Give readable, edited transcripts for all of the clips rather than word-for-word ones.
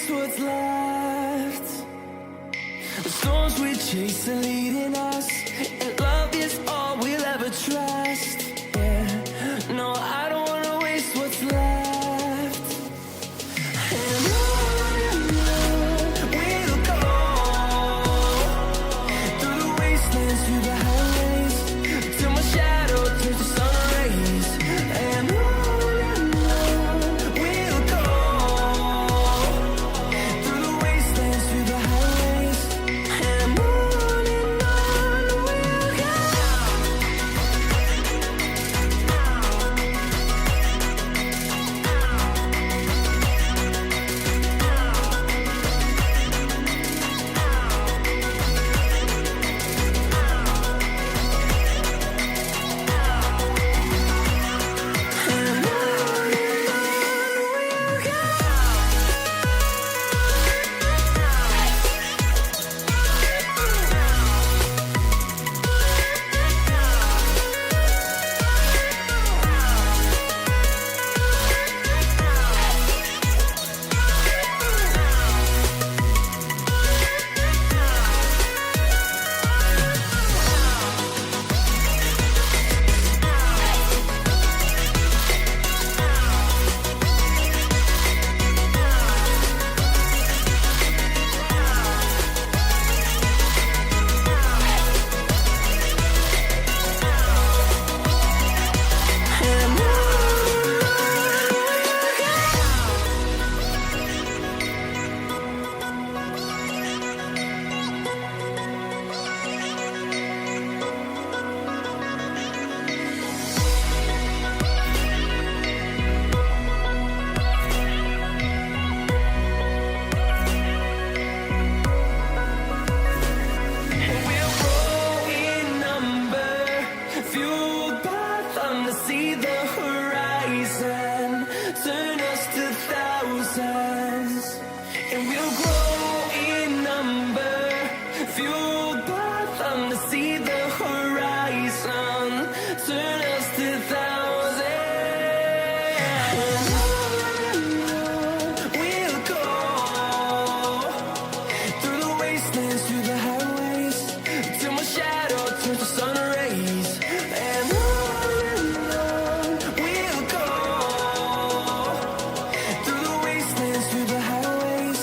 waste what's left. The storms we chase are leading us, and love is all we'll ever trust. Yeah, no, I don't wanna waste what's left. And on we'll go, through the wastelands, through the highways, till my shadow turns to sun rays. And on we'll go, through the wastelands, through the highways. And on we'll go. We'll grow in number, fueled by thunder, see the horizon, turn us to thousands. And we'll grow in number, fueled by thunder, see the horizon, turn us to thousands. And we'll go, through the wastelands, through the highways, till my shadow turns to sun rays. And on we'll go, through the wastelands, through the highways.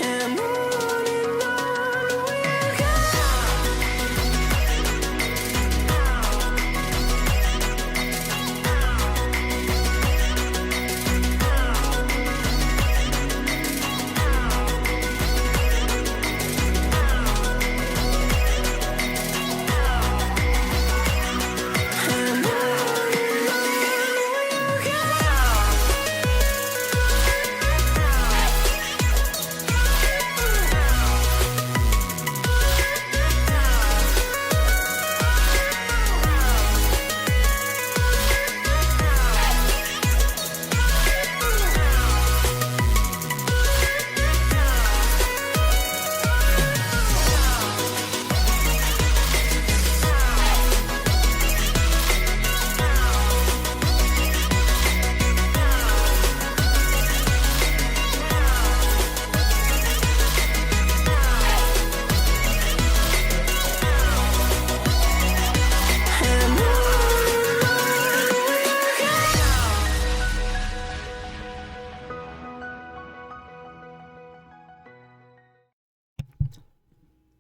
And on we'll go.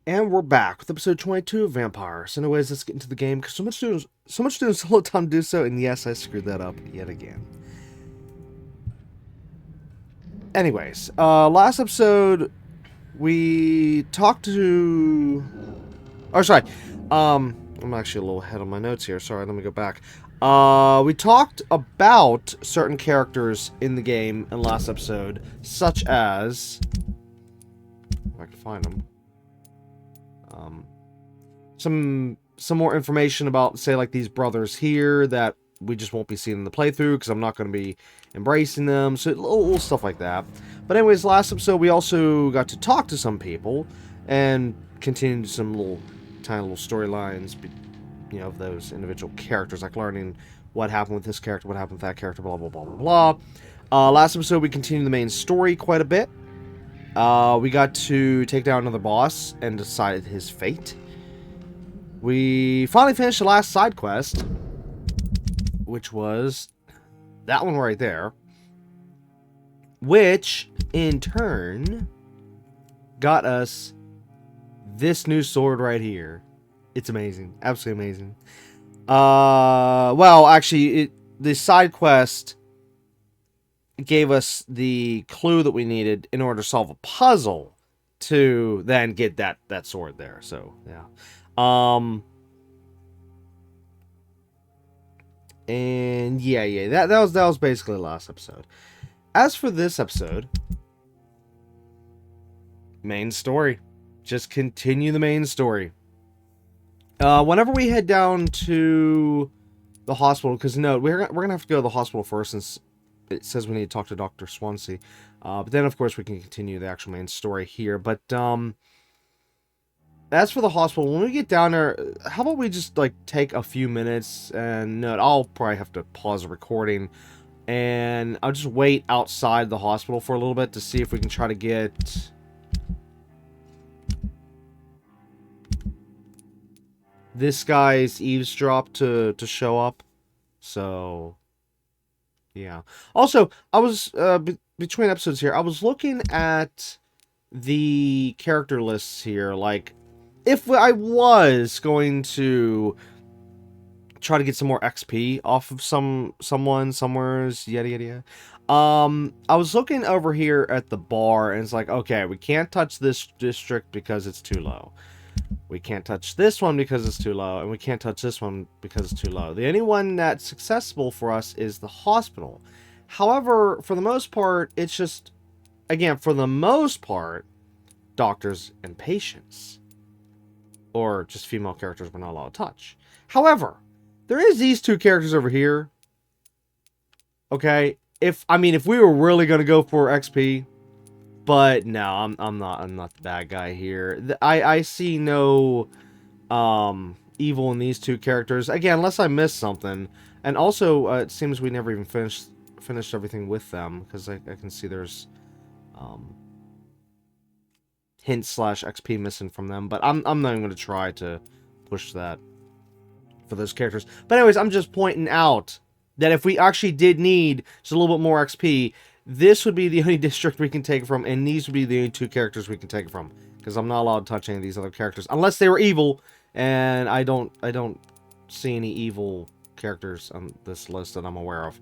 And we're back with episode 22 of Vampyr. So anyways, let's get into the game, because so much doing solo time to do so, and yes, I screwed that up yet again. Anyways, last episode, we talked to... Oh, sorry. I'm actually a little ahead on my notes here. Sorry, let me go back. We talked about certain characters in the game in last episode, such as... If I can find them. Some more information about, say, like these brothers here that we just won't be seeing in the playthrough because I'm not going to be embracing them. So little stuff like that. But anyways, last episode we also got to talk to some people and continued some tiny little storylines, you know, of those individual characters, like learning what happened with this character, what happened with that character, blah blah blah blah blah. Last episode we continued the main story quite a bit. We got to take down another boss and decide his fate. We finally finished the last side quest, which was that one right there, which in turn got us this new sword right here. It's amazing, absolutely amazing. Well, actually, the side quest gave us the clue that we needed in order to solve a puzzle to then get that sword there. So yeah. And yeah, that was basically the last episode. As for this episode, main story. Just continue the main story. Whenever we head down to the hospital, because no, we're gonna have to go to the hospital first, since it says we need to talk to Dr. Swansea. But then, of course, we can continue the actual main story here. But as for the hospital, when we get down there, how about we just like take a few minutes, and no, I'll probably have to pause the recording, and I'll just wait outside the hospital for a little bit to see if we can try to get this guy's eavesdrop to show up. So yeah. Also, I was between episodes here, I was looking at the character lists here, like if I was going to try to get some more XP off of somewheres, yada yada yada. I was looking over here at the bar, and it's like, okay, we can't touch this district because it's too low. We can't touch this one because it's too low, and we can't touch this one because it's too low. The only one that's accessible for us is the hospital. However, for the most part, it's just, again, for the most part, doctors and patients. Or just female characters we're not allowed to touch. However, there is these two characters over here. Okay, if we were really gonna go for XP, but no, I'm not the bad guy here. I see no evil in these two characters. Again, unless I missed something. And also, it seems we never even finished everything with them, because I can see there's hints / XP missing from them, but I'm not even going to try to push that for those characters. But anyways, I'm just pointing out that if we actually did need just a little bit more XP, this would be the only district we can take it from, and these would be the only two characters we can take it from, because I'm not allowed to touch any of these other characters unless they were evil, and I don't see any evil characters on this list that I'm aware of.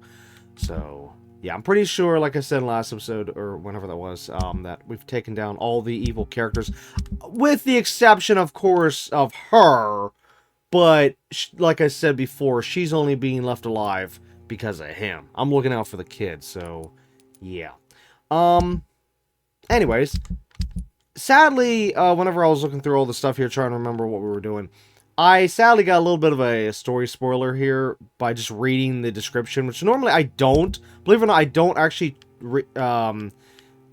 So yeah, I'm pretty sure, like I said in last episode, or whenever that was, that we've taken down all the evil characters, with the exception, of course, of her. But, like I said before, she's only being left alive because of him. I'm looking out for the kids, so yeah. Anyways, sadly, whenever I was looking through all the stuff here, trying to remember what we were doing, I sadly got a little bit of a story spoiler here by just reading the description, which normally I don't. Believe it or not, I don't actually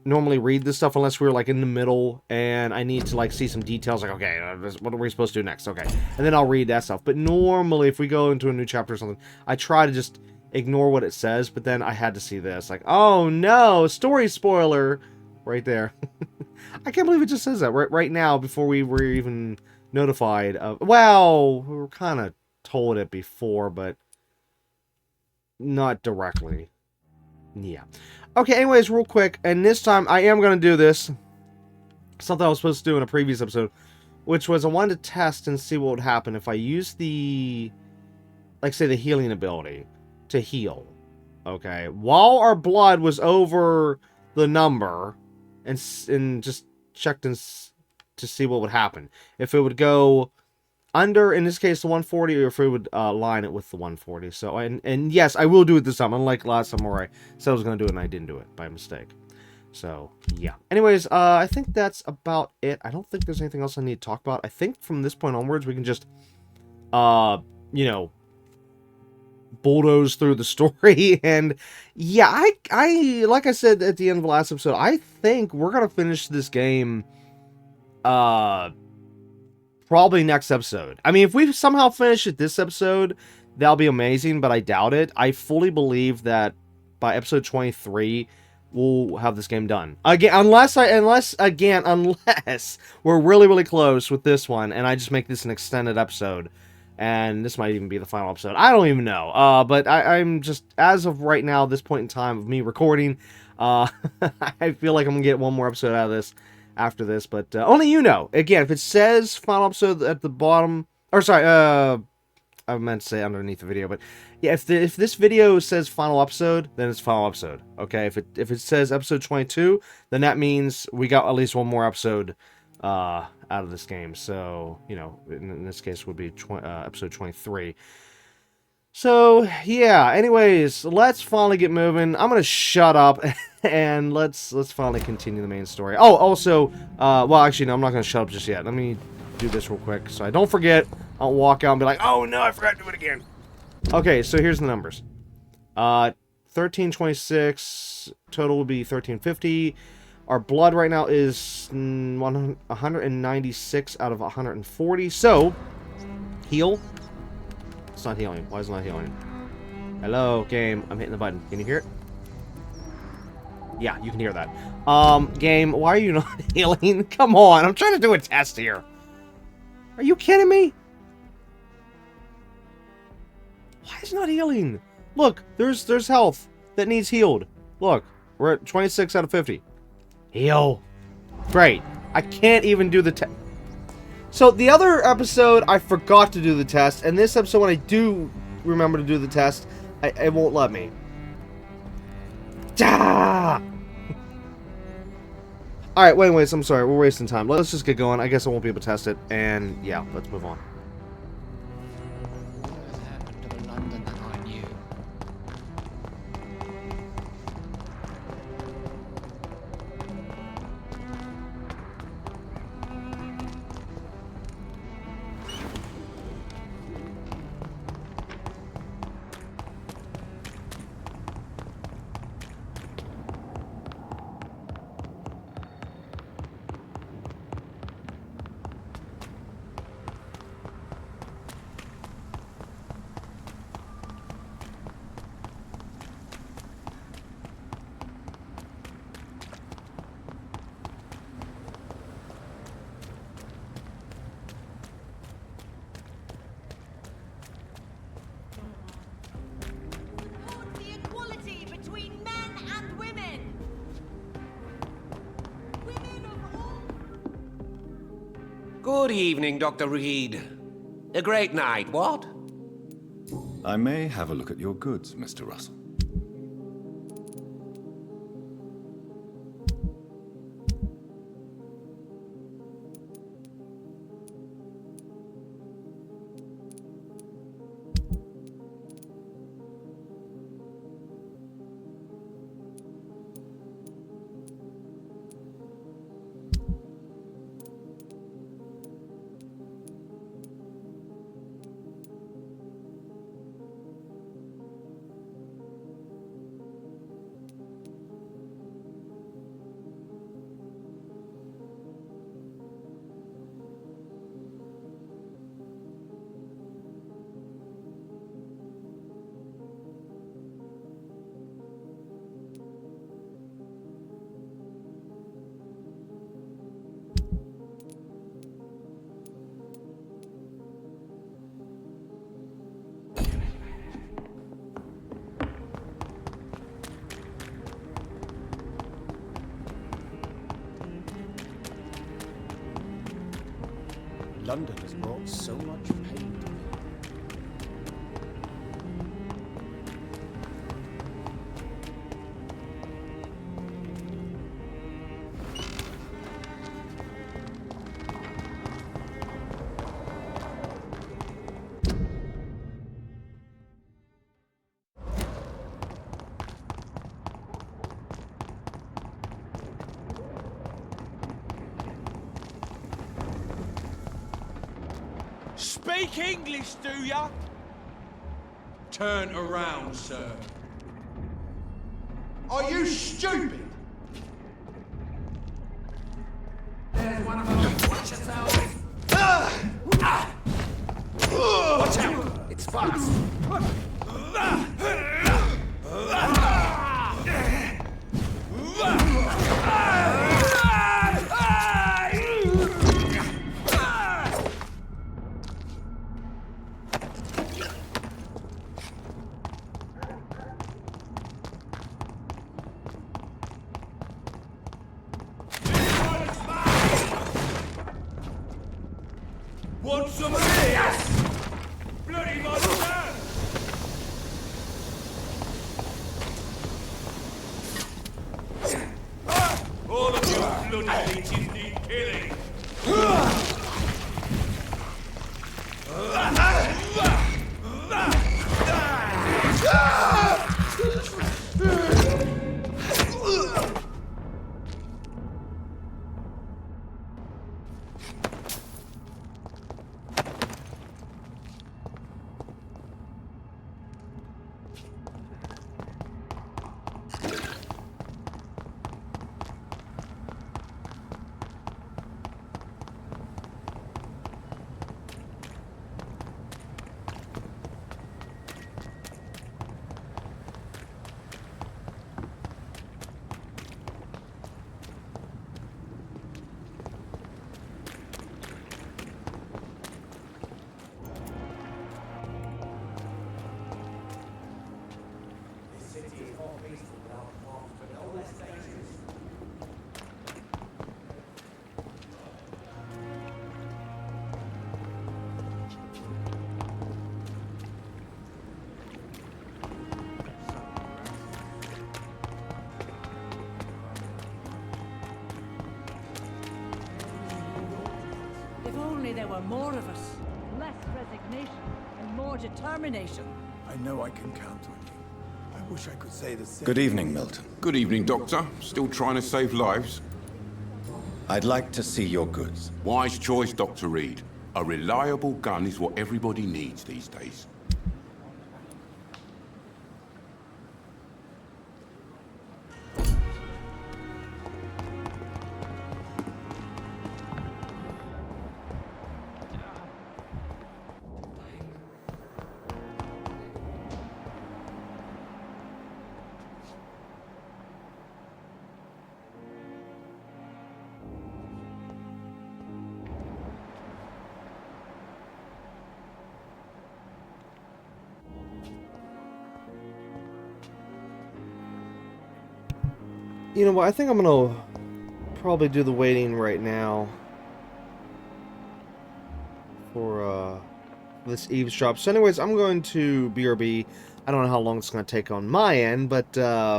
normally read this stuff unless we're like in the middle and I need to like see some details, like, okay, what are we supposed to do next? Okay, and then I'll read that stuff. But normally, if we go into a new chapter or something, I try to just ignore what it says, but then I had to see this, like, oh no, story spoiler right there. I can't believe it just says that right now before we were even notified of. Well, we were kind of told it before, but not directly. Yeah. Okay, anyways, real quick, and this time I am going to do this. Something I was supposed to do in a previous episode, which was I wanted to test and see what would happen if I used the, like, say, the healing ability to heal. Okay, while our blood was over the number, and just checked to see what would happen. If it would go under, in this case, the 140, or if it would line it with the 140. So, and yes, I will do it this time, unlike last time where I said I was going to do it and I didn't do it by mistake. So, yeah. Anyways, I think that's about it. I don't think there's anything else I need to talk about. I think from this point onwards, we can just, you know, bulldoze through the story. And yeah, I like I said at the end of the last episode, I think we're going to finish this game probably next episode. I mean, if we somehow finish it this episode, that'll be amazing, but I doubt it. I fully believe that by episode 23, we'll have this game done. Again, unless we're really, really close with this one, and I just make this an extended episode, and this might even be the final episode. I don't even know. But I'm just, as of right now, this point in time of me recording, I feel like I'm gonna get one more episode out of this after this, but only you know. Again, if it says final episode at the bottom, or sorry, I meant to say underneath the video, but yeah, if this video says final episode, then it's final episode. Okay, if it says episode 22, then that means we got at least one more episode out of this game. So, you know, in this case would be episode 23. So yeah, anyways, let's finally get moving. I'm gonna shut up and let's finally continue the main story. Oh, also, well, actually, no, I'm not gonna shut up just yet. Let me do this real quick so I don't forget. I'll walk out and be like, oh no, I forgot to do it again. Okay, so here's the numbers. 1326, total will be 1350. Our blood right now is 196 out of 140. So, heal. It's not healing. Why is it not healing? Hello, game. I'm hitting the button. Can you hear it? Yeah, you can hear that. Game, why are you not healing? Come on, I'm trying to do a test here. Are you kidding me? Why is it not healing? Look, there's health that needs healed. Look, we're at 26 out of 50. Heal. Great. I can't even do the test. So the other episode, I forgot to do the test, and this episode, when I do remember to do the test, it won't let me. Ah! Alright, wait, I'm sorry, we're wasting time. Let's just get going. I guess I won't be able to test it, and yeah, let's move on. Good evening, Dr. Reed. A great night, what? I may have a look at your goods, Mr. Russell. London has brought so much pain to me. Speak English, do ya? Turn around, sir. Are you stupid? There's one of them. Watch yourself. Watch out! It's fast! Want some of this? Yes! Bloody monster! All of you bloody leeches need killing. If only there were more of us. Less resignation and more determination. I know I can count on you. I wish I could say the same. Good evening, Milton. Good evening, Doctor. Still trying to save lives? I'd like to see your goods. Wise choice, Dr. Reed. A reliable gun is what everybody needs these days. You know what? I think I'm gonna probably do the waiting right now for this eavesdrop. So anyways, I'm going to BRB. I don't know how long it's going to take on my end, but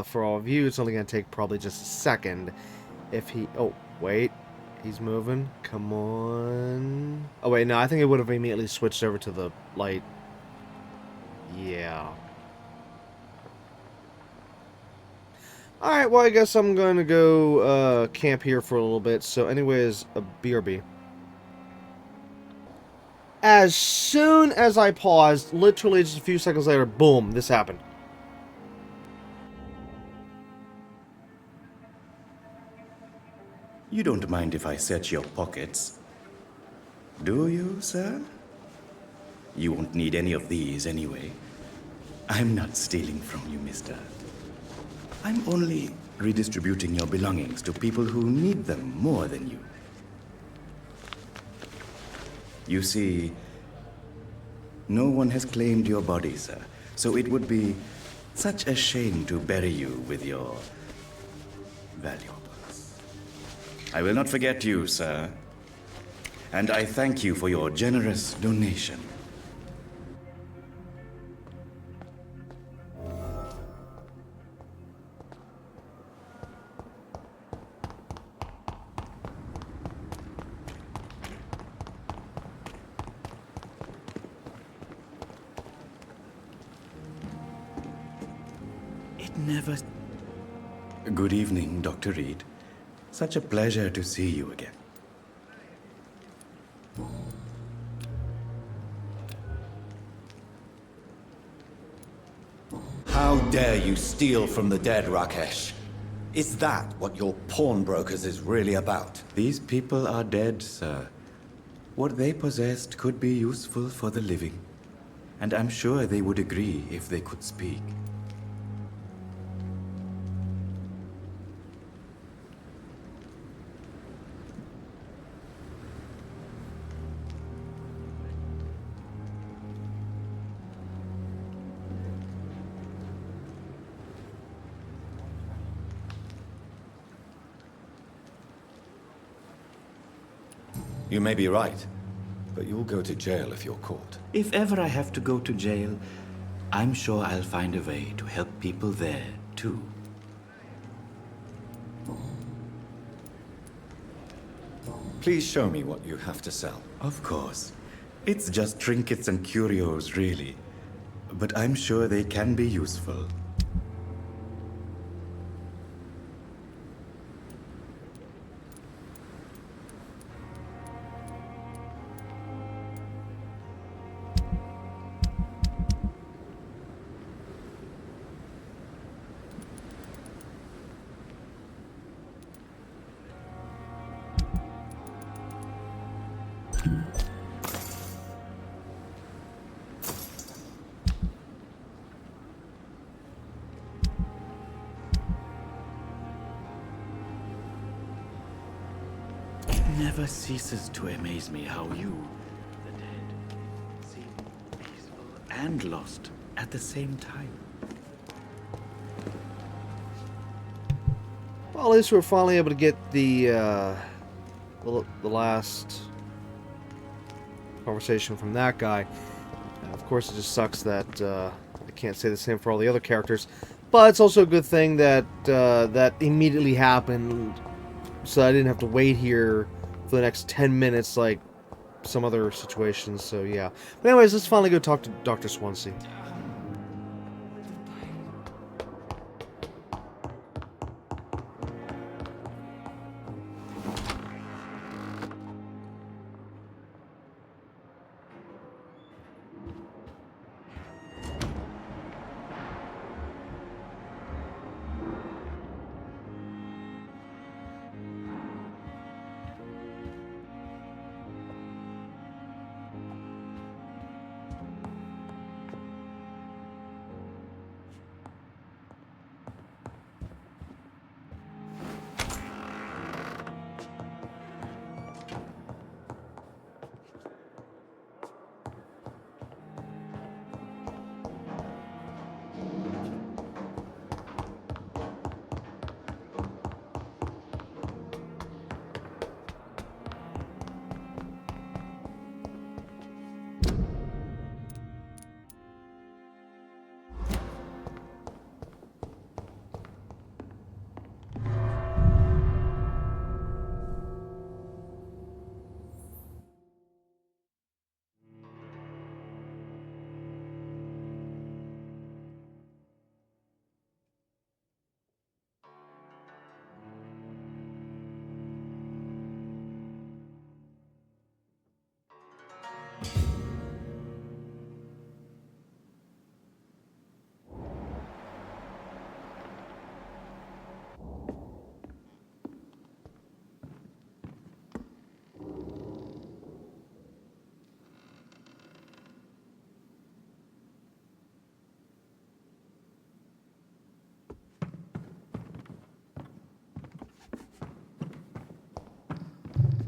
for all of you, it's only going to take probably just a second. If he... Oh, wait. He's moving. Come on. Oh, wait, no. I think it would have immediately switched over to the light. Yeah. Alright, well, I guess I'm going to go camp here for a little bit. So anyways, BRB. As soon as I paused, literally just a few seconds later, boom, this happened. You don't mind if I search your pockets, do you, sir? You won't need any of these anyway. I'm not stealing from you, mister. I'm only redistributing your belongings to people who need them more than you. You see, no one has claimed your body, sir, so it would be such a shame to bury you with your valuables. I will not forget you, sir, and I thank you for your generous donation. Never. Good evening, Dr. Reed. Such a pleasure to see you again. How dare you steal from the dead, Rakesh? Is that what your pawnbrokers is really about? These people are dead, sir. What they possessed could be useful for the living. And I'm sure they would agree if they could speak. You may be right. But you'll go to jail if you're caught. If ever I have to go to jail, I'm sure I'll find a way to help people there, too. Please show me what you have to sell. Of course. It's just trinkets and curios, really. But I'm sure they can be useful. It never ceases to amaze me how you, the dead, seem peaceful and lost at the same time. Well, at least we're finally able to get the last conversation from that guy. Of course, it just sucks that I can't say the same for all the other characters, but it's also a good thing that that immediately happened, so I didn't have to wait here for the next 10 minutes like some other situations. So yeah. But anyways, let's finally go talk to Dr. Swansea.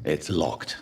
It's locked.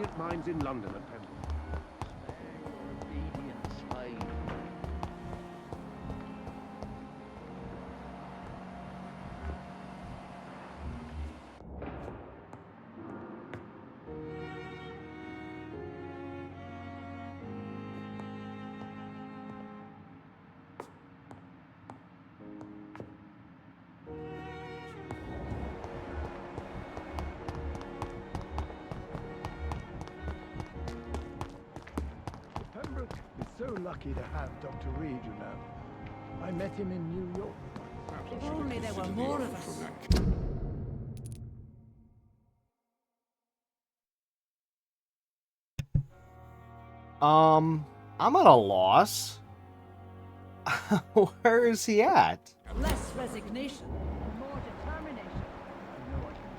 brilliant minds in London at Pembroke. Pembroke is so lucky to have Dr. Reed, you know. I met him in New York. If only there were more of us. I'm at a loss. Where is he at? Less resignation and more determination. I know I can.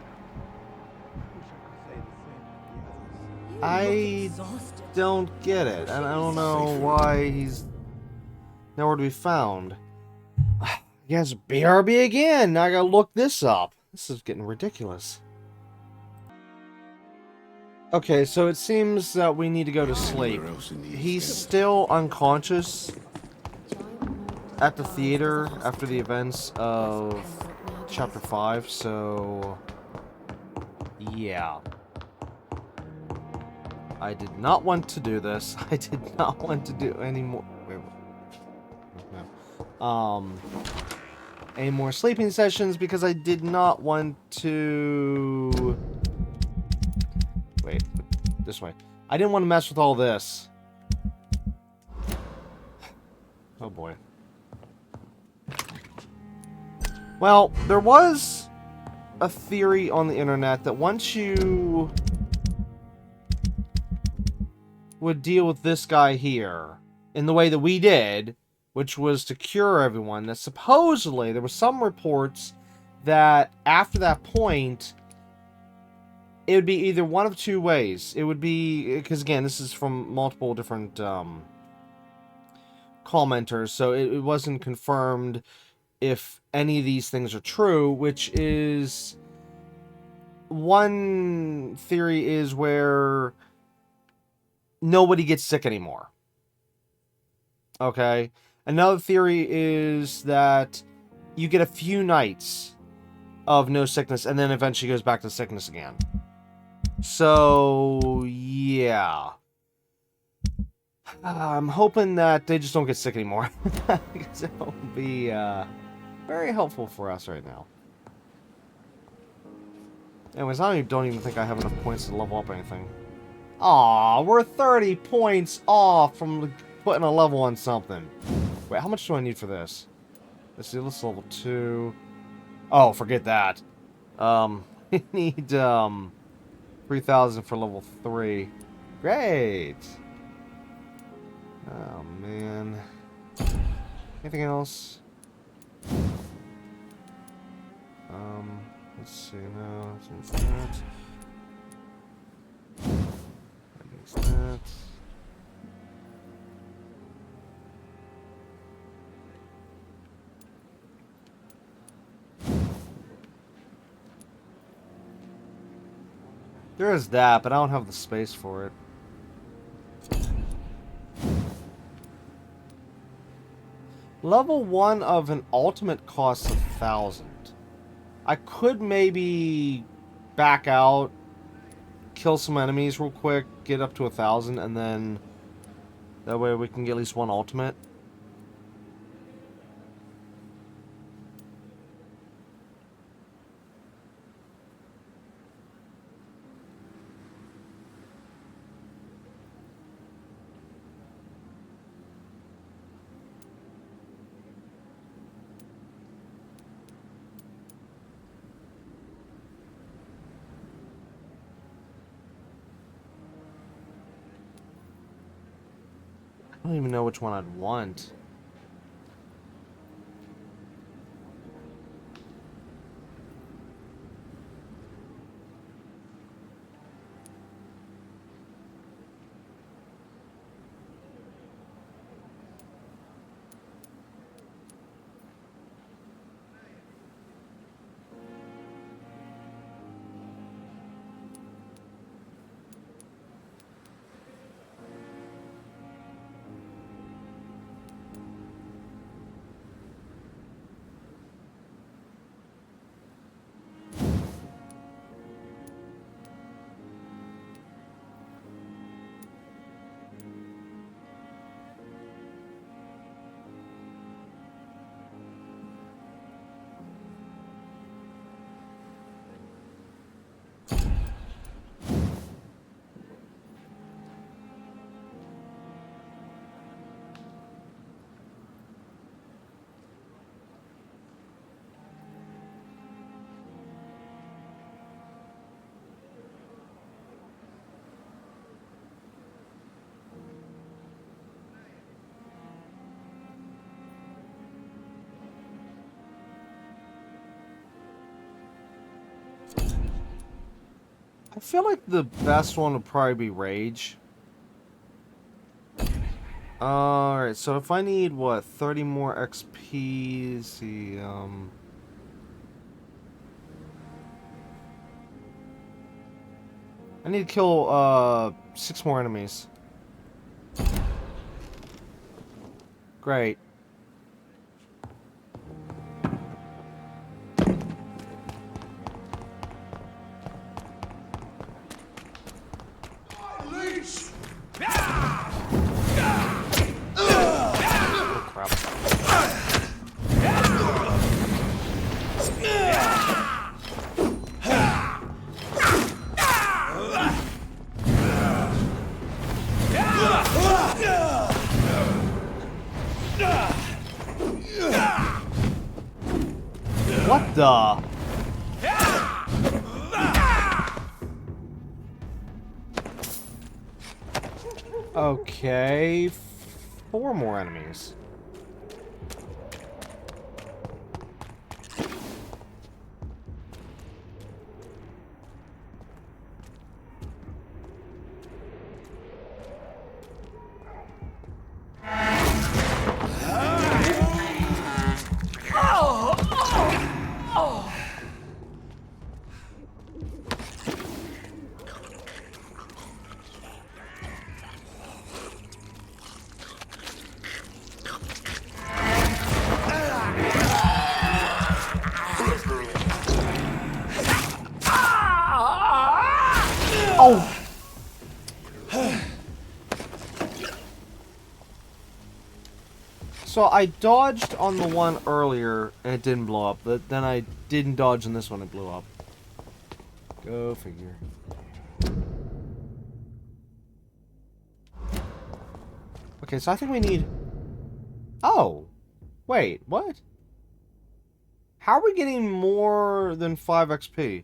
I wish I could say the same for the others. You I look exhausted. don't get it, and I don't know why he's nowhere to be found. I guess BRB again. Now I gotta look this up. This is getting ridiculous. Okay, so it seems that we need to go to sleep. He's still unconscious at the theater after the events of Chapter 5, so yeah. I did not want to do this. I did not want to do any more... any more sleeping sessions because I did not want to... Wait, this way. I didn't want to mess with all this. Oh boy. Well, there was a theory on the internet that once you would deal with this guy here in the way that we did, which was to cure everyone, that supposedly there were some reports that after that point it would be either one of two ways. It would be, because again, this is from multiple different commenters, so it wasn't confirmed if any of these things are true, which is... One theory is where nobody gets sick anymore. Okay? Another theory is that you get a few nights of no sickness and then eventually goes back to sickness again. So, yeah. I'm hoping that they just don't get sick anymore. Because it will be very helpful for us right now. Anyways, I don't even think I have enough points to level up anything. Aw, we're 30 points off from putting a level on something. Wait, how much do I need for this? Let's see, let's level 2. Oh, forget that. We need 3,000 for level 3. Great. Oh man. Anything else? Let's see now. Since that. That. There is that, but I don't have the space for it. Level 1 of an ultimate costs 1,000. I could maybe back out, kill some enemies real quick, get up to 1,000, and then that way we can get at least one ultimate. I don't even know which one I'd want. I feel like the best one would probably be Rage. Alright, so if I need, what, 30 more XP, see, I need to kill, 6 more enemies. Great. Oh, crap. What the? Okay, 4 more enemies. Oh! So I dodged on the one earlier and it didn't blow up, but then I didn't dodge on this one and it blew up. Go figure. Okay, so I think we need... Oh! Wait, what? How are we getting more than 5 XP?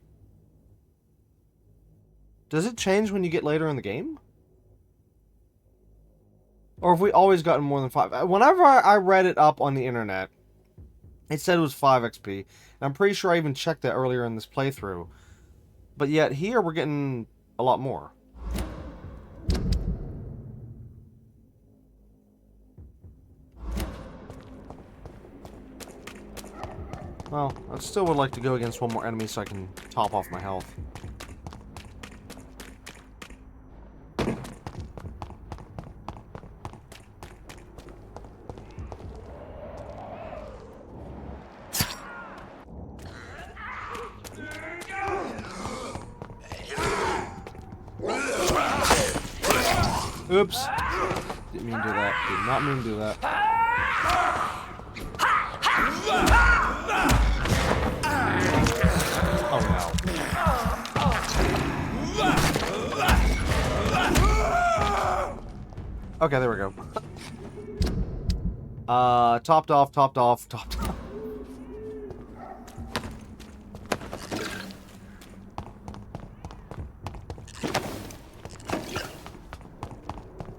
Does it change when you get later in the game? Or have we always gotten more than 5? Whenever I read it up on the internet, it said it was 5 XP. And I'm pretty sure I even checked that earlier in this playthrough. But yet here we're getting a lot more. Well, I still would like to go against one more enemy so I can top off my health. Oops. Didn't mean to do that. Did not mean to do that. Oh no. Okay, there we go. Topped off.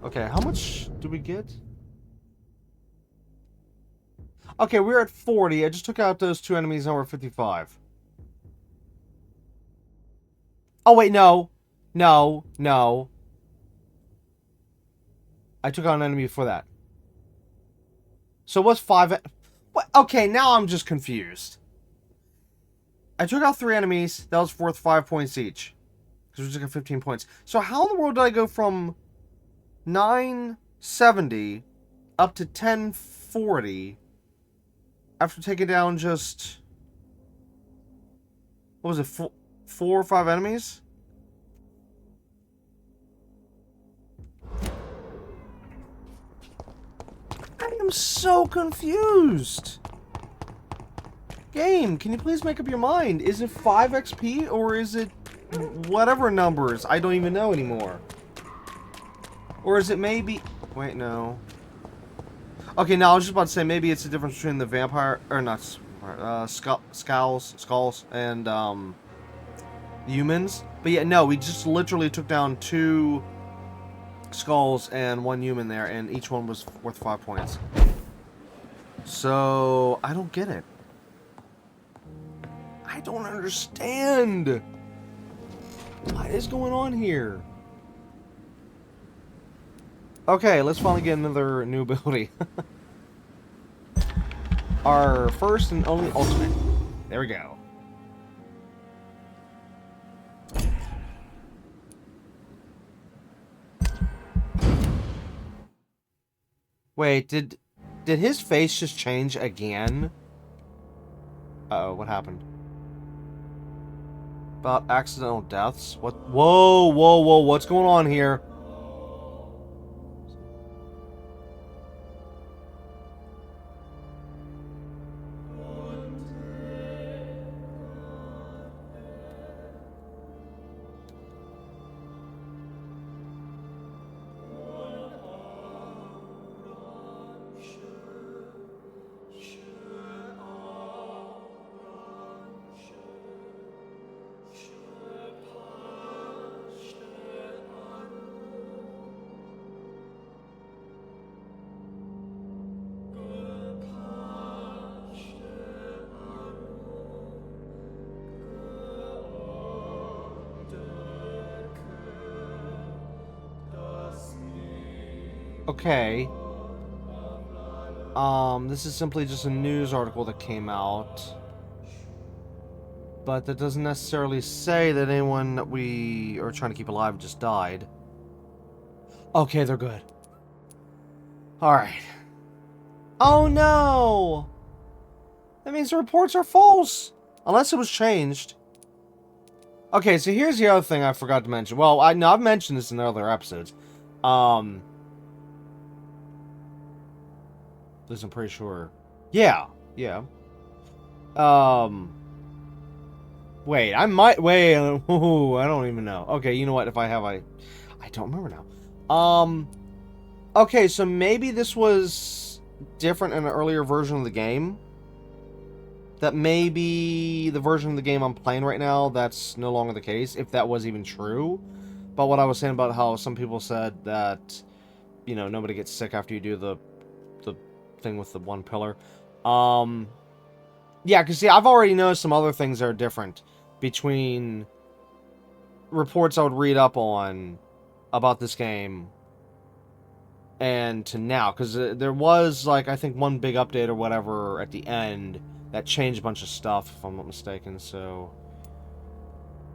Okay, how much do we get? Okay, we're at 40. I just took out those 2 enemies and we're at 55. Oh, wait, no. No. I took out an enemy before that. So what's 5... What? Okay, now I'm just confused. I took out 3 enemies. That was worth 5 points each. Because we just got 15 points. So how in the world did I go from 970 up to 1040 after taking down just... What was it? 4 or 5 enemies? I am so confused. Game, can you please make up your mind? Is it 5 XP or is it whatever numbers? I don't even know anymore. Or is it maybe... Wait, no. Okay, now I was just about to say maybe it's the difference between the vampire... Or not... Skulls and humans. But yeah, no, we just literally took down 2 skulls and 1 human there, and each one was worth 5 points. So, I don't get it. I don't understand. What is going on here? Okay, let's finally get another new ability. Our first and only ultimate. There we go. Wait, did his face just change again? Uh-oh, what happened? About accidental deaths? What? Whoa, whoa, whoa, what's going on here? Okay. This is simply just a news article that came out. But that doesn't necessarily say that anyone that we are trying to keep alive just died. Okay, they're good. Alright. Oh no! That means the reports are false! Unless it was changed. Okay, so here's the other thing I forgot to mention. Well, I've mentioned this in other episodes. At least I'm pretty sure. Yeah. Wait, I might... Wait, ooh, I don't even know. Okay, you know what? If I have, I don't remember now. Okay, so maybe this was different in an earlier version of the game. That maybe the version of the game I'm playing right now, that's no longer the case, if that was even true. But what I was saying about how some people said that, you know, nobody gets sick after you do the thing with the one pillar. Yeah, because see, I've already noticed some other things that are different between reports I would read up on about this game and to now. Because there was, like, I think one big update or whatever at the end that changed a bunch of stuff, if I'm not mistaken, so...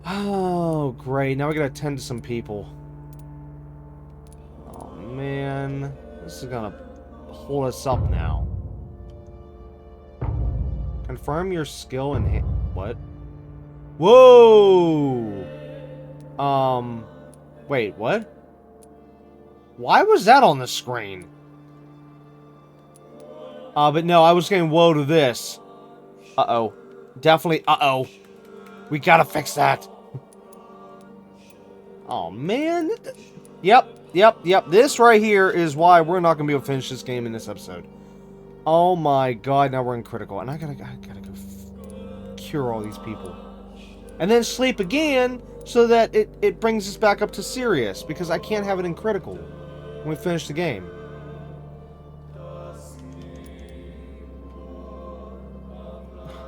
Oh, great. Now we gotta attend to some people. Oh, man. This is gonna hold us up now. Confirm your skill and hit. What? Whoa! Wait, what? Why was that on the screen? But no, I was getting whoa to this. Uh-oh. Definitely, uh-oh. We gotta fix that. Oh, man. Yep. This right here is why we're not gonna be able to finish this game in this episode. Oh my god, now we're in critical. And I gotta go cure all these people. And then sleep again, so that it brings us back up to serious. Because I can't have it in critical when we finish the game.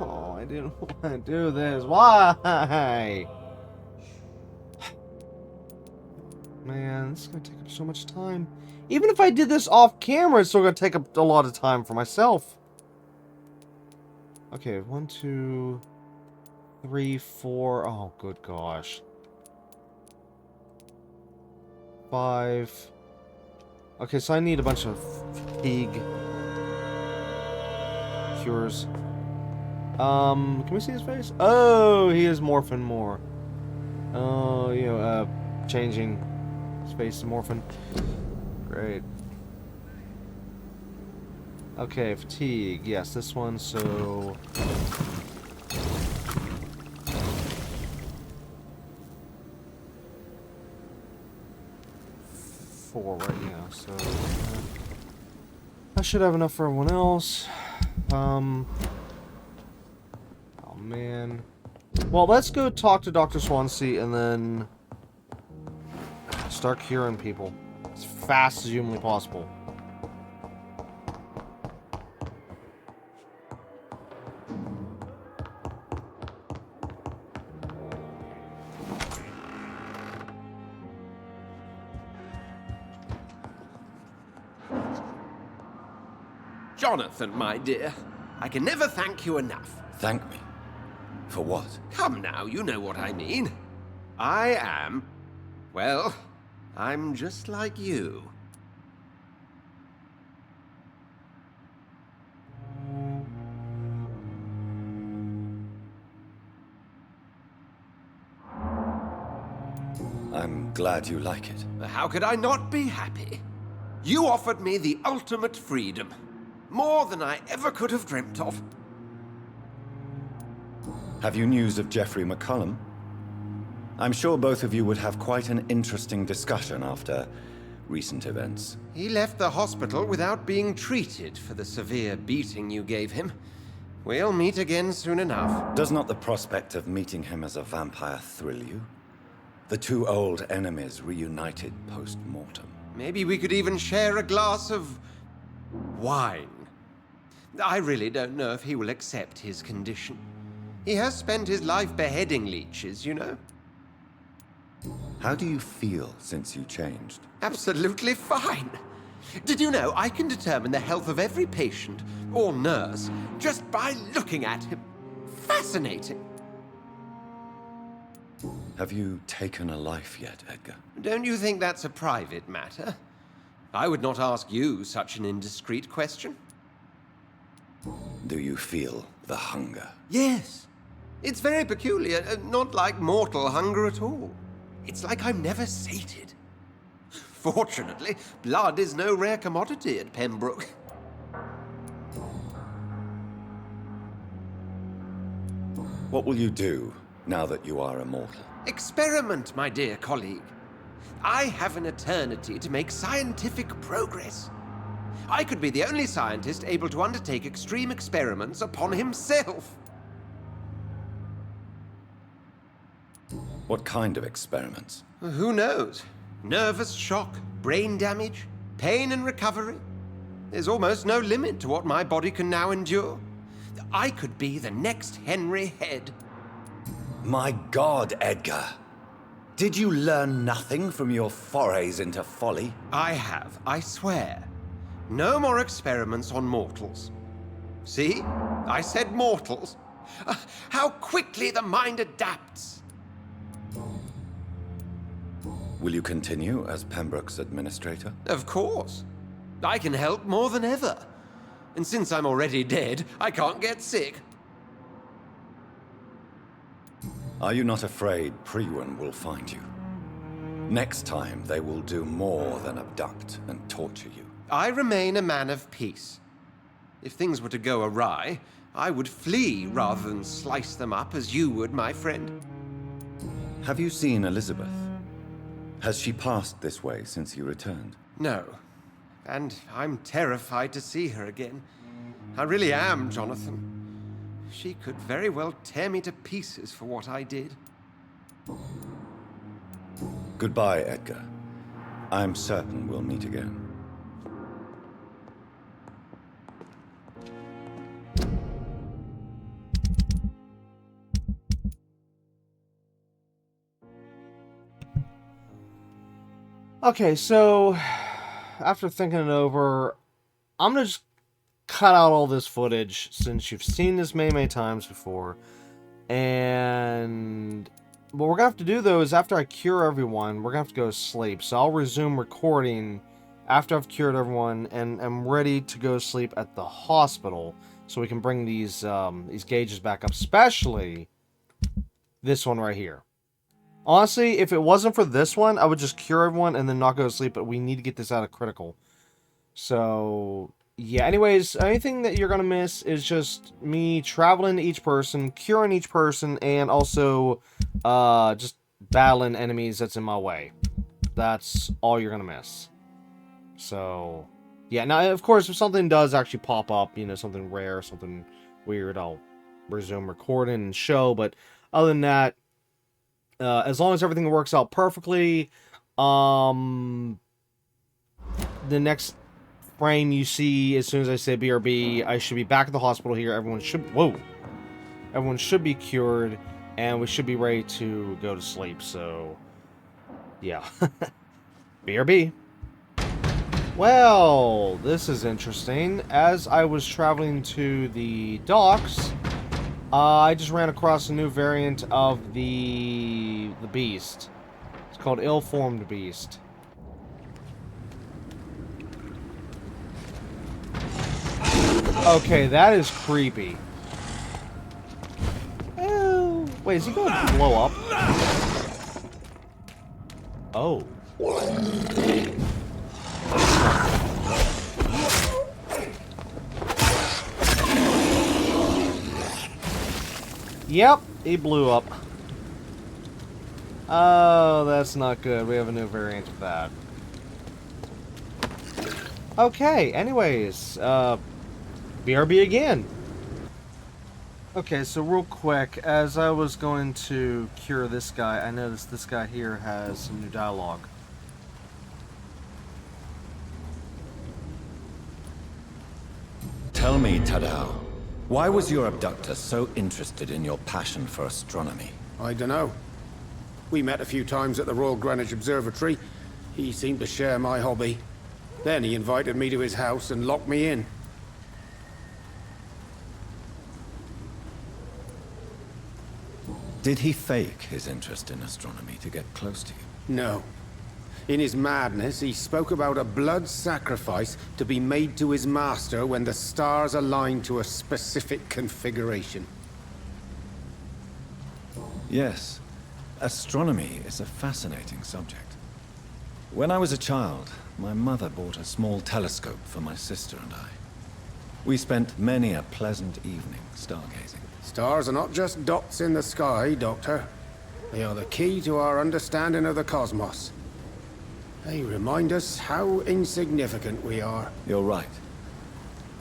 Oh, I didn't want to do this. Why? Man, this is going to take up so much time. Even if I did this off camera, it's still going to take up a lot of time for myself. Okay, 1, 2, 3, 4. Oh, good gosh. 5. Okay, so I need a bunch of fatigue cures. Can we see his face? Oh, he is morphing more. Oh, you know, changing his face to morphing. Great. Okay, fatigue. Yes, this one, so... Four right now, so... I should have enough for everyone else. Oh, man. Well, let's go talk to Dr. Swansea and then... start curing people. As fast as humanly possible. Jonathan, my dear, I can never thank you enough. Thank me? For what? Come now, you know what I mean. I am... well, I'm just like you. I'm glad you like it. How could I not be happy? You offered me the ultimate freedom. More than I ever could have dreamt of. Have you news of Jeffrey McCullum? I'm sure both of you would have quite an interesting discussion after recent events. He left the hospital without being treated for the severe beating you gave him. We'll meet again soon enough. Does not the prospect of meeting him as a vampire thrill you? The two old enemies reunited post-mortem. Maybe we could even share a glass of... wine. I really don't know if he will accept his condition. He has spent his life beheading leeches, you know. How do you feel since you changed? Absolutely fine. Did you know I can determine the health of every patient or nurse just by looking at him? Fascinating. Have you taken a life yet, Edgar? Don't you think that's a private matter? I would not ask you such an indiscreet question. Do you feel the hunger? Yes. It's very peculiar, not like mortal hunger at all. It's like I'm never sated. Fortunately, blood is no rare commodity at Pembroke. What will you do now that you are immortal? Experiment, my dear colleague. I have an eternity to make scientific progress. I could be the only scientist able to undertake extreme experiments upon himself. What kind of experiments? Who knows? Nervous shock, brain damage, pain and recovery. There's almost no limit to what my body can now endure. I could be the next Henry Head. My God, Edgar. Did you learn nothing from your forays into folly? I have, I swear. No more experiments on mortals. See? I said mortals. How quickly the mind adapts. Will you continue as Pembroke's administrator? Of course. I can help more than ever. And since I'm already dead, I can't get sick. Are you not afraid Priwen will find you? Next time, they will do more than abduct and torture you. I remain a man of peace. If things were to go awry, I would flee rather than slice them up as you would, my friend. Have you seen Elizabeth? Has she passed this way since you returned? No. And I'm terrified to see her again. I really am, Jonathan. She could very well tear me to pieces for what I did. Goodbye, Edgar. I'm certain we'll meet again. Okay, so after thinking it over, I'm gonna just cut out all this footage since you've seen this many times before. And what we're gonna have to do though is after I cure everyone, we're gonna have to go to sleep. So I'll resume recording after I've cured everyone and I'm ready to go to sleep at the hospital, so we can bring these gauges back up, especially this one right here. Honestly, if it wasn't for this one, I would just cure everyone and then not go to sleep, but we need to get this out of critical. So, yeah, anyways, anything that you're going to miss is just me traveling to each person, curing each person, and also just battling enemies that's in my way. That's all you're going to miss. So, yeah, now, of course, if something does actually pop up, you know, something rare, something weird, I'll resume recording and show, but other than that, as long as everything works out perfectly, the next frame you see, as soon as I say BRB, I should be back at the hospital here. Everyone should be cured, and we should be ready to go to sleep. So, yeah. BRB. Well, this is interesting. As I was traveling to the docks, I just ran across a new variant of the beast. It's called Ill-Formed Beast. Okay, that is creepy. Oh, wait, is he going to blow up? Oh. Yep, he blew up. Oh, that's not good. We have a new variant of that. Okay, anyways, BRB again. Okay, so real quick, as I was going to cure this guy, I noticed this guy here has some new dialogue. Tell me, Tadao, why was your abductor so interested in your passion for astronomy? I dunno. We met a few times at the Royal Greenwich Observatory. He seemed to share my hobby. Then he invited me to his house and locked me in. Did he fake his interest in astronomy to get close to you? No. In his madness, he spoke about a blood sacrifice to be made to his master when the stars aligned to a specific configuration. Yes. Astronomy is a fascinating subject. When I was a child, my mother bought a small telescope for my sister and I. We spent many a pleasant evening stargazing. Stars are not just dots in the sky, Doctor. They are the key to our understanding of the cosmos. They remind us how insignificant we are. You're right.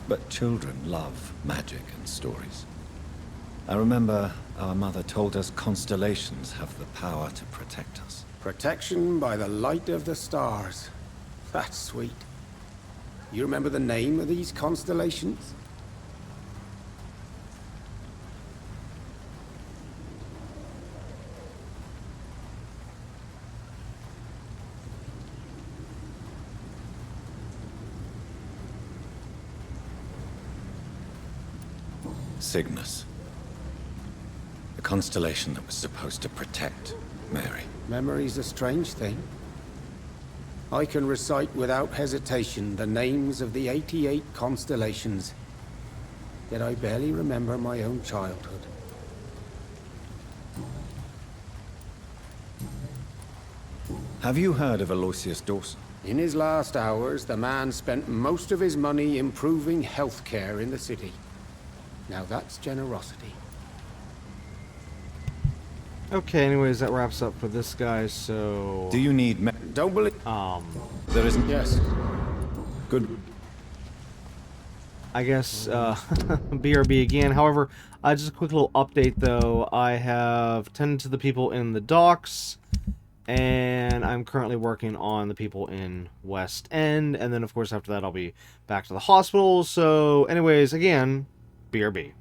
But children love magic and stories. I remember our mother told us constellations have the power to protect us. Protection by the light of the stars. That's sweet. You remember the name of these constellations? Cygnus. The constellation that was supposed to protect Mary. Memory's a strange thing. I can recite without hesitation the names of the 88 constellations. Yet I barely remember my own childhood. Have you heard of Aloysius Dawson? In his last hours, the man spent most of his money improving healthcare in the city. Now that's generosity. Okay, anyways, that wraps up for this guy, so... Do you need Don't believe... There isn't... Yes. Good. I guess, BRB again. However, just a quick little update, though. I have tended to the people in the docks, and I'm currently working on the people in West End, and then, of course, after that, I'll be back to the hospital. So, anyways, again, BRB.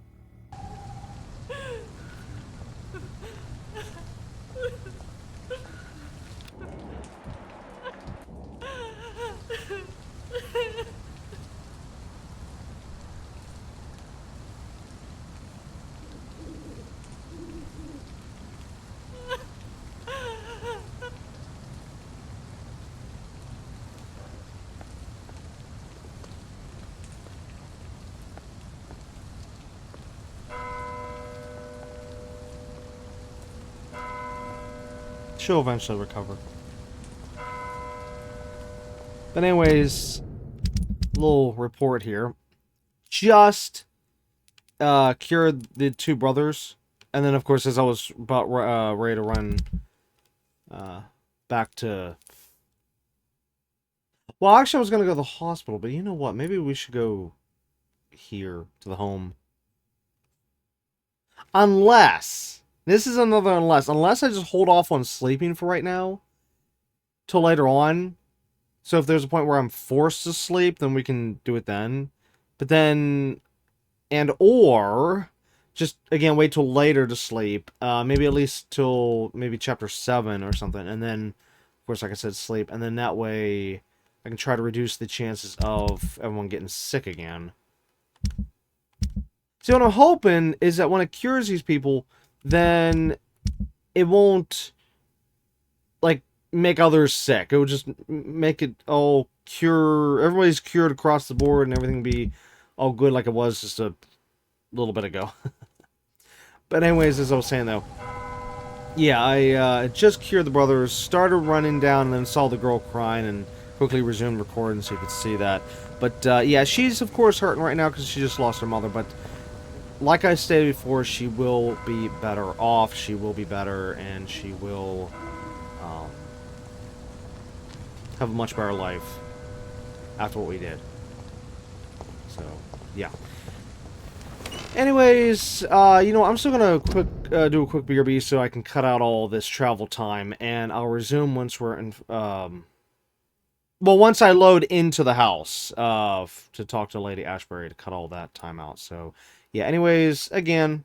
She'll eventually recover. But anyways, little report here. Just cured the two brothers, and then of course as I was about ready to run back to... Well, actually I was going to go to the hospital, but you know what? Maybe we should go here to the home. Unless... This is another unless I just hold off on sleeping for right now till later on. So if there's a point where I'm forced to sleep, then we can do it then. But then, or just again wait till later to sleep. Maybe at least till maybe chapter 7 or something, and then of course, like I said, sleep, and then that way I can try to reduce the chances of everyone getting sick again. See, what I'm hoping is that when it cures these people, then it won't, like, make others sick. It will just make it all cure. Everybody's cured across the board and everything be all good like it was just a little bit ago. But anyways, as I was saying, though, yeah, I just cured the brothers, started running down, and then saw the girl crying, and quickly resumed recording so you could see that. But, yeah, she's, of course, hurting right now because she just lost her mother, but like I stated before, she will be better off, she will be better, and she will have a much better life after what we did. So, yeah. Anyways, you know, I'm still gonna do a quick BRB so I can cut out all this travel time, and I'll resume once we're in, well, once I load into the house, to talk to Lady Ashbury to cut all that time out, so, yeah, anyways, again,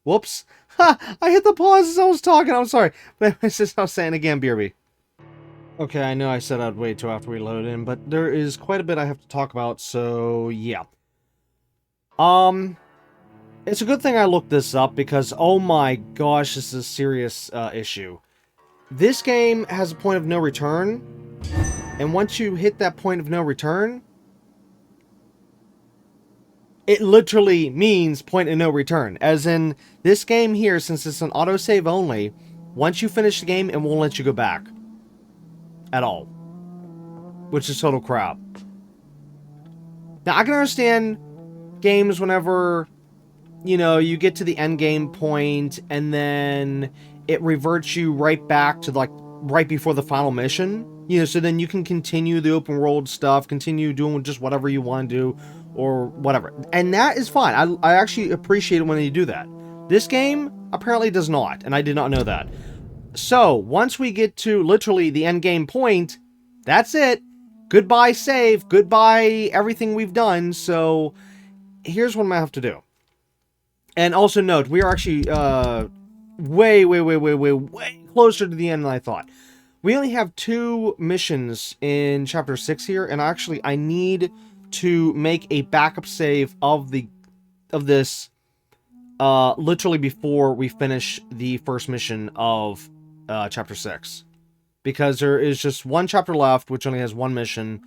whoops, ha, I hit the pause as I was talking, I'm sorry, but anyways, as I was saying again, BRB. Okay, I know I said I'd wait till after we load in, but there is quite a bit I have to talk about, so, yeah. It's a good thing I looked this up, because, oh my gosh, this is a serious, issue. This game has a point of no return, and once you hit that point of no return, it literally means point of no return. As in, this game here, since it's an autosave only, once you finish the game, it won't let you go back. At all. Which is total crap. Now, I can understand games whenever, you know, you get to the end game point, and then it reverts you right back to, like, right before the final mission. You know, so then you can continue the open world stuff, continue doing just whatever you want to do, or whatever. And that is fine. I actually appreciate it when you do that. This game apparently does not, and I did not know that. So, once we get to literally the end game point, that's it. Goodbye save, goodbye everything we've done, so here's what I'm gonna have to do. And also note, we are actually way closer to the end than I thought. We only have 2 missions in Chapter 6 here, and actually I need to make a backup save of this literally before we finish the first mission of Chapter 6. Because there is just 1 chapter left, which only has 1 mission,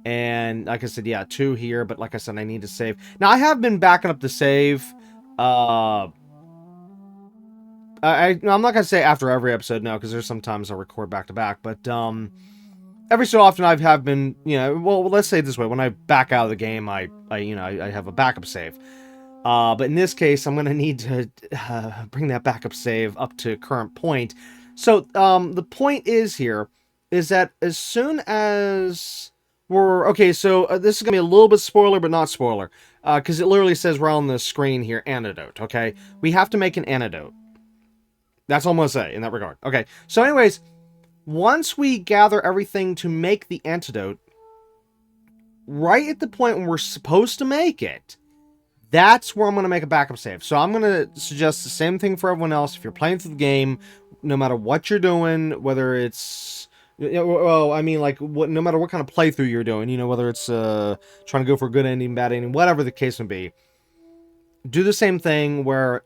and like I said, yeah, 2 here, but like I said, I need to save. Now, I have been backing up the save, I'm not going to say after every episode, no, because there's sometimes I record back-to-back, but, every so often I have been, you know, well, let's say it this way, when I back out of the game, I have a backup save. But in this case, I'm going to need to bring that backup save up to current point. So, the point is here, is that as soon as we're, okay, so this is going to be a little bit spoiler, but not spoiler, because it literally says right on the screen here, antidote, okay? We have to make an antidote. That's all I'm going to say in that regard. Okay, so anyways, once we gather everything to make the antidote, right at the point when we're supposed to make it, that's where I'm going to make a backup save. So I'm going to suggest the same thing for everyone else. If you're playing through the game, no matter what you're doing, whether it's, well, I mean, like, no matter what kind of playthrough you're doing, you know, whether it's trying to go for a good ending, bad ending, whatever the case may be, do the same thing where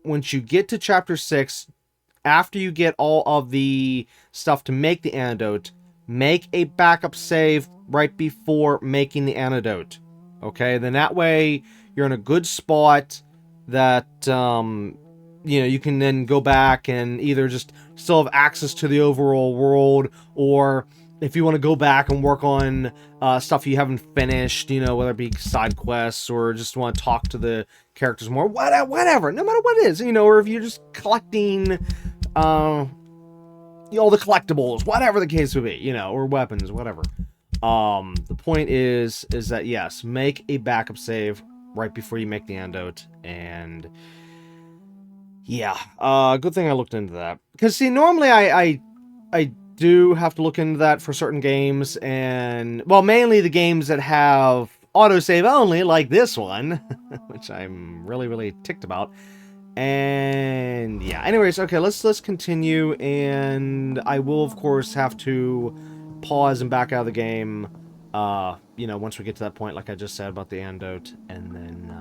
once you get to Chapter 6, after you get all of the stuff to make the antidote, make a backup save right before making the antidote. Okay, then that way you're in a good spot that, you know, you can then go back and either just still have access to the overall world, or if you want to go back and work on stuff you haven't finished, you know, whether it be side quests or just want to talk to the characters more, whatever, no matter what it is, you know, or if you're just collecting all the collectibles, whatever the case would be, you know, or weapons, whatever. The point is that, yes, make a backup save right before you make the antidote, and yeah, good thing I looked into that. Because, see, normally I do have to look into that for certain games, and, well, mainly the games that have autosave only, like this one, which I'm really ticked about. And, yeah, anyways, okay, let's continue, and I will, of course, have to pause and back out of the game, you know, once we get to that point, like I just said about the antidote, and then,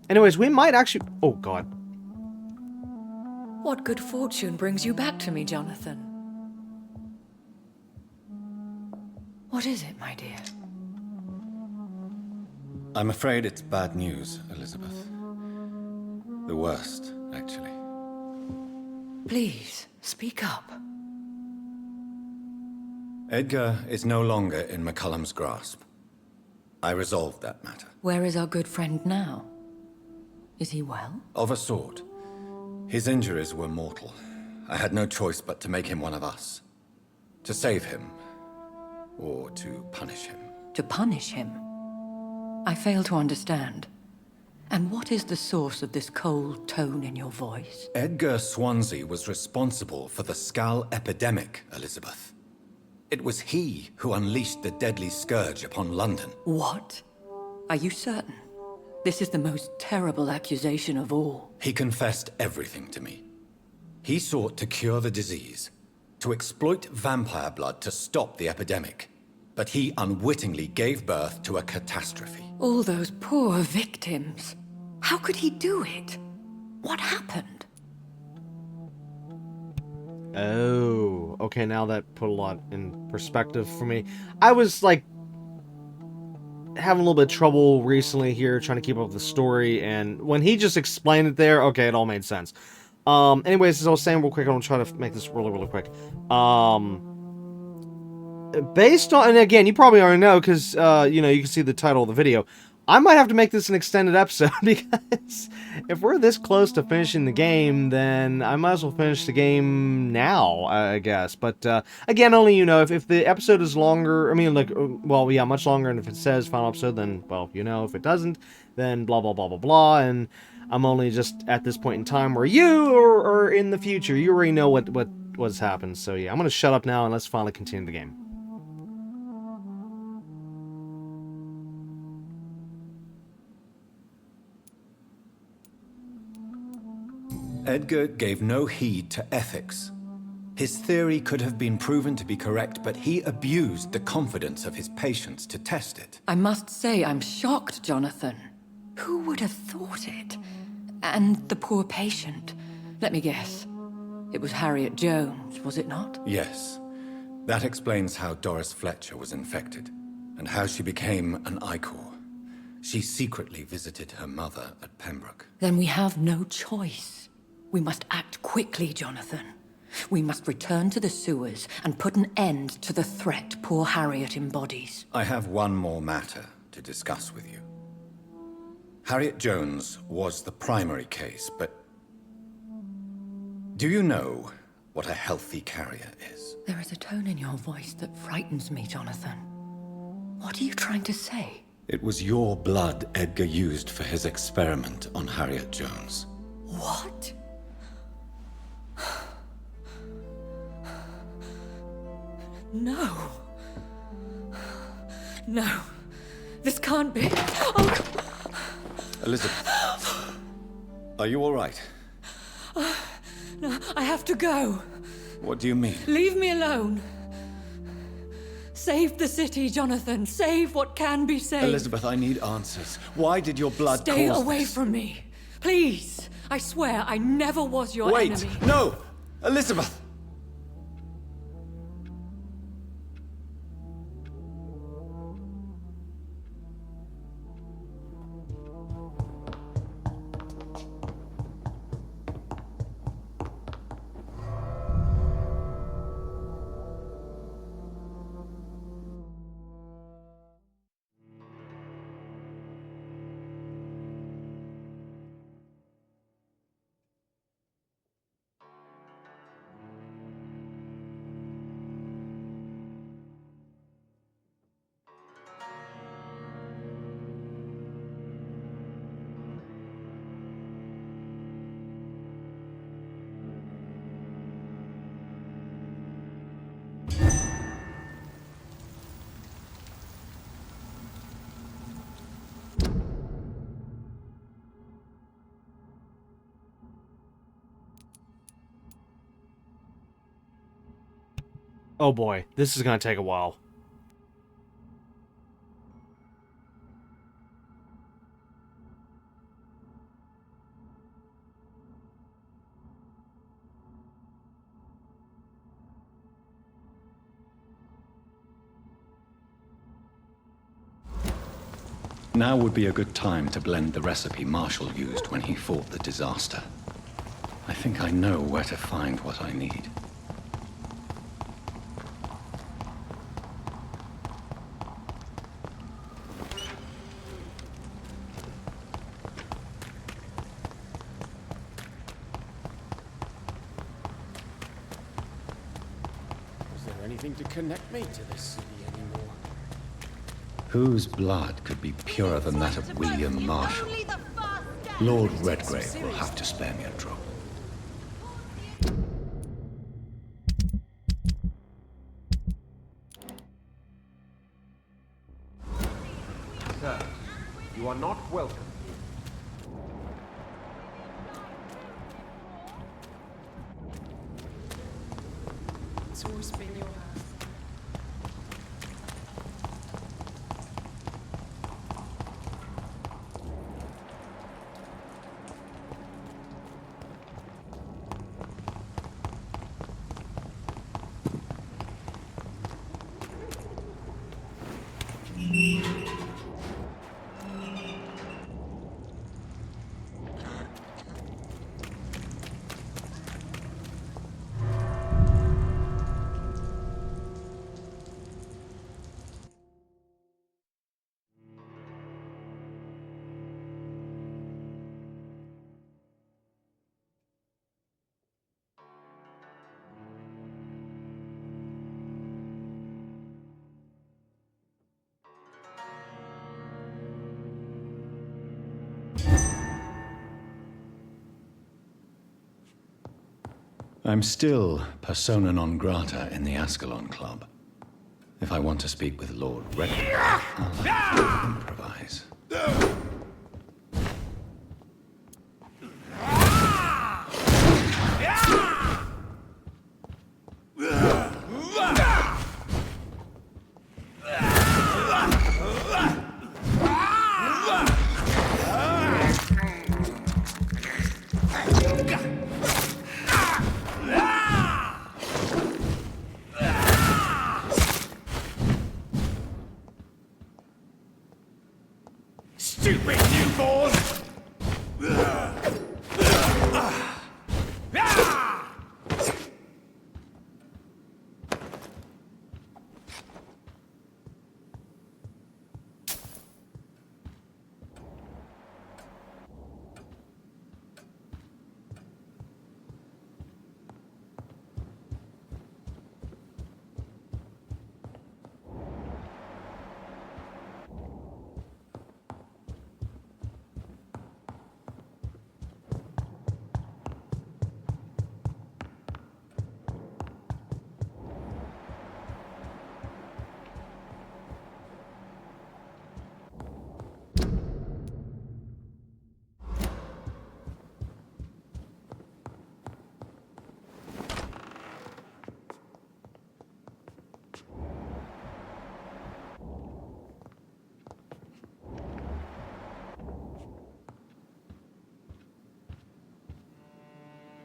anyways, we might actually... Oh, God. What good fortune brings you back to me, Jonathan? What is it, my dear? I'm afraid it's bad news, Elizabeth. The worst, actually. Please, speak up. Edgar is no longer in McCullum's grasp. I resolved that matter. Where is our good friend now? Is he well? Of a sort. His injuries were mortal. I had no choice but to make him one of us. To save him. Or to punish him. To punish him? I fail to understand. And what is the source of this cold tone in your voice? Edgar Swansea was responsible for the Skal epidemic, Elizabeth. It was he who unleashed the deadly scourge upon London. What? Are you certain? This is the most terrible accusation of all. He confessed everything to me. He sought to cure the disease, to exploit vampire blood to stop the epidemic. But he unwittingly gave birth to a catastrophe. All those poor victims. How could he do it? What happened? Oh, okay, now that put a lot in perspective for me. I was, like, having a little bit of trouble recently here trying to keep up with the story, and when he just explained it there, okay, it all made sense. Anyways, as I was saying real quick, I'm gonna try to make this really, really quick. Based on, and again, you probably already know, because, you know, you can see the title of the video, I might have to make this an extended episode, because if we're this close to finishing the game, then I might as well finish the game now, I guess. But, again, only you know, if the episode is longer, I mean, like, well, yeah, much longer, and if it says final episode, then, well, you know, if it doesn't, then blah, blah, blah, blah, blah, and I'm only just at this point in time where you, or in the future, you already know what's happened. So, yeah, I'm gonna shut up now, and let's finally continue the game. Edgar gave no heed to ethics. His theory could have been proven to be correct, but he abused the confidence of his patients to test it. I must say I'm shocked, Jonathan. Who would have thought it? And the poor patient. Let me guess. It was Harriet Jones, was it not? Yes. That explains how Doris Fletcher was infected, and how she became an Ichor. She secretly visited her mother at Pembroke. Then we have no choice. We must act quickly, Jonathan. We must return to the sewers and put an end to the threat poor Harriet embodies. I have one more matter to discuss with you. Harriet Jones was the primary case, but... do you know what a healthy carrier is? There is a tone in your voice that frightens me, Jonathan. What are you trying to say? It was your blood Edgar used for his experiment on Harriet Jones. What? No. No. This can't be. Oh. Elizabeth. Are you all right? No, I have to go. What do you mean? Leave me alone. Save the city, Jonathan. Save what can be saved. Elizabeth, I need answers. Why did your blood Stay cause away this? from me. Please. I swear I never was your enemy. Wait! No! Elizabeth! Oh boy, this is gonna take a while. Now would be a good time to blend the recipe Marshall used when he fought the disaster. I think I know where to find what I need. Is there anything to connect me to this city anymore? Whose blood could be purer than that of William Marshall? Lord Redgrave will have to spare me a drop. Sir, you are not welcome. It's always been your house. I'm still persona non grata in the Ascalon Club. If I want to speak with Lord Redgrave, I'll have to improvise. Stupid newborn!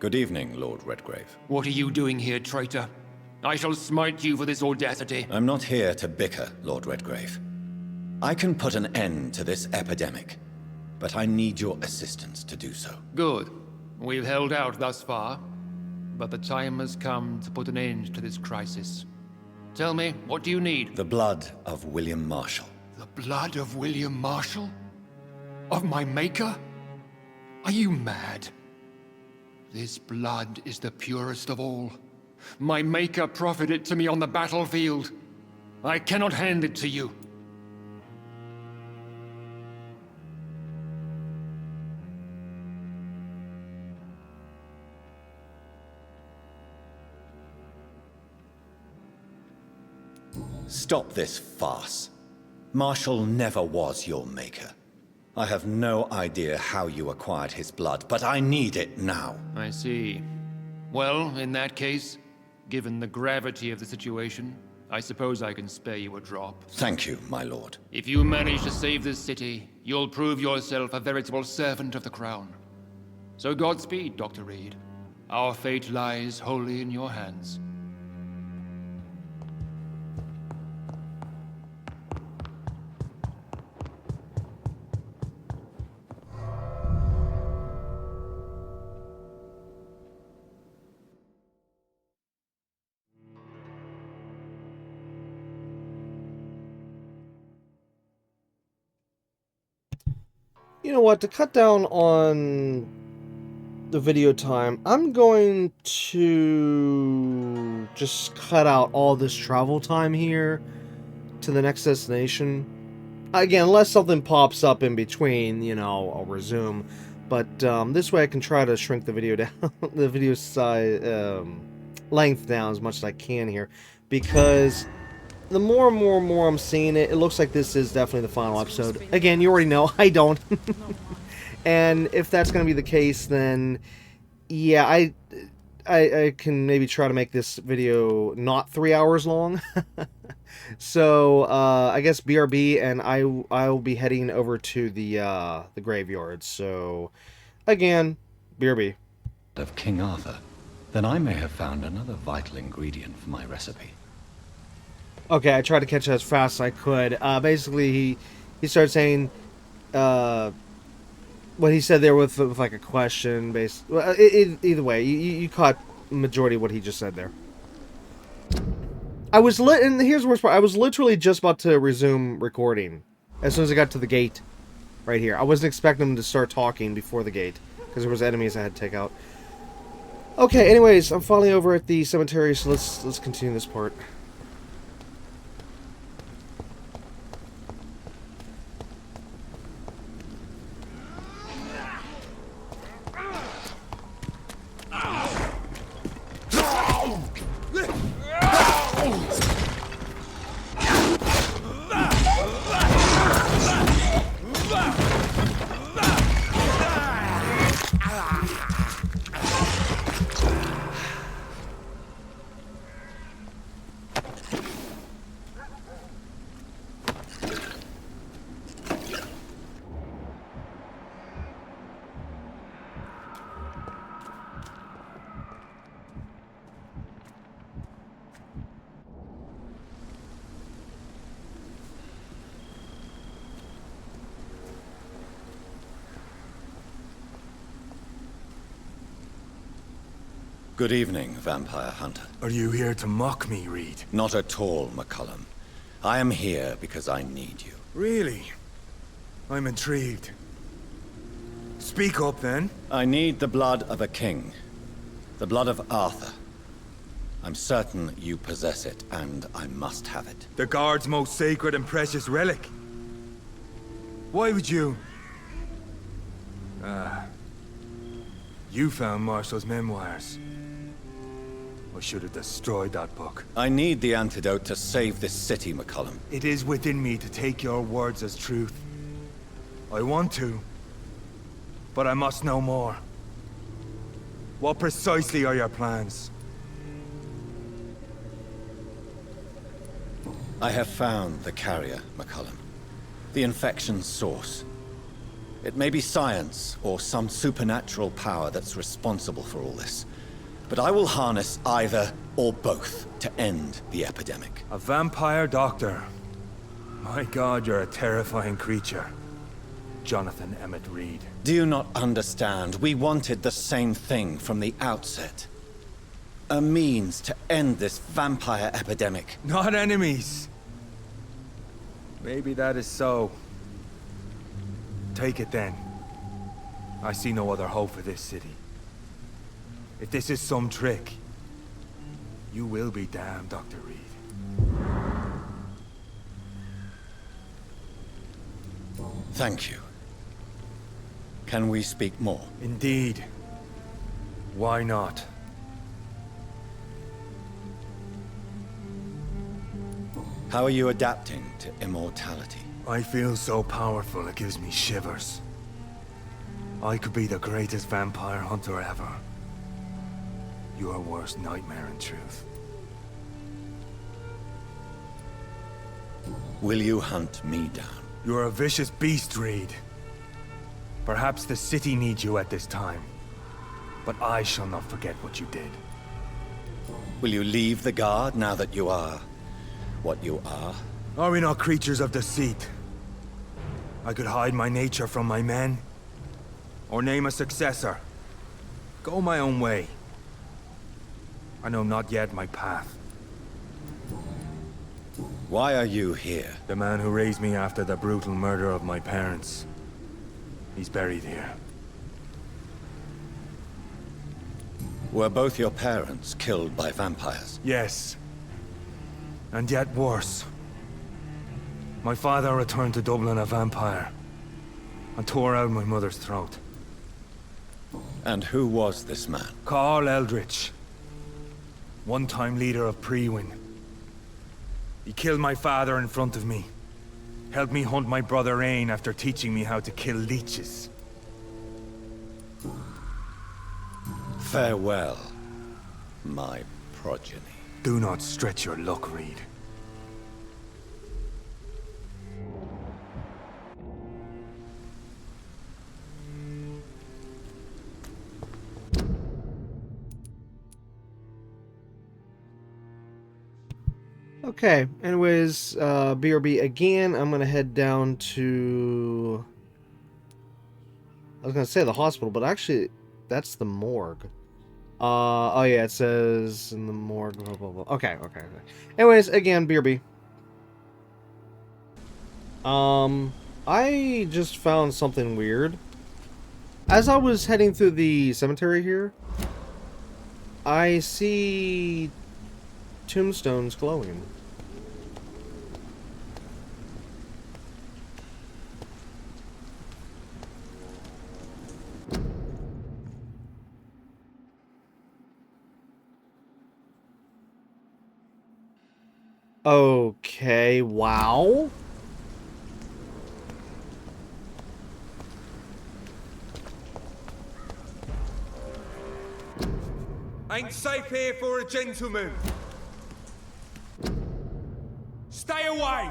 Good evening, Lord Redgrave. What are you doing here, traitor? I shall smite you for this audacity. I'm not here to bicker, Lord Redgrave. I can put an end to this epidemic, but I need your assistance to do so. Good. We've held out thus far, but the time has come to put an end to this crisis. Tell me, what do you need? The blood of William Marshall. The blood of William Marshall? Of my maker? Are you mad? This blood is the purest of all. My maker proffered it to me on the battlefield. I cannot hand it to you. Stop this farce. Marshall never was your maker. I have no idea how you acquired his blood, but I need it now. I see. Well, in that case, Given the gravity of the situation, I suppose I can spare you a drop. Thank you, my lord. If you manage to save this city, you'll prove yourself a veritable servant of the crown. So Godspeed, Dr. Reed. Our fate lies wholly in your hands. You know what, to cut down on the video time, I'm going to just cut out all this travel time here to the next destination. Again, unless something pops up in between, you know, I'll resume. But this way I can try to shrink the video down, the video size, length down as much as I can here. Because the more and more I'm seeing it, it looks like this is definitely the final episode. Again, you already know, I don't. And if that's going to be the case, then yeah, I can maybe try to make this video not 3 hours long. So I guess BRB, and I will be heading over to the graveyard. So again, BRB. Of King Arthur, then I may have found another vital ingredient for my recipe. Okay, I tried to catch it as fast as I could. Basically, he started saying, what he said there with like a question, based. Well, either way, you caught the majority of what he just said there. And here's the worst part. I was literally just about to resume recording as soon as I got to the gate, right here. I wasn't expecting him to start talking before the gate because there was enemies I had to take out. Okay, anyways, I'm finally over at the cemetery, so let's continue this part. Good evening, Vampire Hunter. Are you here to mock me, Reed? Not at all, McCullum. I am here because I need you. Really? I'm intrigued. Speak up, then. I need the blood of a king. The blood of Arthur. I'm certain you possess it, and I must have it. The Guard's most sacred and precious relic. Why would you... You found Marshall's memoirs. I should have destroyed that book. I need the antidote to save this city, McCullum. It is within me to take your words as truth. I want to, but I must know more. What precisely are your plans? I have found the carrier, McCullum. The infection's source. It may be science or some supernatural power that's responsible for all this. But I will harness either or both to end the epidemic. A vampire doctor. My God, you're a terrifying creature. Jonathan Emmett Reed. Do you not understand? We wanted the same thing from the outset. A means to end this vampire epidemic. Not enemies. Maybe that is so. Take it then. I see no other hope for this city. If this is some trick, you will be damned, Dr. Reed. Thank you. Can we speak more? Indeed. Why not? How are you adapting to immortality? I feel so powerful it gives me shivers. I could be the greatest vampire hunter ever. Your worst nightmare, in truth. Will you hunt me down? You're a vicious beast, Reed. Perhaps the city needs you at this time. But I shall not forget what you did. Will you leave the guard now that you are what you are? Are we not creatures of deceit? I could hide my nature from my men, or name a successor. Go my own way. I know not yet my path. Why are you here? The man who raised me after the brutal murder of my parents. He's buried here. Were both your parents killed by vampires? Yes. And yet worse. My father returned to Dublin a vampire, and tore out my mother's throat. And who was this man? Carl Eldritch. One-time leader of Prewin. He killed my father in front of me. Helped me hunt my brother Ain after teaching me how to kill leeches. Farewell, my progeny. Do not stretch your luck, Reed. Okay, anyways, BRB again. I'm gonna head down to... I was gonna say the hospital, but actually, that's the morgue. Oh yeah, it says in the morgue, blah, blah, blah. Okay. Anyways, again, BRB. I just found something weird. As I was heading through the cemetery here, I see tombstones glowing. Okay, wow. Ain't safe here for a gentleman. Stay away!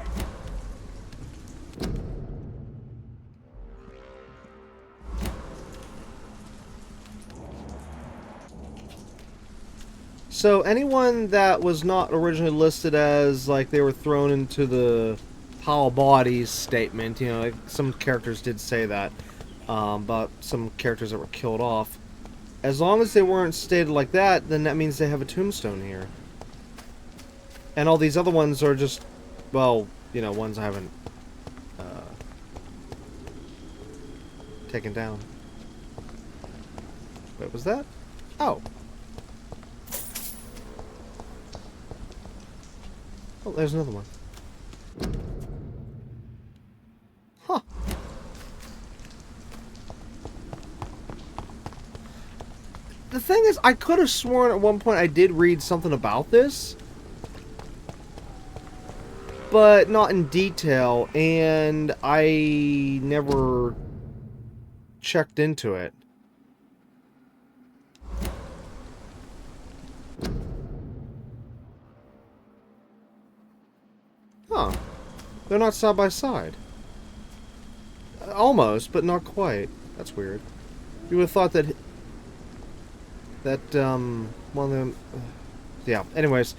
So anyone that was not originally listed as like they were thrown into the pile of bodies statement, you know, like some characters did say that, but some characters that were killed off. As long as they weren't stated like that, then that means they have a tombstone here. And all these other ones are just, well, you know, ones I haven't taken down. Wait, was that? Oh. Oh, there's another one. Huh. The thing is, I could have sworn at one point I did read something about this, but not in detail, and I never checked into it. Huh. They're not side by side. Almost, but not quite. That's weird. You would have thought that... one of them... yeah, anyways.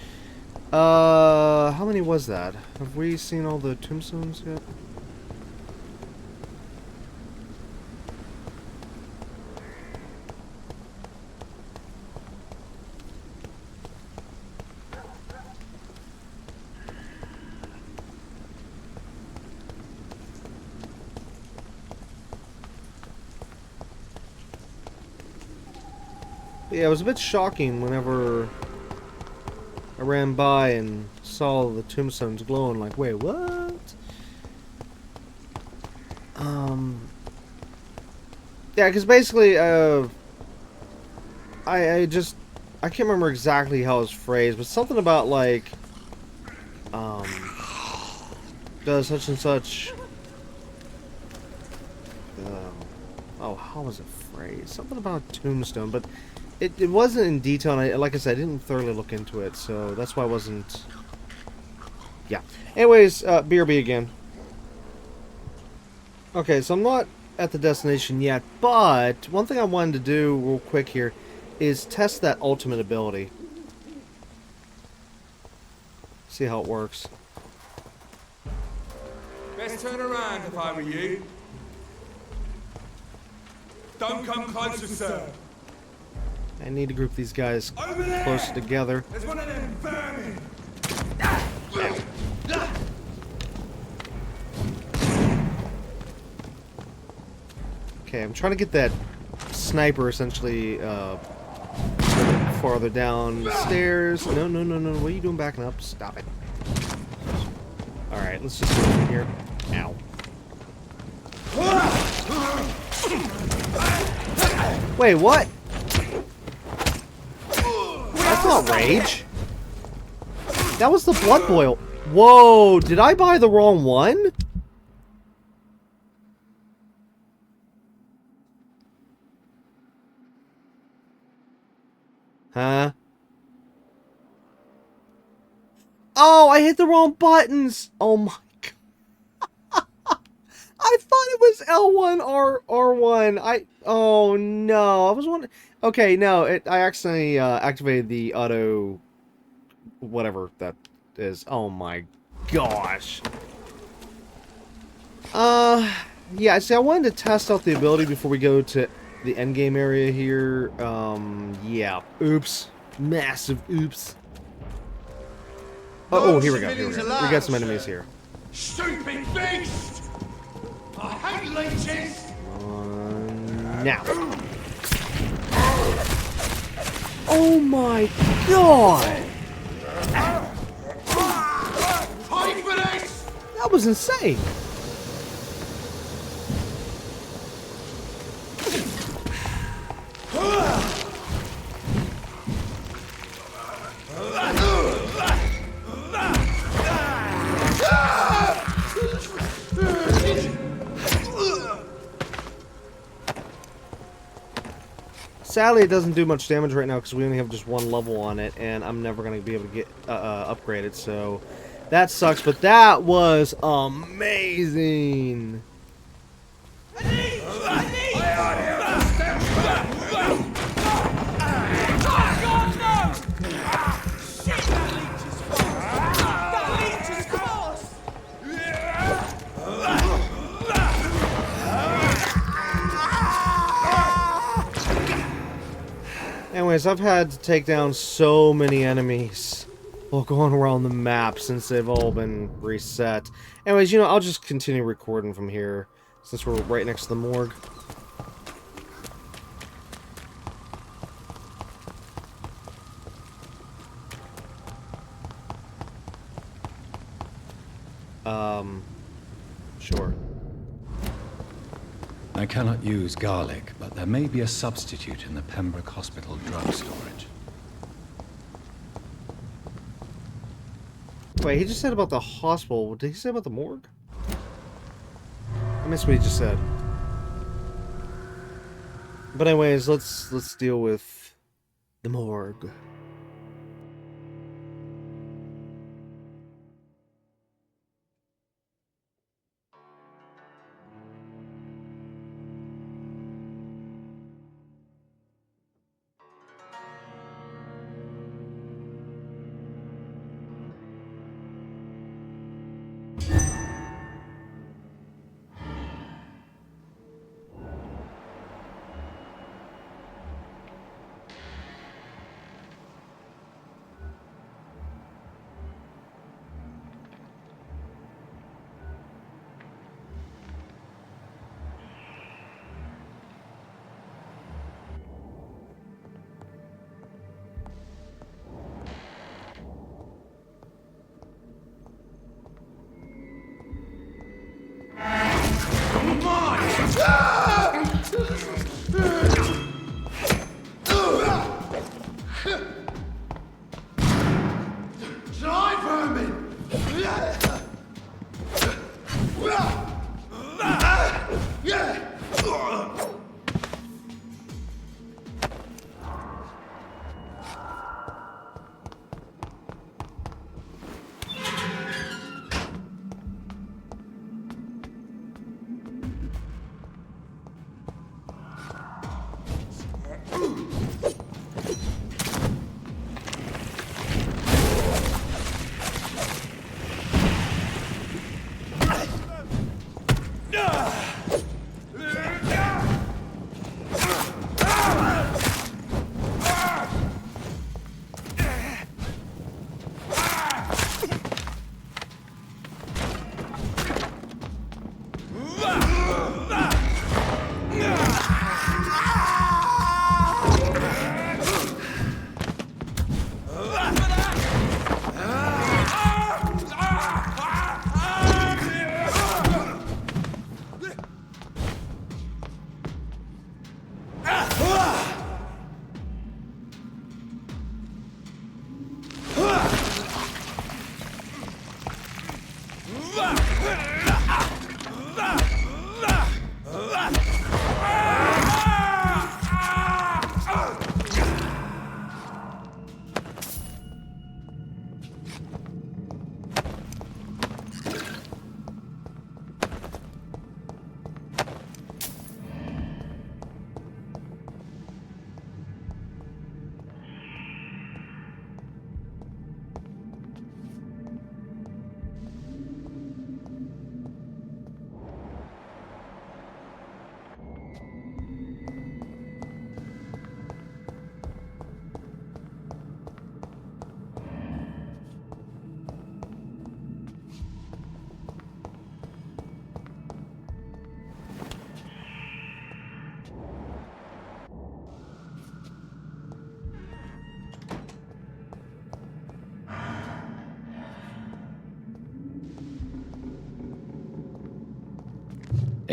How many was that? Have we seen all the tombstones yet? Yeah, it was a bit shocking whenever I ran by and saw the tombstones glowing, like, wait, what? Yeah, because basically, I can't remember exactly how it was phrased, but something about, like, does such and such, oh, how was it phrased? Something about tombstone, but it wasn't in detail, and like I said, I didn't thoroughly look into it, so that's why I wasn't Yeah. Anyways, BRB again. Okay, so I'm not at the destination yet, but one thing I wanted to do real quick here is test that ultimate ability. See how it works. Best turn around if I were you. Don't come closer, sir. I need to group these guys closer together. There's one of them vermin. Okay, I'm trying to get that sniper essentially farther down the stairs. No, no, no, no. What are you doing backing up? Stop it. Alright, let's just go in here. Ow. Wait, what? That's not rage. That was the blood boil. Whoa, did I buy the wrong one? Huh? Oh, I hit the wrong buttons. Oh my god. I thought it was L1 or R1. Oh no. I was wondering. Okay, no, I accidentally activated the auto whatever that is. Oh my gosh. Yeah, see, I wanted to test out the ability before we go to the endgame area here. Yeah. Oops. Massive oops. Oh, here we go. Here we go. We got some enemies here. Stupid beast! I hate leeches! Now. Oh my god! Pay for this! That was insane! Sadly, it doesn't do much damage right now because we only have just one level on it, and I'm never going to be able to get upgraded, so that sucks, but that was amazing! Anyways, I've had to take down so many enemies while going around the map since they've all been reset. Anyways, you know, I'll just continue recording from here since we're right next to the morgue. Sure. I cannot use garlic, but there may be a substitute in the Pembroke Hospital drug storage. Wait, he just said about the hospital. What did he say about the morgue? I missed what he just said. But anyways, let's deal with the morgue.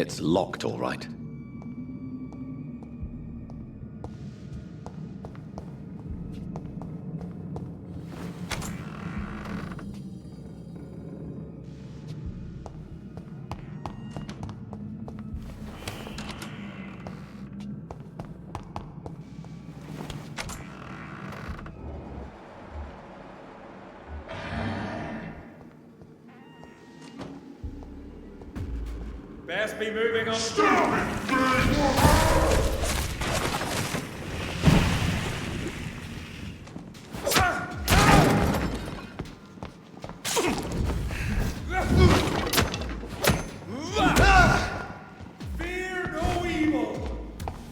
It's locked, all right. Best be moving on. Stop it! Fear no evil.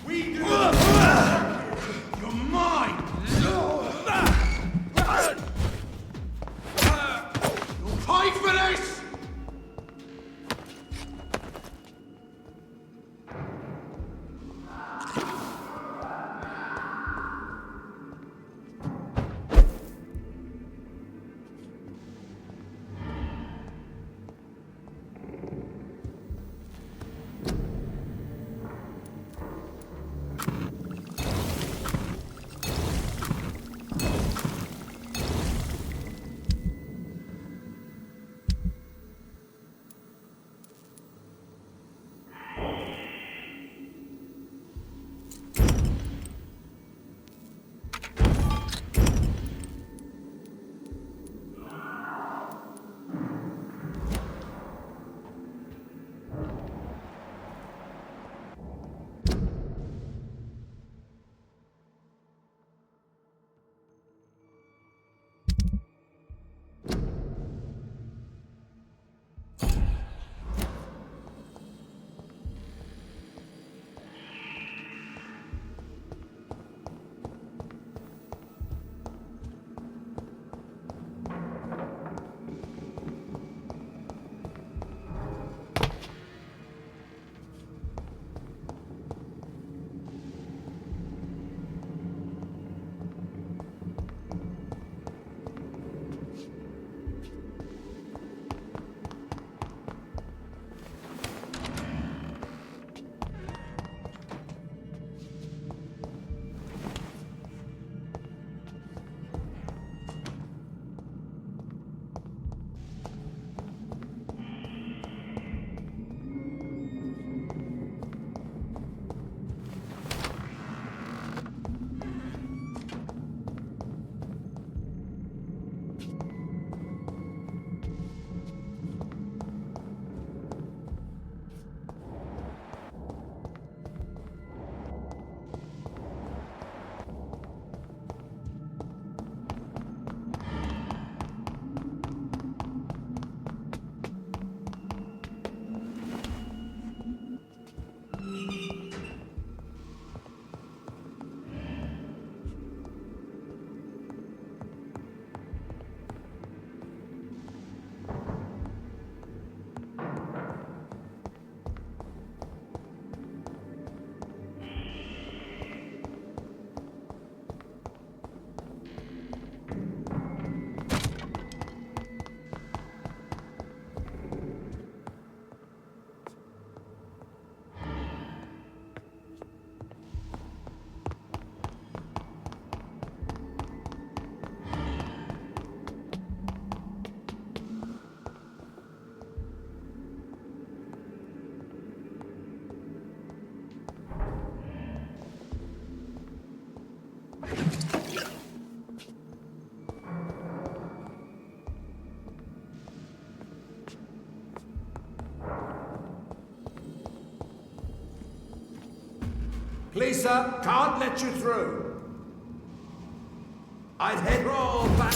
We do. You're mine. You'll pay for this. Please, sir, can't let you through. I'd head roll back.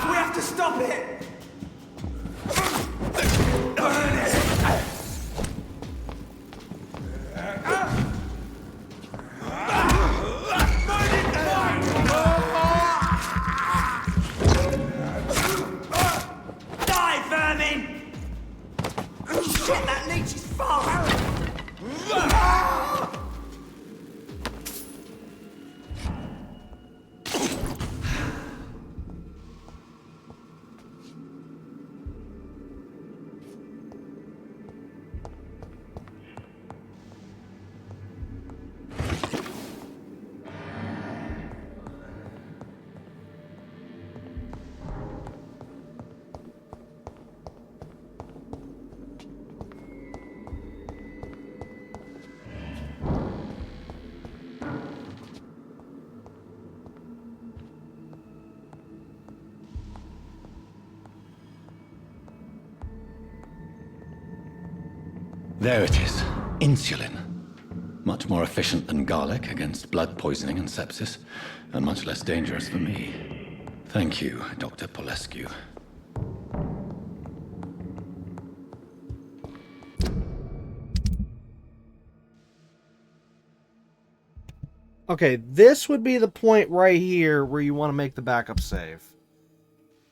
We have to stop it. Burn it. Die, vermin! Shit, that leech is fast! There it is. Insulin. Much more efficient than garlic against blood poisoning and sepsis, and much less dangerous for me. Thank you, Dr. Polescu. Okay, this would be the point right here where you want to make the backup save.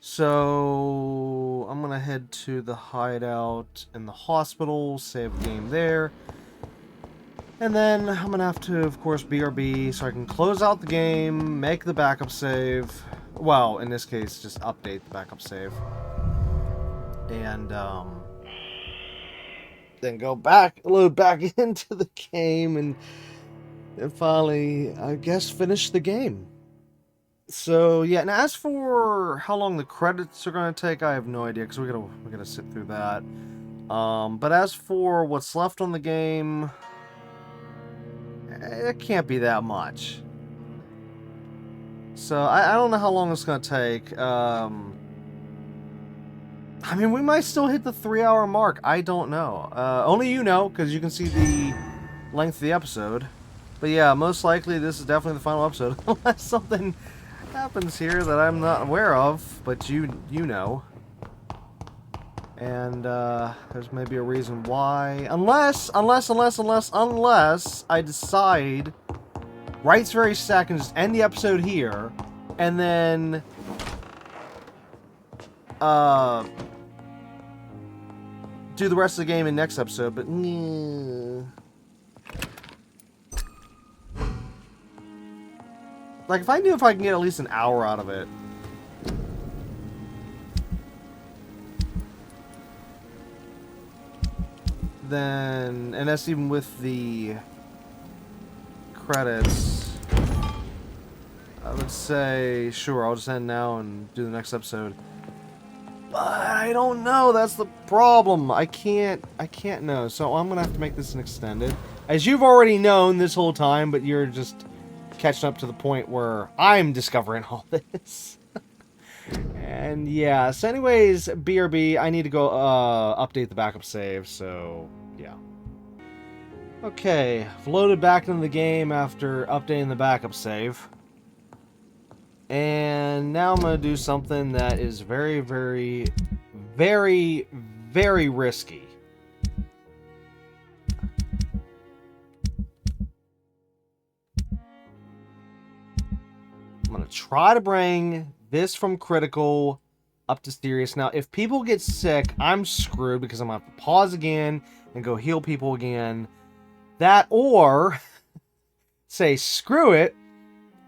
So, I'm going to head to the hideout in the hospital, save the game there. And then I'm going to have to, of course, BRB so I can close out the game, make the backup save. Well, in this case, just update the backup save. And, then go back, load back into the game, and finally, I guess, finish the game. So, yeah, and as for how long the credits are going to take, I have no idea, because we're gonna sit through that. But as for what's left on the game, it can't be that much. So, I don't know how long it's going to take. I mean, we might still hit the 3-hour mark. I don't know. Only you know, because you can see the length of the episode. But yeah, most likely this is definitely the final episode. Unless something happens here that I'm not aware of, but you know. And there's maybe a reason why. Unless I decide right this very second just end the episode here, and then do the rest of the game in next episode, but like, if I knew if I can get at least an hour out of it. Then, and that's even with the credits, I would say, sure, I'll just end now and do the next episode. But I don't know, that's the problem. I can't know, so I'm gonna have to make this an extended. As you've already known this whole time, but you're just catching up to the point where I'm discovering all this. And yeah, so anyways, BRB, I need to go update the backup save, so yeah. Okay, I've loaded back into the game after updating the backup save. And now I'm going to do something that is very, very, very, very risky. I'm going to try to bring this from critical up to serious. Now, if people get sick, I'm screwed because I'm going to have to pause again and go heal people again. That, or say screw it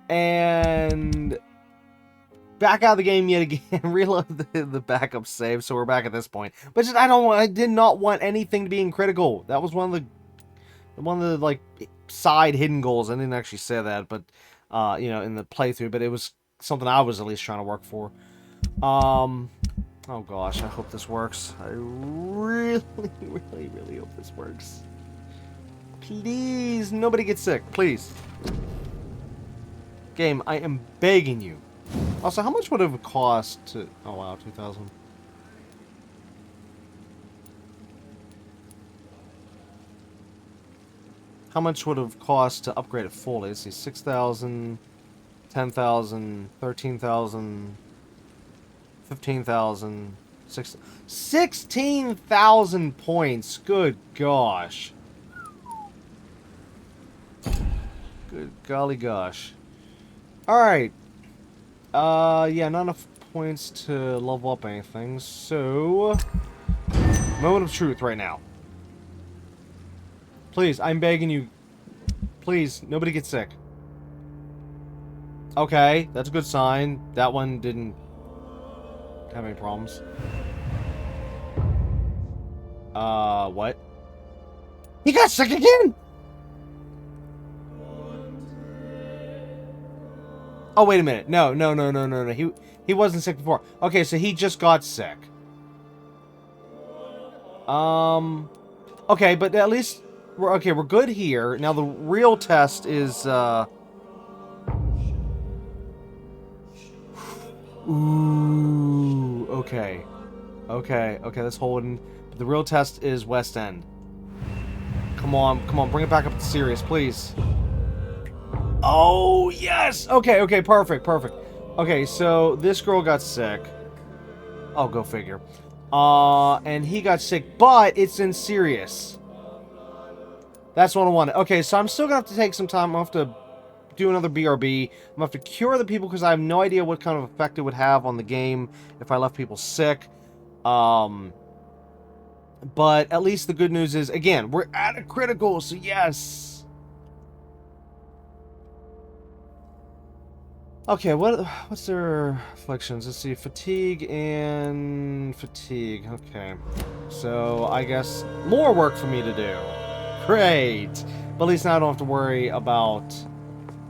and back out of the game yet again, reload the backup save, so we're back at this point. But just, I did not want anything to be in critical. That was one of the like side hidden goals. I didn't actually say that, but you know, in the playthrough, but it was something I was at least trying to work for. Oh gosh, I hope this works. I really, really, really hope this works. Please, nobody get sick, please. Game, I am begging you. Also, how much would it have cost to... Oh wow, 2,000. How much would it have cost to upgrade it fully? Let's see, 6,000, 10,000, 13,000, 15,000, 16,000 points. Good gosh. Good golly gosh. Alright. Yeah, not enough points to level up anything, so... Moment of truth right now. Please, I'm begging you. Please, nobody get sick. Okay, that's a good sign. That one didn't have any problems. What? He got sick again?! Oh, wait a minute. No. He wasn't sick before. Okay, so he just got sick. Okay, but at least... we're good here. Now, the real test is, Ooh, okay. Okay, that's holding. But the real test is West End. Come on, bring it back up to serious, please. Oh, yes! Okay, perfect. Okay, so this girl got sick. Oh, go figure. And he got sick, but it's in serious. That's what I wanted. Okay, so I'm still gonna have to take some time. I'll have to do another BRB. I'm gonna have to cure the people because I have no idea what kind of effect it would have on the game if I left people sick. But at least the good news is, again, we're at a critical, so yes. Okay, what's their afflictions? Let's see, fatigue and fatigue. Okay, so I guess more work for me to do. Great, but at least now I don't have to worry about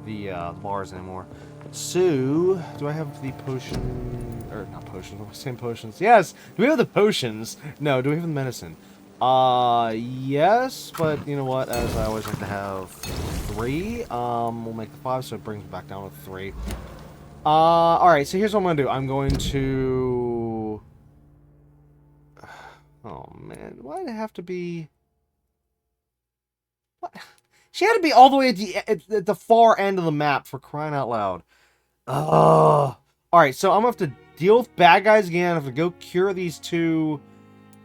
the bars anymore. So, do I have the potion, or not potions? What am I saying? Potions? Yes. Do we have the potions? No. Do we have the medicine? Yes, but you know what? As I always like to have 3. We'll make the 5, so it brings me back down with 3. Alright, so here's what I'm gonna do. I'm going to... Oh, man. Why did it have to be... What? She had to be all the way at the far end of the map, for crying out loud. Alright, so I'm gonna have to deal with bad guys again. I have to go cure these 2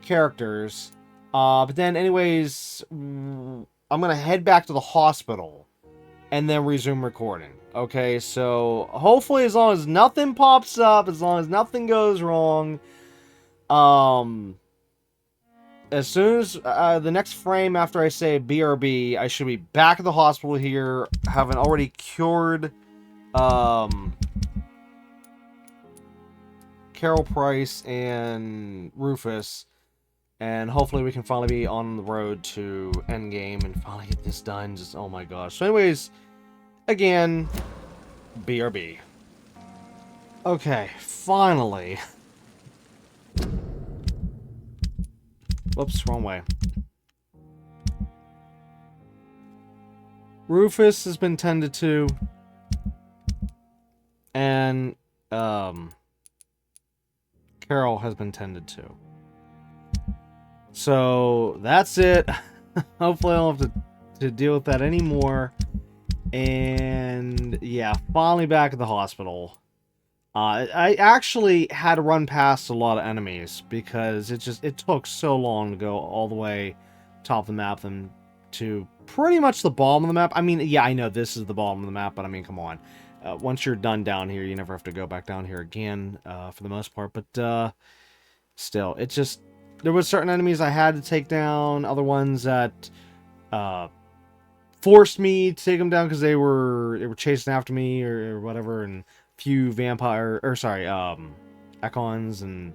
characters. But then anyways, I'm gonna head back to the hospital and then resume recording. Okay, so hopefully as long as nothing pops up, as long as nothing goes wrong, as soon as the next frame after I say BRB, I should be back at the hospital here, having already cured Carol Price and Rufus. And hopefully we can finally be on the road to endgame and finally get this done. Just, oh my gosh. So anyways, again, BRB. Okay, finally. Whoops, wrong way. Rufus has been tended to. And, Carol has been tended to. So, that's it. Hopefully I don't have to deal with that anymore. And, yeah, finally back at the hospital. I actually had to run past a lot of enemies because it took so long to go all the way top of the map and to pretty much the bottom of the map. I mean, yeah, I know this is the bottom of the map, but I mean, come on. Once you're done down here, you never have to go back down here again, for the most part. But, still, it just... There was certain enemies I had to take down, other ones that forced me to take them down because they were chasing after me or whatever, and few vampire Econs and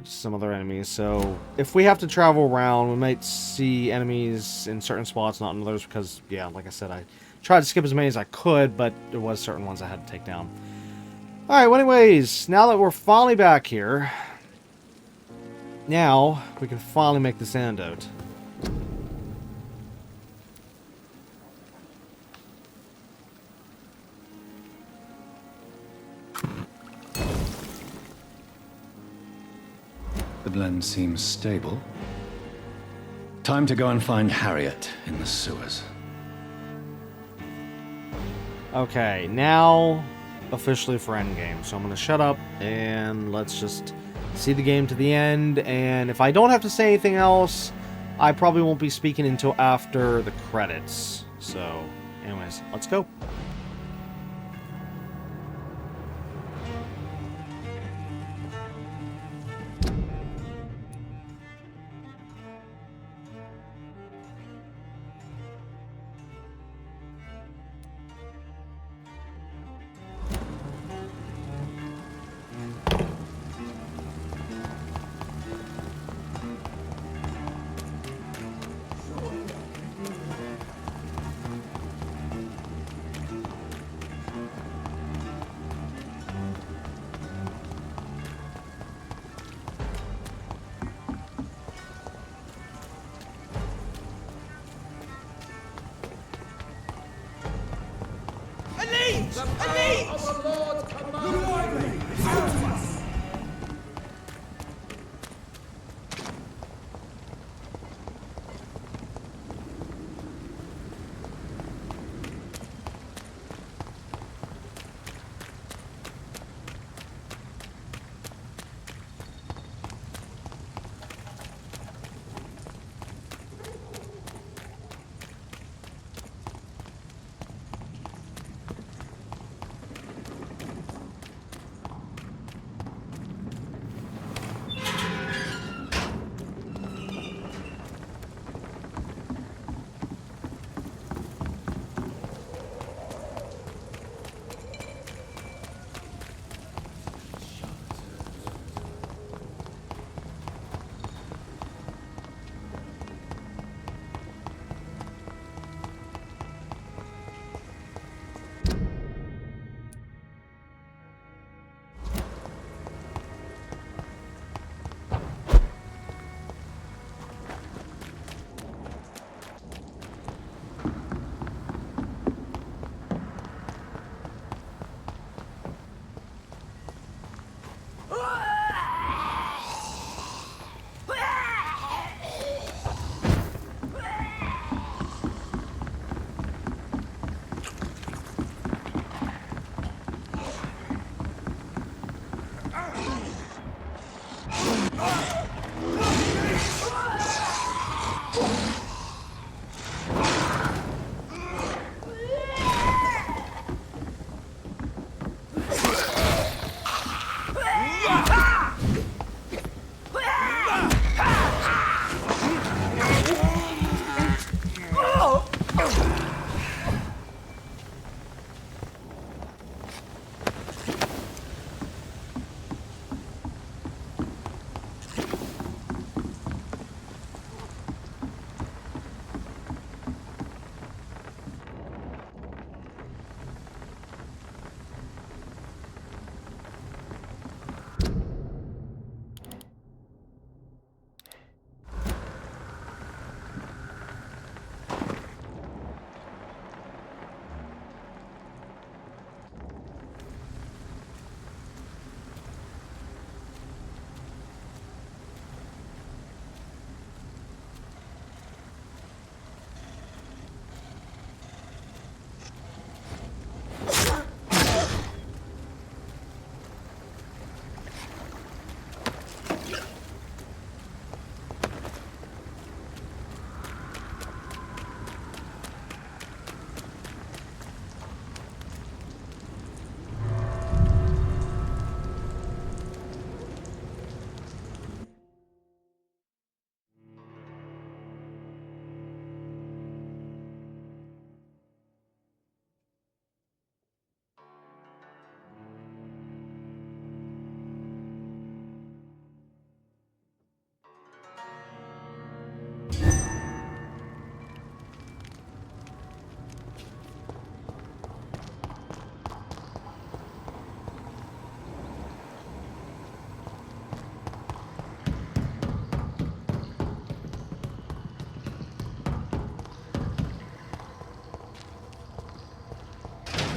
just some other enemies. So if we have to travel around, we might see enemies in certain spots, not in others, because yeah, like I said, I tried to skip as many as I could, but there was certain ones I had to take down. All right. Well, anyways, now that we're finally back here. Now, we can finally make this antidote. The blend seems stable. Time to go and find Harriet in the sewers. Okay, now officially for endgame. So I'm going to shut up and let's just... see the game to the end, and if I don't have to say anything else, I probably won't be speaking until after the credits. So, anyways, let's go.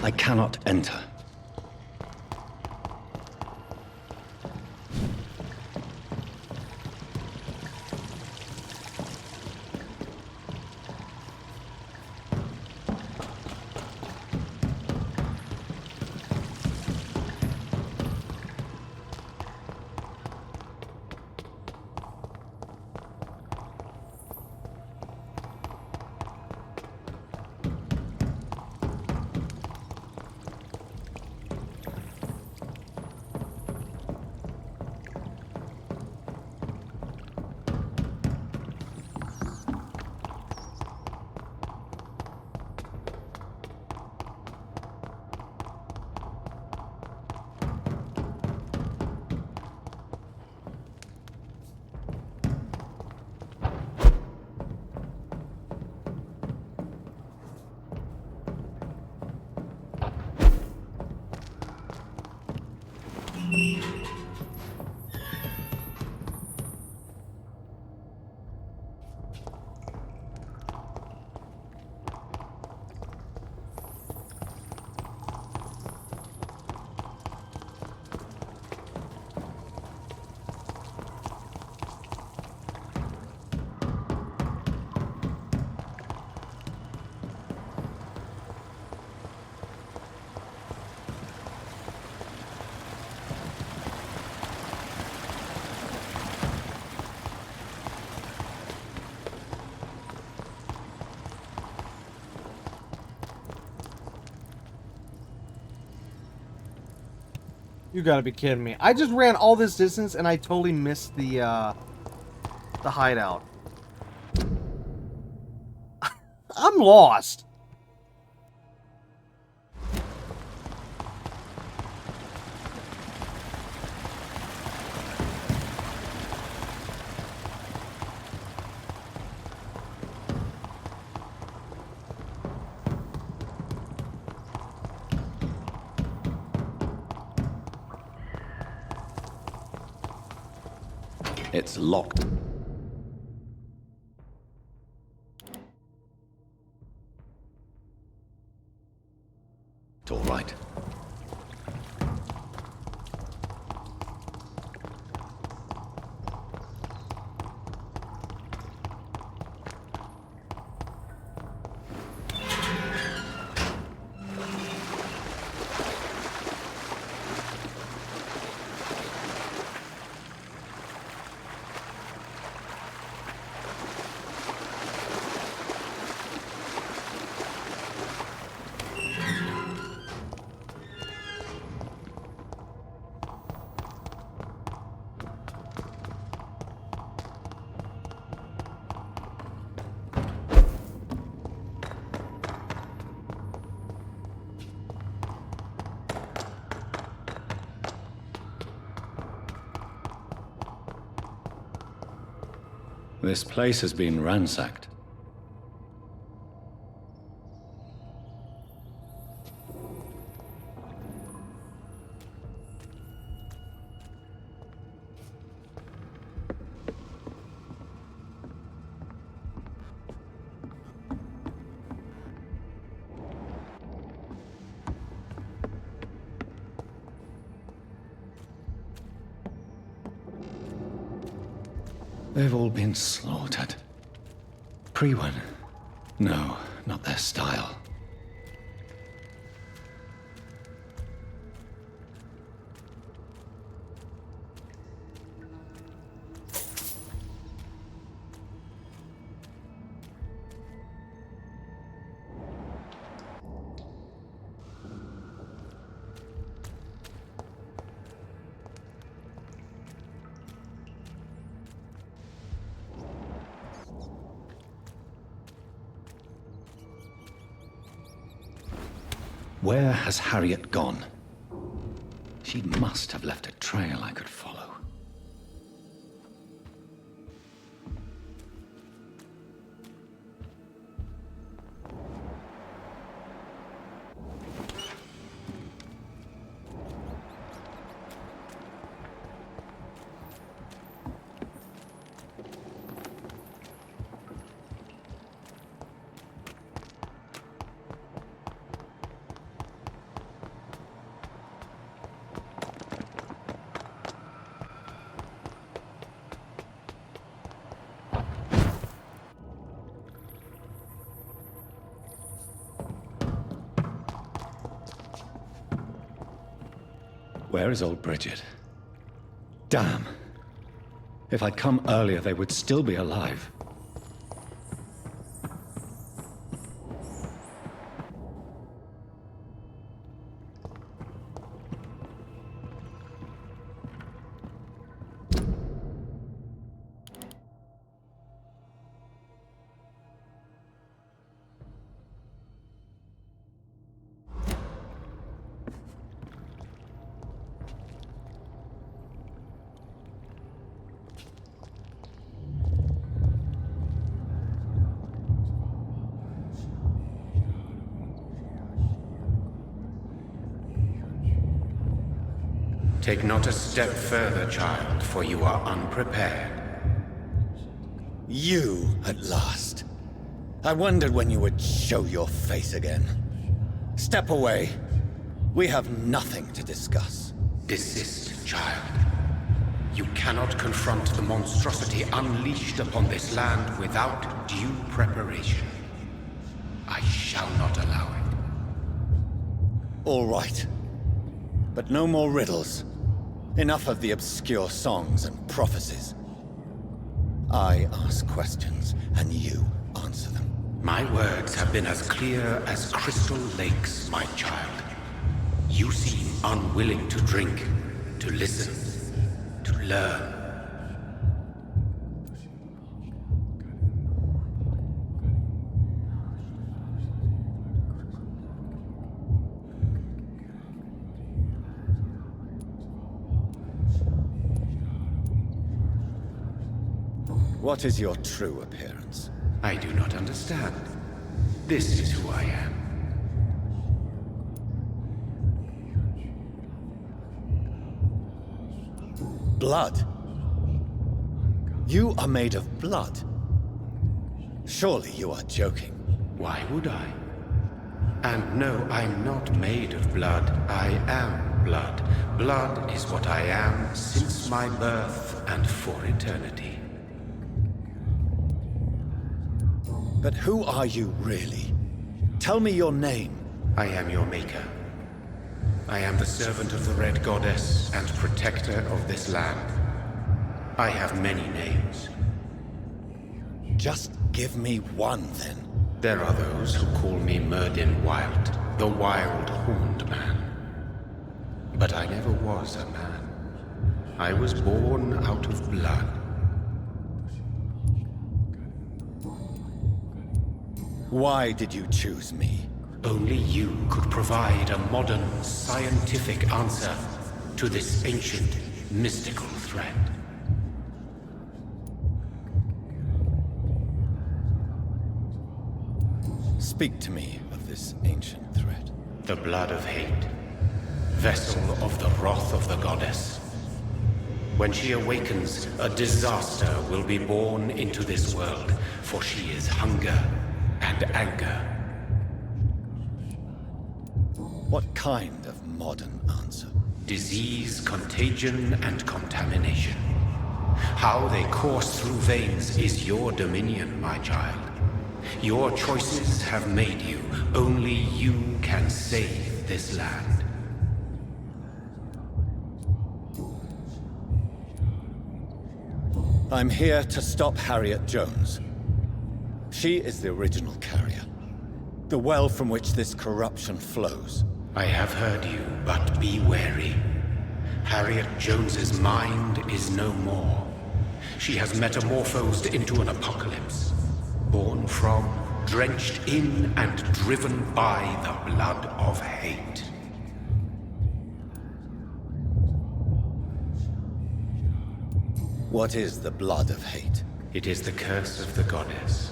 I cannot enter. You gotta be kidding me. I just ran all this distance and I totally missed the hideout. I'm lost. It's locked. It's all right. This place has been ransacked. They've all been slaughtered. Pre-one? No, not their style. Where has Harriet gone? She must have left a trail I could follow. Where is old Bridget? Damn. If I'd come earlier, they would still be alive. Take not a step further, child, for you are unprepared. You, at last. I wondered when you would show your face again. Step away. We have nothing to discuss. Desist, child. You cannot confront the monstrosity unleashed upon this land without due preparation. I shall not allow it. All right. But no more riddles. Enough of the obscure songs and prophecies. I ask questions, and you answer them. My words have been as clear as crystal lakes, my child. You seem unwilling to drink, to listen, to learn. What is your true appearance? I do not understand. This is who I am. Blood? You are made of blood. Surely you are joking. Why would I? And no, I'm not made of blood. I am blood. Blood is what I am since my birth and for eternity. But who are you really? Tell me your name. I am your maker. I am the servant of the Red Goddess and protector of this land. I have many names. Just give me one, then. There are those who call me Merdin Wild, the Wild Horned Man. But I never was a man. I was born out of blood. Why did you choose me? Only you could provide a modern, scientific answer to this ancient, mystical threat. Speak to me of this ancient threat. The blood of hate, vessel of the wrath of the goddess. When she awakens, a disaster will be born into this world, for she is hunger and anger. What kind of modern answer? Disease, contagion, and contamination. How they course through veins is your dominion, my child. Your choices have made you. Only you can save this land. I'm here to stop Harriet Jones. She is the original carrier. The well from which this corruption flows. I have heard you, but be wary. Harriet Jones's mind is no more. She has metamorphosed into an apocalypse. Born from, drenched in, and driven by the blood of hate. What is the blood of hate? It is the curse of the goddess.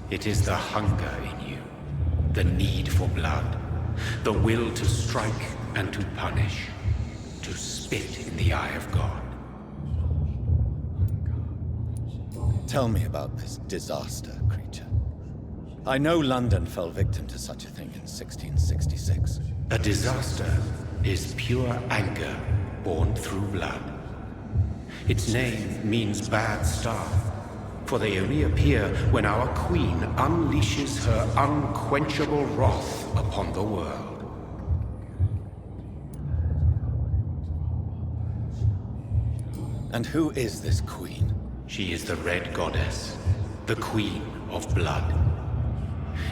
It is the hunger in you, the need for blood, the will to strike and to punish, to spit in the eye of God. Tell me about this disaster creature. I know London fell victim to such a thing in 1666. A disaster is pure anger born through blood. Its name means bad star, for they only appear when our queen unleashes her unquenchable wrath upon the world. And who is this queen? She is the Red Goddess, the Queen of Blood.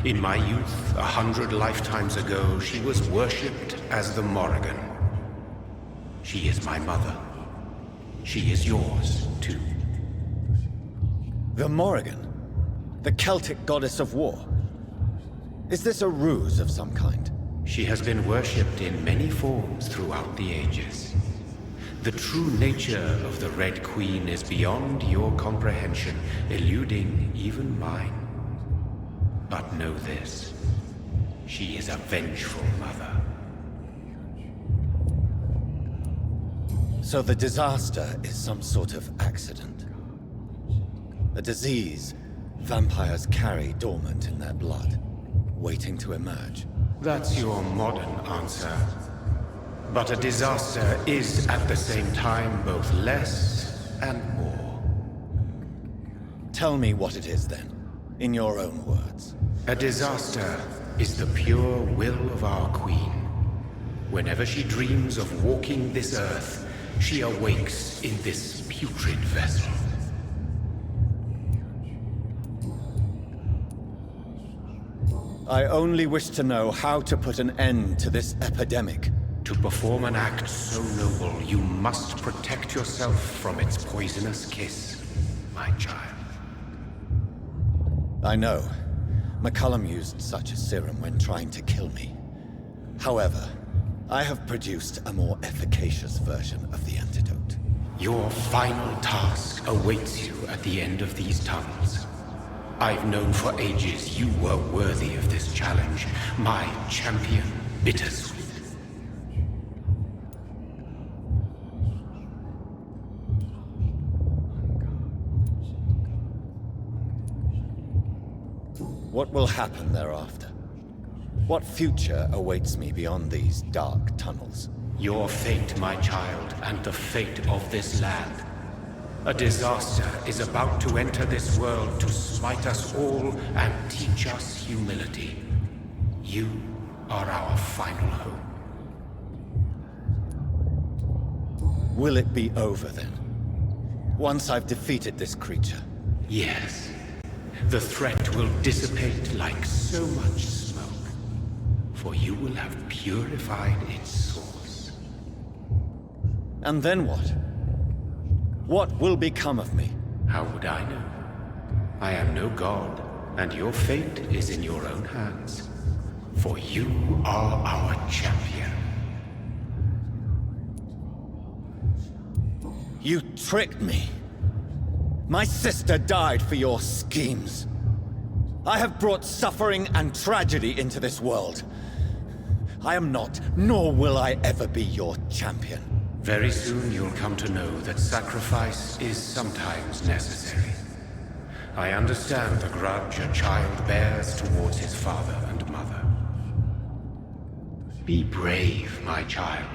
In my youth, 100 lifetimes ago, she was worshipped as the Morrigan. She is my mother. She is yours, too. The Morrigan? The Celtic goddess of war? Is this a ruse of some kind? She has been worshipped in many forms throughout the ages. The true nature of the Red Queen is beyond your comprehension, eluding even mine. But know this, she is a vengeful mother. So the disaster is some sort of accident. A disease vampires carry dormant in their blood, waiting to emerge. That's your modern answer. But a disaster is at the same time both less and more. Tell me what it is then, in your own words. A disaster is the pure will of our queen. Whenever she dreams of walking this earth, she awakes in this putrid vessel. I only wish to know how to put an end to this epidemic. To perform an act so noble, you must protect yourself from its poisonous kiss, my child. I know. McCullum used such a serum when trying to kill me. However, I have produced a more efficacious version of the antidote. Your final task awaits you at the end of these tunnels. I've known for ages you were worthy of this challenge, my champion, Bittersweet. What will happen thereafter? What future awaits me beyond these dark tunnels? Your fate, my child, and the fate of this land. A disaster is about to enter this world to smite us all and teach us humility. You are our final hope. Will it be over then? Once I've defeated this creature? Yes. The threat will dissipate like so much smoke, for you will have purified its source. And then what? What will become of me? How would I know? I am no god, and your fate is in your own hands. For you are our champion. You tricked me. My sister died for your schemes. I have brought suffering and tragedy into this world. I am not, nor will I ever be your champion. Very soon you'll come to know that sacrifice is sometimes necessary. I understand the grudge a child bears towards his father and mother. Be brave, my child.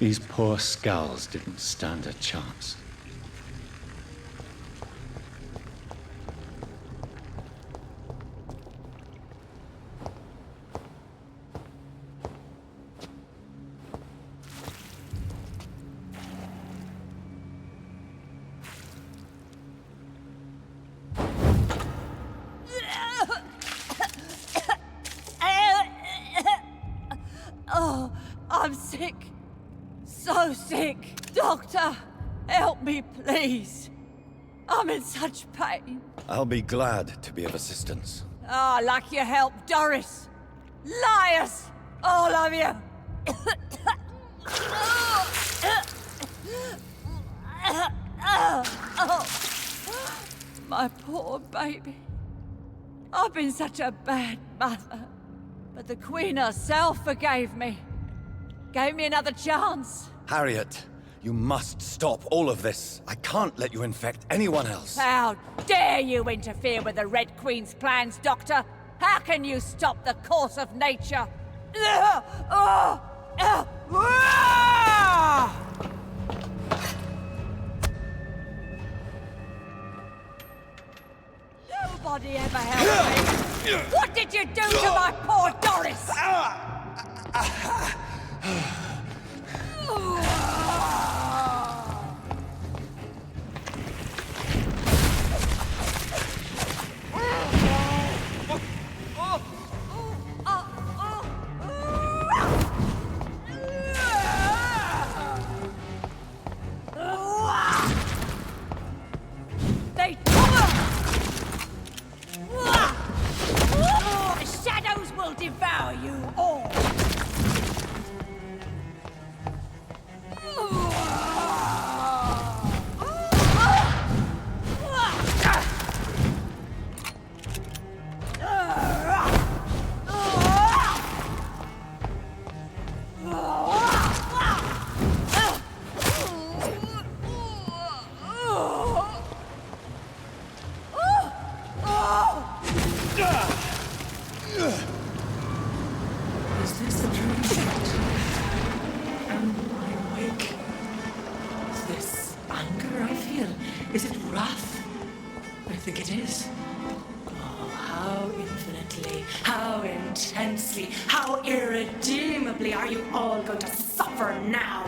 These poor skulls didn't stand a chance. so sick. Doctor, help me, please. I'm in such pain. I'll be glad to be of assistance. Ah, like your help, Doris. Liars! All of you! My poor baby. I've been such a bad mother. But the Queen herself forgave me. Gave me another chance. Harriet, you must stop all of this. I can't let you infect anyone else. How dare you interfere with the Red Queen's plans, Doctor? How can you stop the course of nature? Nobody ever helped me. What did you do to my poor Doris? They the shadows will devour you all. Is this a dream? Am I awake? Is this anger I feel? Is it wrath? I think it is. Oh, how infinitely, how intensely, how irredeemably are you all going to suffer now?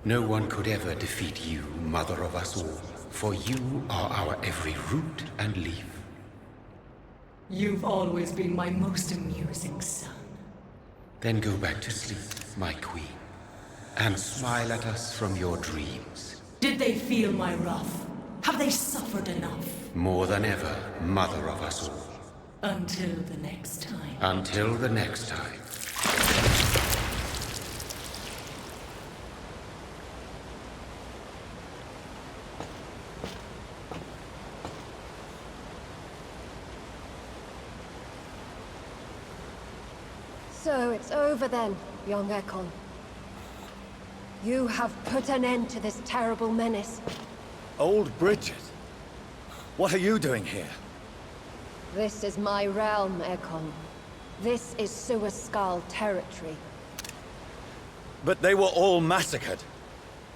No one could ever defeat you, mother of us all, for you are our every root and leaf. You've always been my most amusing son. Then go back to sleep, my queen, and smile at us from your dreams. Did they feel my wrath? Have they suffered enough? More than ever, mother of us all. Until the next time. Until the next time. So it's over then, young Ekon. You have put an end to this terrible menace. Old Bridget? What are you doing here? This is my realm, Ekon. This is Suascal territory. But they were all massacred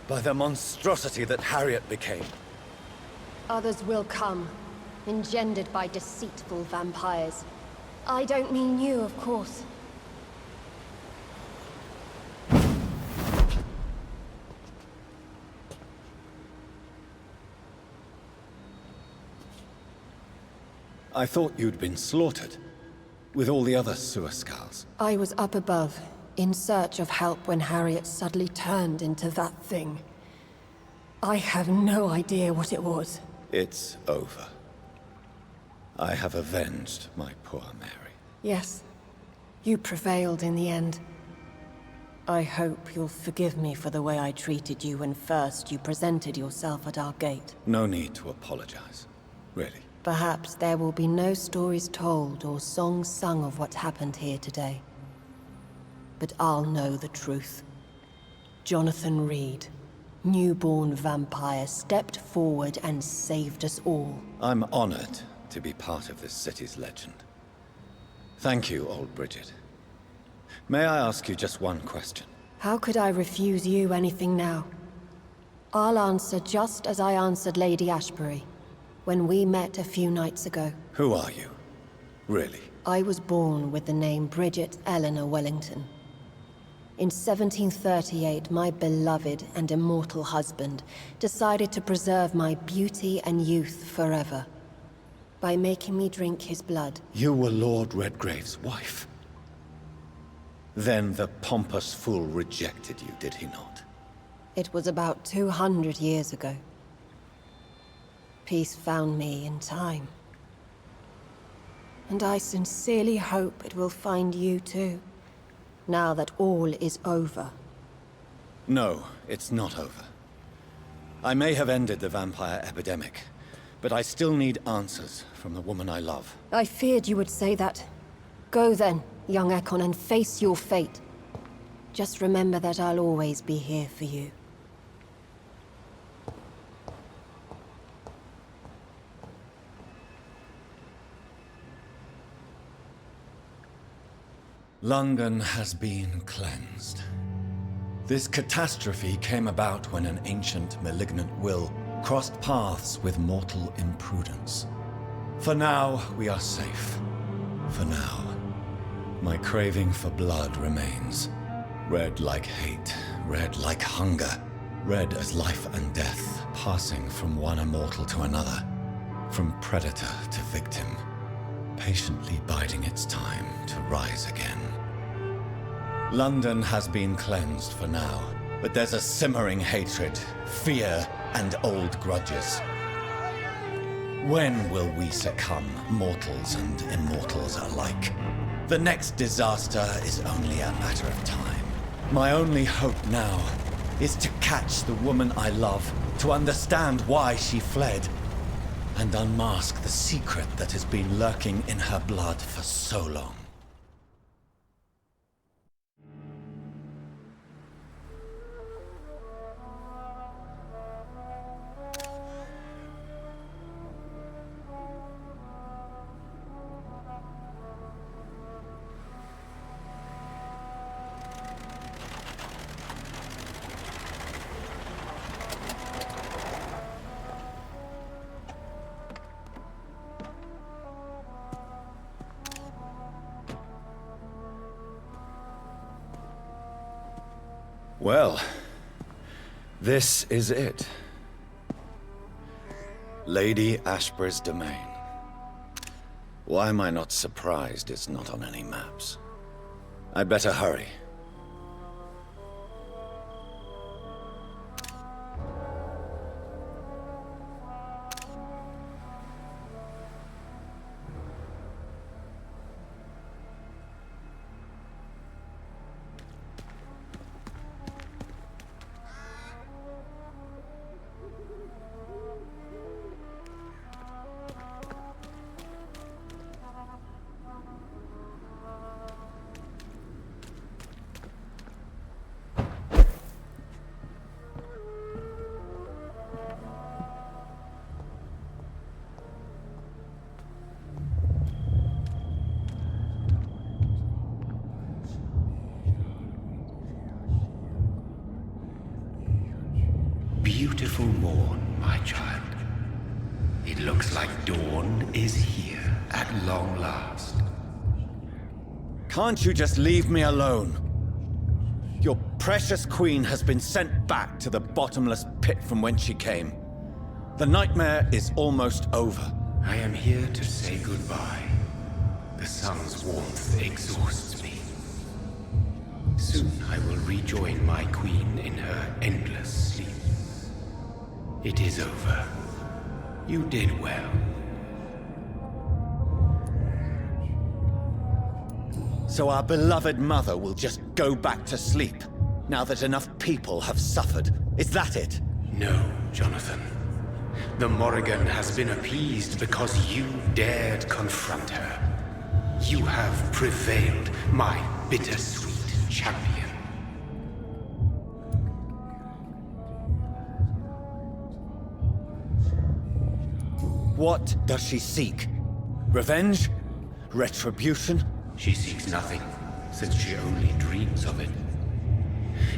by the monstrosity that Harriet became. Others will come, engendered by deceitful vampires. I don't mean you, of course. I thought you'd been slaughtered, with all the other Suascals. I was up above, in search of help when Harriet suddenly turned into that thing. I have no idea what it was. It's over. I have avenged my poor Mary. Yes, you prevailed in the end. I hope you'll forgive me for the way I treated you when first you presented yourself at our gate. No need to apologize, really. Perhaps there will be no stories told or songs sung of what happened here today. But I'll know the truth. Jonathan Reed, newborn vampire, stepped forward and saved us all. I'm honored to be part of this city's legend. Thank you, old Bridget. May I ask you just one question? How could I refuse you anything now? I'll answer just as I answered Lady Ashbury when we met a few nights ago. Who are you? Really? I was born with the name Bridget Eleanor Wellington. In 1738, my beloved and immortal husband decided to preserve my beauty and youth forever by making me drink his blood. You were Lord Redgrave's wife. Then the pompous fool rejected you, did he not? It was about 200 years ago. Peace found me in time. And I sincerely hope it will find you too, now that all is over. No, it's not over. I may have ended the vampire epidemic, but I still need answers from the woman I love. I feared you would say that. Go then, young Ekon, and face your fate. Just remember that I'll always be here for you. London has been cleansed. This catastrophe came about when an ancient malignant will crossed paths with mortal imprudence. For now, we are safe. For now. My craving for blood remains. Red like hate, red like hunger, red as life and death, passing from one immortal to another, from predator to victim, patiently biding its time to rise again. London has been cleansed for now, but there's a simmering hatred, fear, and old grudges. When will we succumb, mortals and immortals alike? The next disaster is only a matter of time. My only hope now is to catch the woman I love, to understand why she fled, and unmask the secret that has been lurking in her blood for so long. Well, This is it. Lady Ashbury's domain. Why am I not surprised it's not on any maps? I'd better hurry. Beautiful morn, my child. It looks like dawn is here at long last. Can't you just leave me alone? Your precious queen has been sent back to the bottomless pit from whence she came. The nightmare is almost over. I am here to say goodbye. The sun's warmth exhausts me. Soon I will rejoin my queen in her endless sleep. It is over. You did well. So our beloved mother will just go back to sleep, now that enough people have suffered. Is that it? No, Jonathan. The Morrigan has been appeased because you dared confront her. You have prevailed, my bittersweet champion. What does she seek? Revenge? Retribution? She seeks nothing, since she only dreams of it.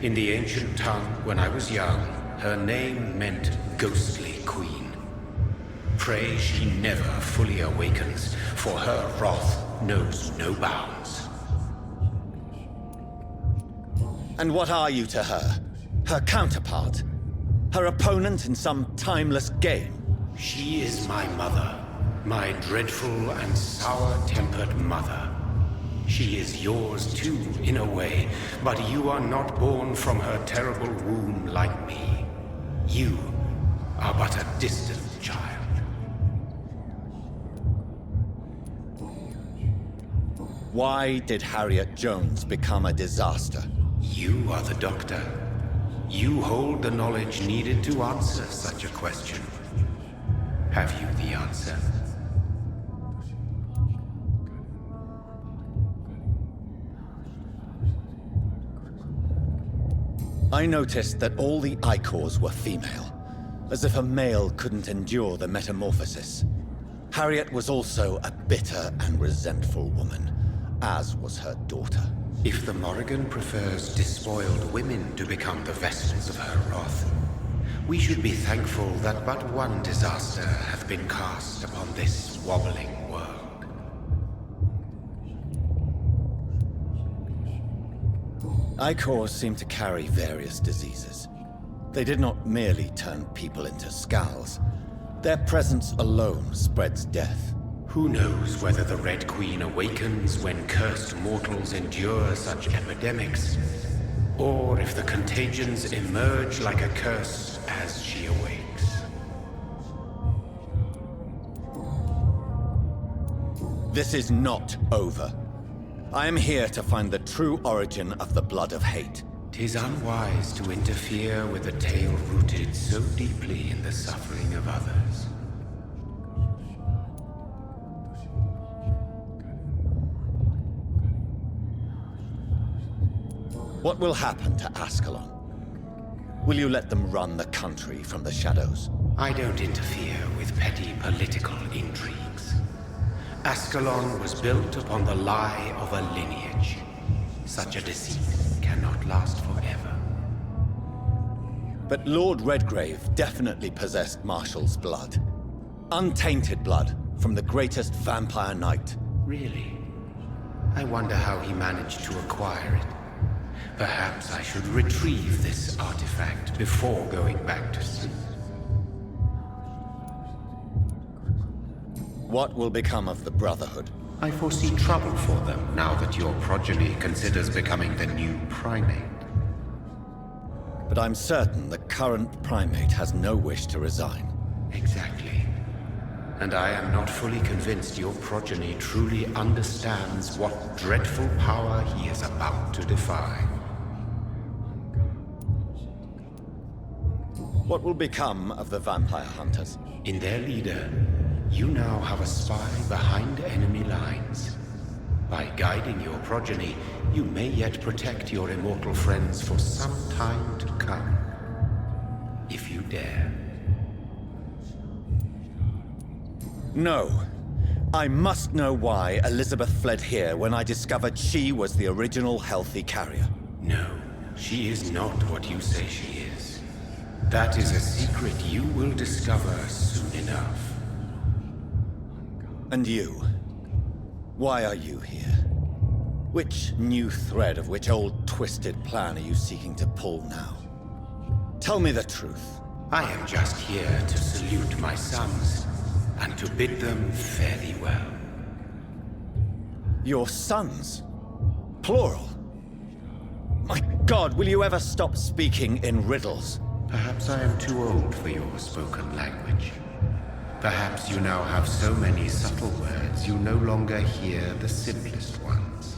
In the ancient tongue, when I was young, her name meant ghostly queen. Pray she never fully awakens, for her wrath knows no bounds. And what are you to her? Her counterpart? Her opponent in some timeless game? She is my mother, my dreadful and sour-tempered mother. She is yours too, in a way, but you are not born from her terrible womb like me. You are but a distant child. Why did Harriet Jones become a disaster? You are the doctor. You hold the knowledge needed to answer such a question. Have you the answer? I noticed that all the Icors were female, as if a male couldn't endure the metamorphosis. Harriet was also a bitter and resentful woman, as was her daughter. If the Morrigan prefers despoiled women to become the vessels of her wrath, we should be thankful that but one disaster hath been cast upon this wobbling world. Icors seem to carry various diseases. They did not merely turn people into skulls. Their presence alone spreads death. Who knows whether the Red Queen awakens when cursed mortals endure such epidemics, or if the contagions emerge like a curse as she awakes. This is not over. I am here to find the true origin of the blood of hate. 'Tis unwise to interfere with a tale rooted so deeply in the suffering of others. What will happen to Ascalon? Will you let them run the country from the shadows? I don't interfere with petty political intrigues. Ascalon was built upon the lie of a lineage. Such a deceit cannot last forever. But Lord Redgrave definitely possessed Marshall's blood. Untainted blood from the greatest vampire knight. Really? I wonder how he managed to acquire it. Perhaps I should retrieve this artifact before going back to sleep. What will become of the Brotherhood? I foresee trouble for them now that your progeny considers becoming the new primate. But I'm certain the current primate has no wish to resign. Exactly. And I am not fully convinced your progeny truly understands what dreadful power he is about to defy. What will become of the vampire hunters? In their leader, you now have a spy behind enemy lines. By guiding your progeny, you may yet protect your immortal friends for some time to come. If you dare. No. I must know why Elizabeth fled here when I discovered she was the original healthy carrier. No, she is not what you say she is. That is a secret you will discover soon enough. And you? Why are you here? Which new thread of which old twisted plan are you seeking to pull now? Tell me the truth. I am just here to salute my sons, and to bid them fare thee well. Your sons? Plural? My God, will you ever stop speaking in riddles? Perhaps I am too old for your spoken language. Perhaps you now have so many subtle words you no longer hear the simplest ones.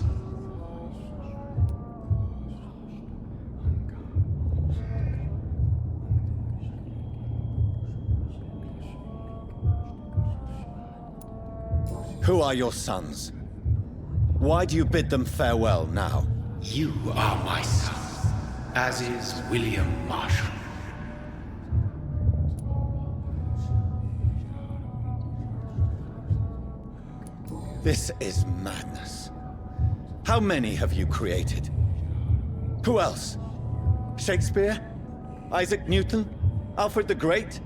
Who are your sons? Why do you bid them farewell now? You are my son, as is William Marshall. This is madness. How many have you created? Who else? Shakespeare? Isaac Newton? Alfred the Great?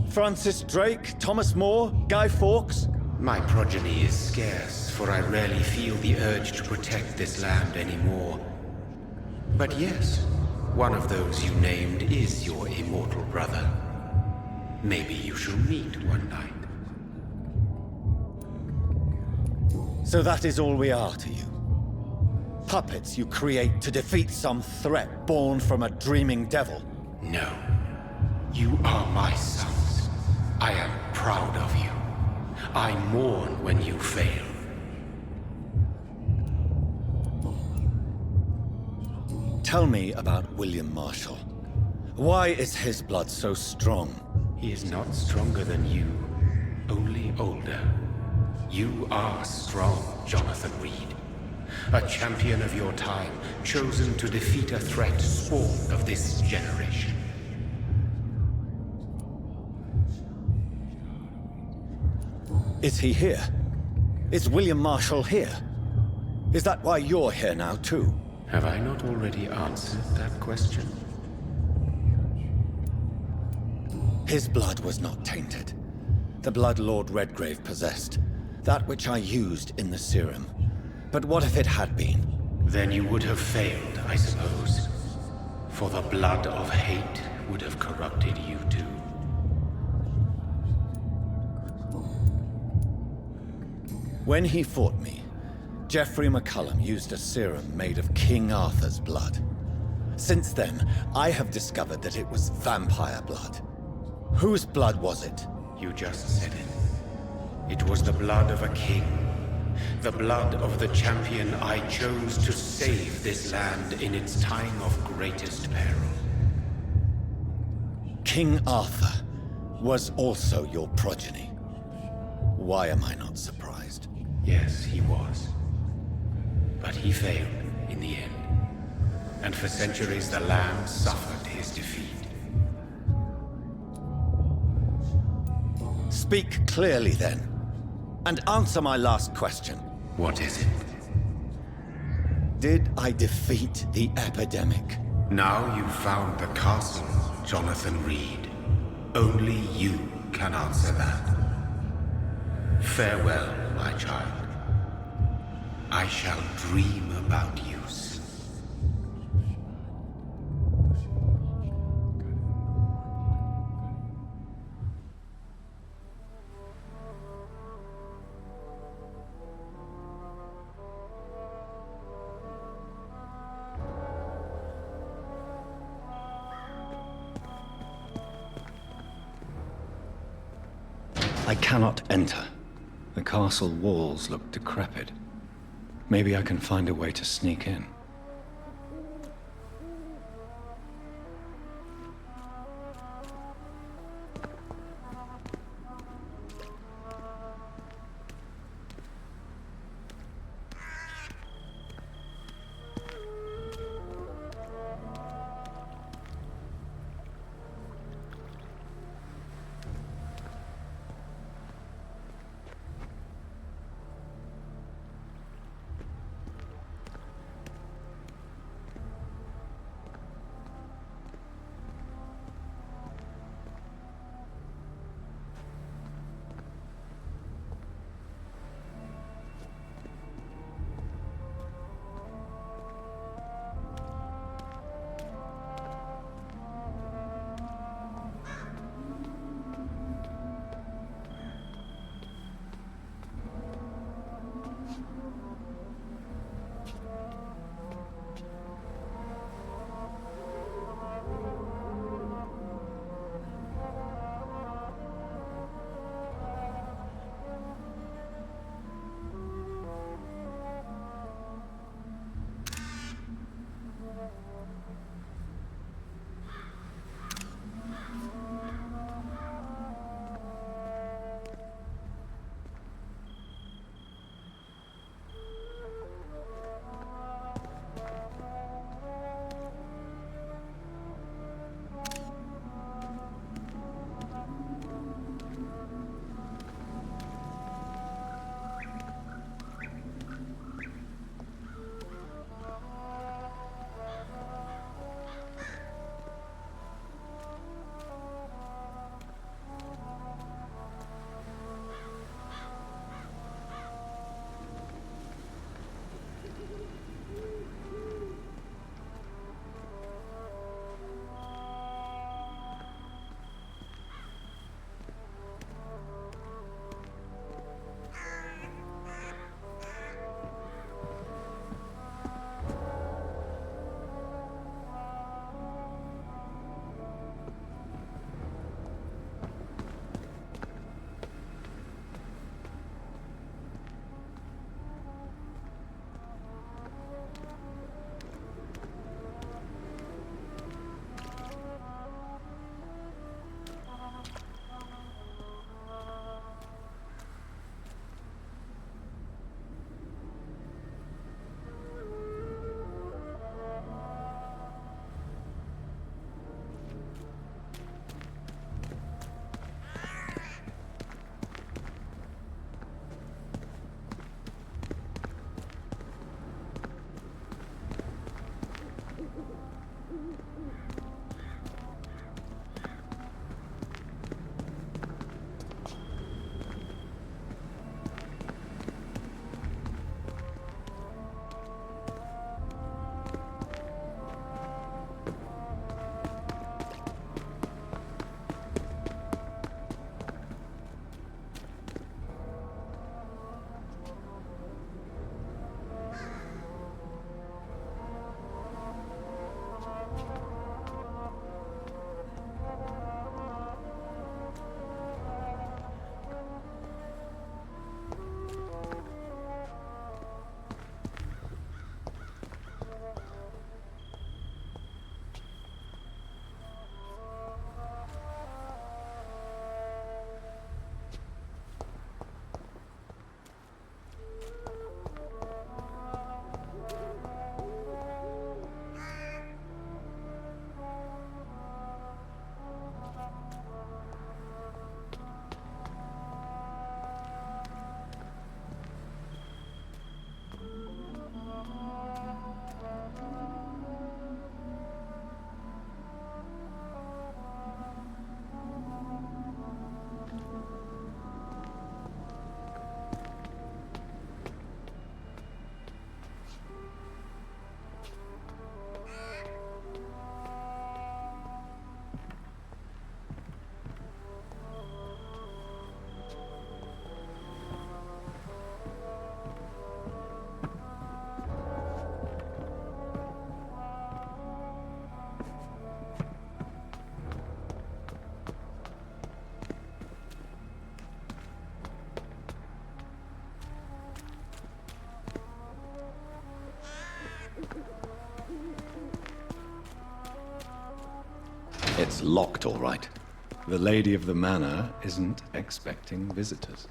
Francis Drake? Thomas More? Guy Fawkes? My progeny is scarce, for I rarely feel the urge to protect this land anymore. But yes, one of those you named is your immortal brother. Maybe you shall meet one night. So that is all we are to you? Puppets you create to defeat some threat born from a dreaming devil? No. You are my sons. I am proud of you. I mourn when you fail. Tell me about William Marshall. Why is his blood so strong? He is not stronger than you, only older. You are strong, Jonathan Reed. A champion of your time, chosen to defeat a threat spawned of this generation. Is he here? Is William Marshall here? Is that why you're here now, too? Have I not already answered that question? His blood was not tainted. The blood Lord Redgrave possessed. That which I used in the serum. But what if it had been? Then you would have failed, I suppose. For the blood of hate would have corrupted you too. When he fought me, Geoffrey McCullum used a serum made of King Arthur's blood. Since then, I have discovered that it was vampire blood. Whose blood was it? You just said it. It was the blood of a king. The blood of the champion I chose to save this land in its time of greatest peril. King Arthur was also your progeny. Why am I not surprised? Yes, he was. But he failed in the end. And for centuries the land suffered his defeat. Speak clearly then. And answer my last question. What is it? Did I defeat the epidemic? Now you've found the castle, Jonathan Reed. Only you can answer that. Farewell, my child. I shall dream about you soon. I cannot enter. The castle walls look decrepit. Maybe I can find a way to sneak in. It's locked, all right. The lady of the manor isn't expecting visitors.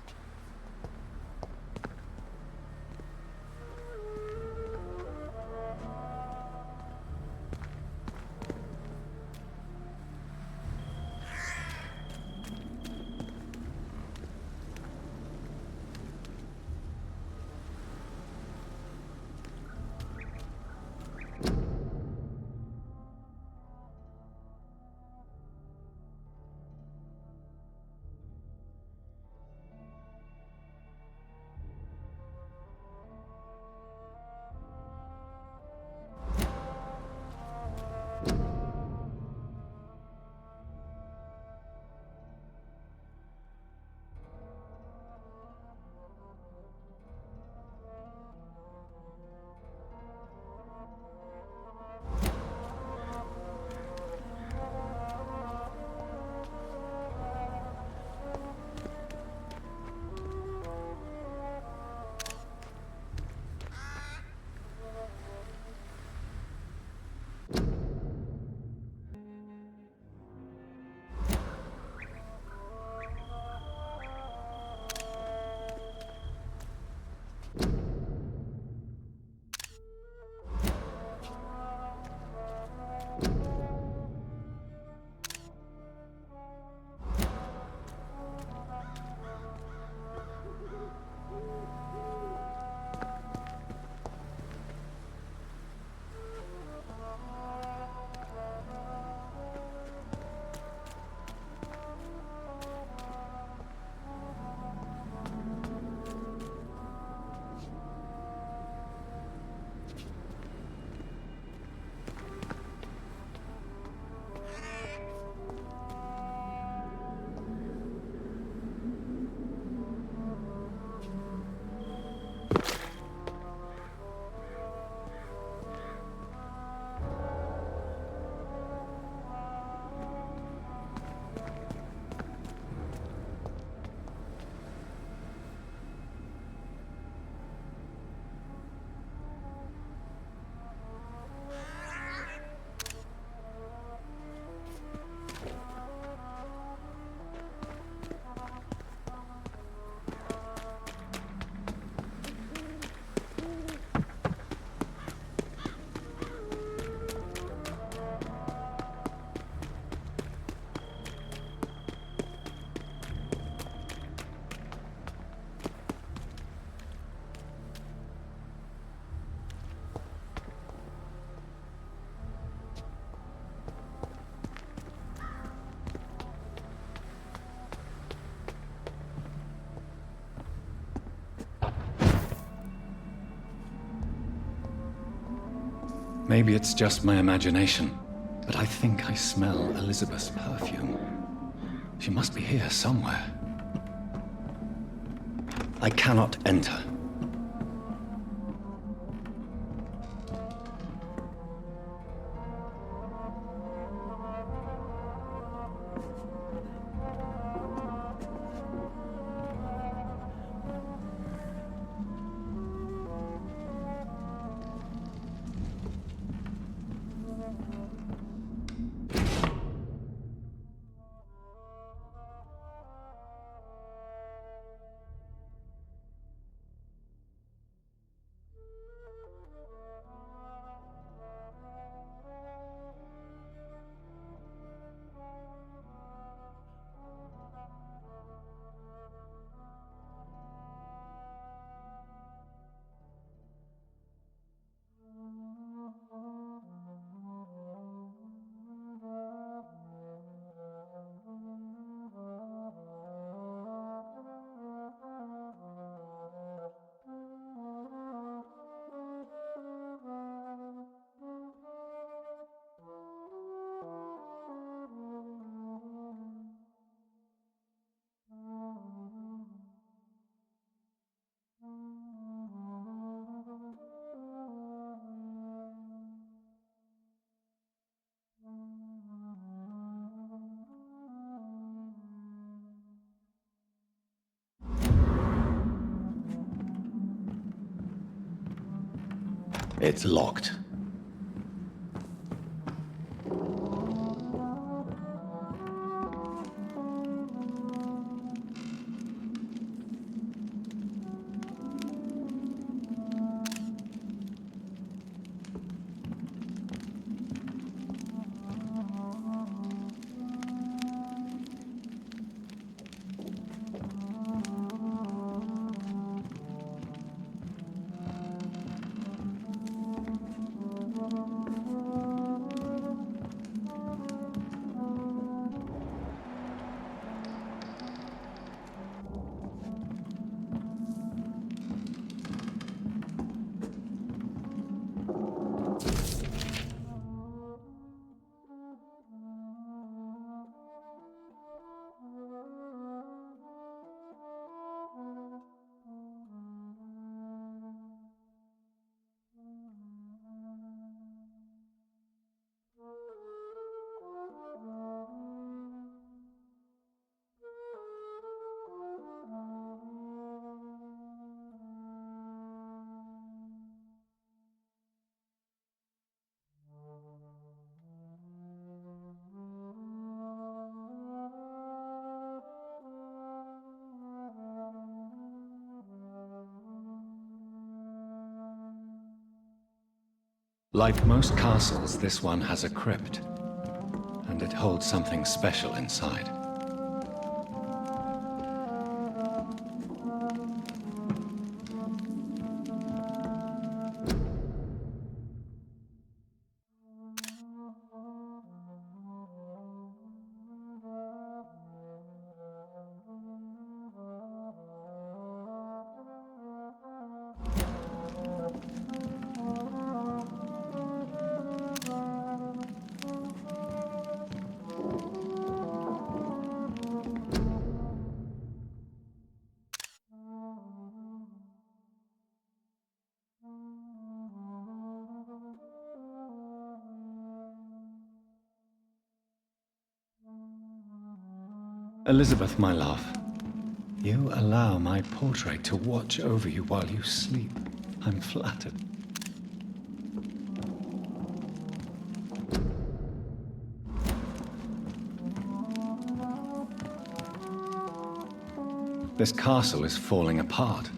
Maybe it's just my imagination, but I think I smell Elizabeth's perfume. She must be here somewhere. I cannot enter. It's locked. Like most castles, this one has a crypt, and it holds something special inside. Elizabeth, my love, you allow my portrait to watch over you while you sleep. I'm flattered. This castle is falling apart.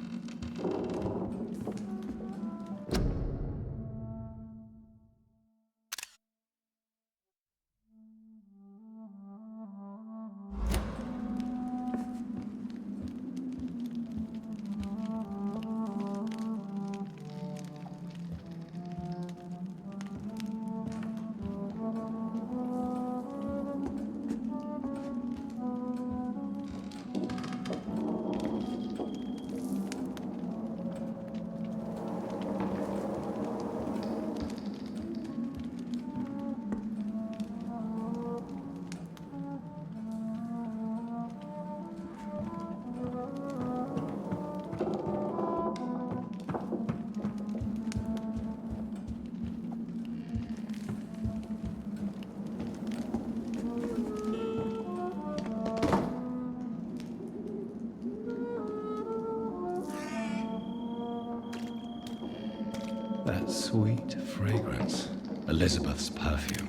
That sweet fragrance. Elizabeth's perfume.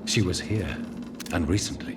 She was here, and recently.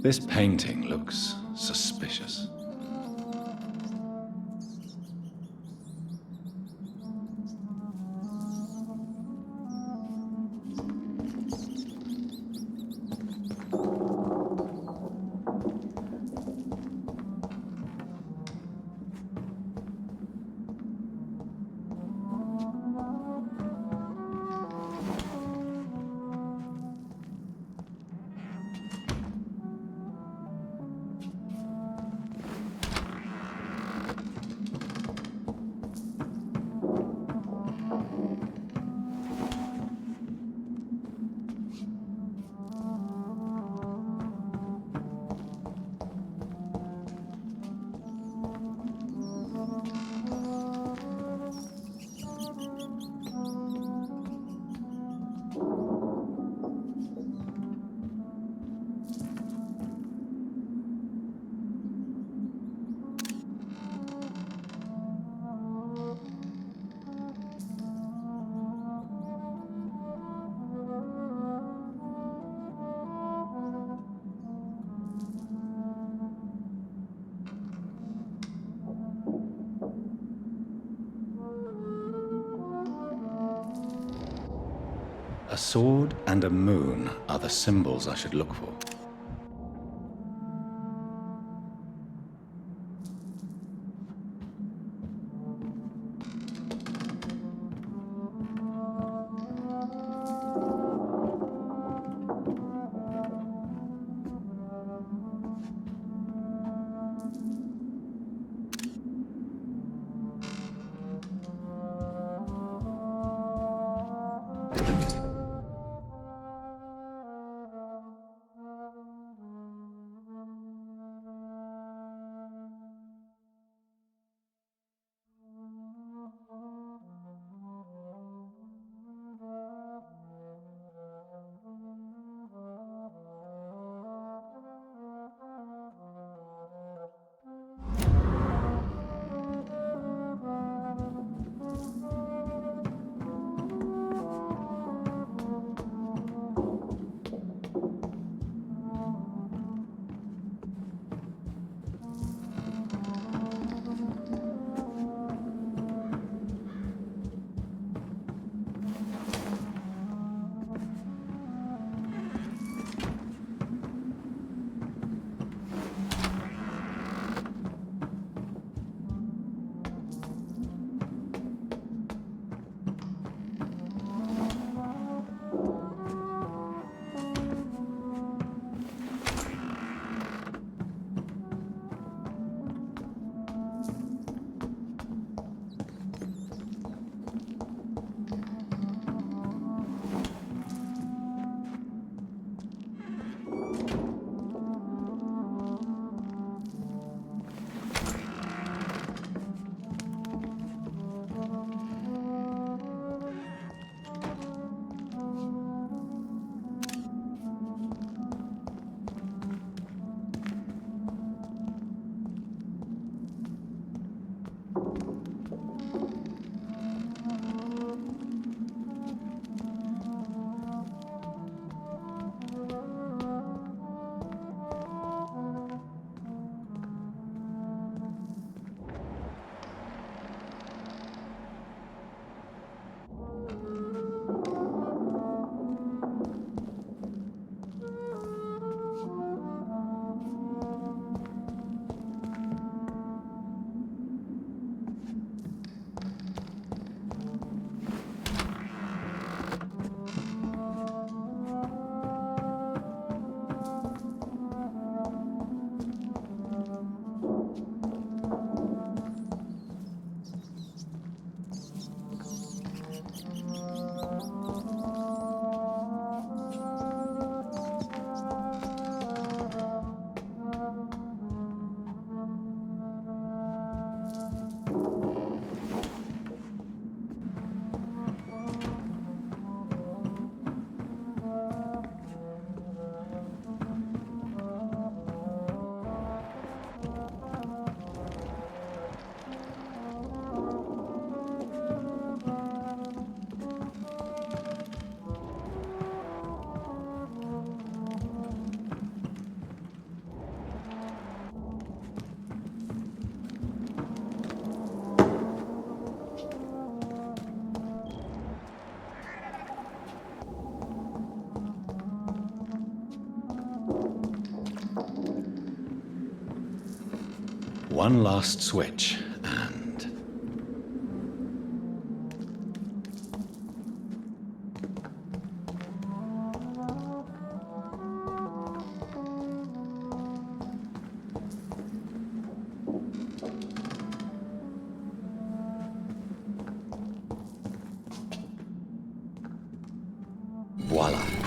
This painting looks suspicious. A sword and a moon are the symbols I should look for. One last switch, and... voila.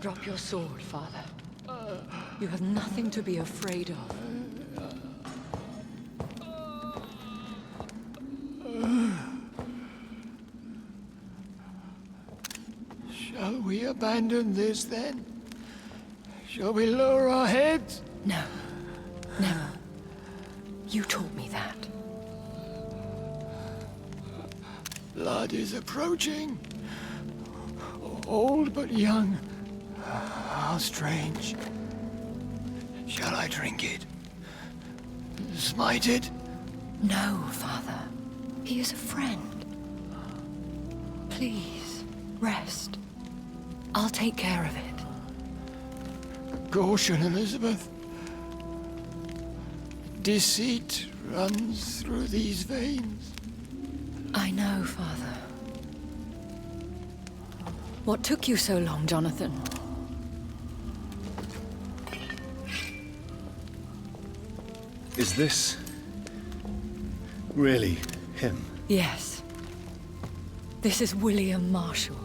Drop your sword, Father. You have nothing to be afraid of. Shall we abandon this then? Shall we lower our heads? No. Never. You taught me that. Blood is approaching. Old but young. How strange. Shall I drink it? Smite it? No, Father. He is a friend. Please, rest. I'll take care of it. Caution, Elizabeth. Deceit runs through these veins. I know, Father. What took you so long, Jonathan? Is this really him? Yes. This is William Marshall,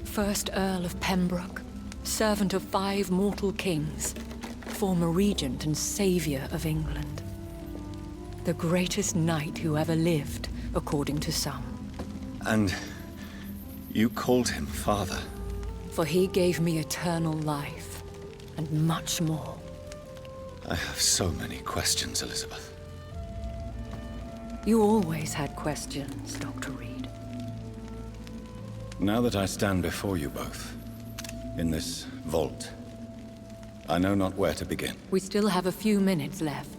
1st Earl of Pembroke, servant of 5 mortal kings, former regent and savior of England. The greatest knight who ever lived, according to some. And you called him father? For he gave me eternal life, and much more. I have so many questions, Elizabeth. You always had questions, Dr. Reed. Now that I stand before you both, in this vault, I know not where to begin. We still have a few minutes left.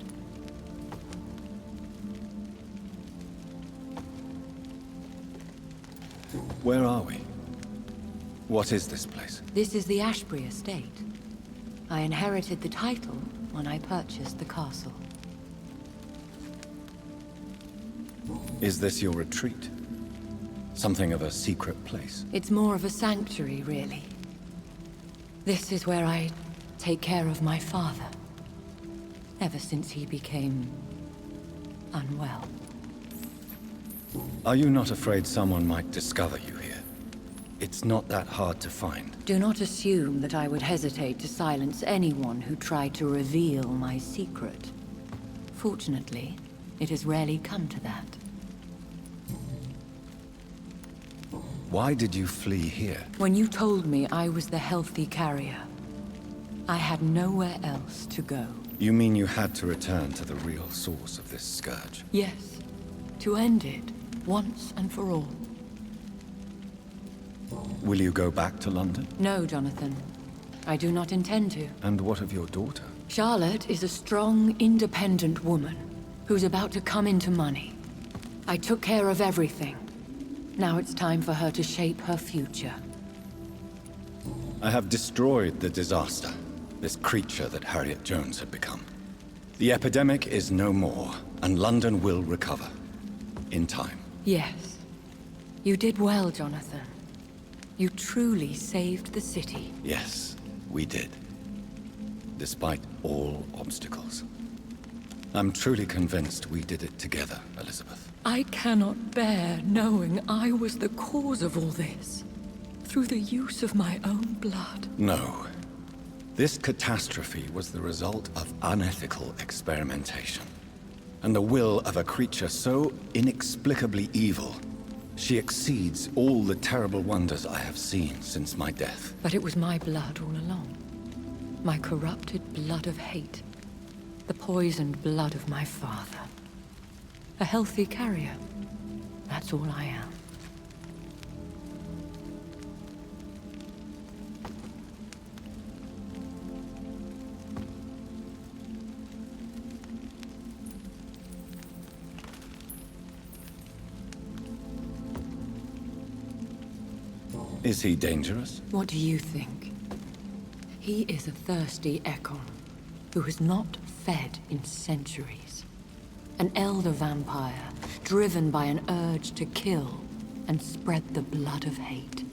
Where are we? What is this place? This is the Ashbury estate. I inherited the title when I purchased the castle. Is this your retreat? Something of a secret place? It's more of a sanctuary, really. This is where I take care of my father. Ever since he became unwell. Are you not afraid someone might discover you here? It's not that hard to find. Do not assume that I would hesitate to silence anyone who tried to reveal my secret. Fortunately, it has rarely come to that. Why did you flee here? When you told me I was the healthy carrier, I had nowhere else to go. You mean you had to return to the real source of this scourge? Yes, to end it, once and for all. Will you go back to London? No, Jonathan. I do not intend to. And what of your daughter? Charlotte is a strong, independent woman who's about to come into money. I took care of everything. Now it's time for her to shape her future. I have destroyed the disaster, this creature that Harriet Jones had become. The epidemic is no more, and London will recover. In time. Yes. You did well, Jonathan. You truly saved the city. Yes, we did. Despite all obstacles. I'm truly convinced we did it together, Elizabeth. I cannot bear knowing I was the cause of all this. Through the use of my own blood. No. This catastrophe was the result of unethical experimentation. And the will of a creature so inexplicably evil, she exceeds all the terrible wonders I have seen since my death. But it was my blood all along. My corrupted blood of hate. The poisoned blood of my father. A healthy carrier. That's all I am. Is he dangerous? What do you think? He is a thirsty Ekon, who has not fed in centuries. An elder vampire, driven by an urge to kill and spread the blood of hate.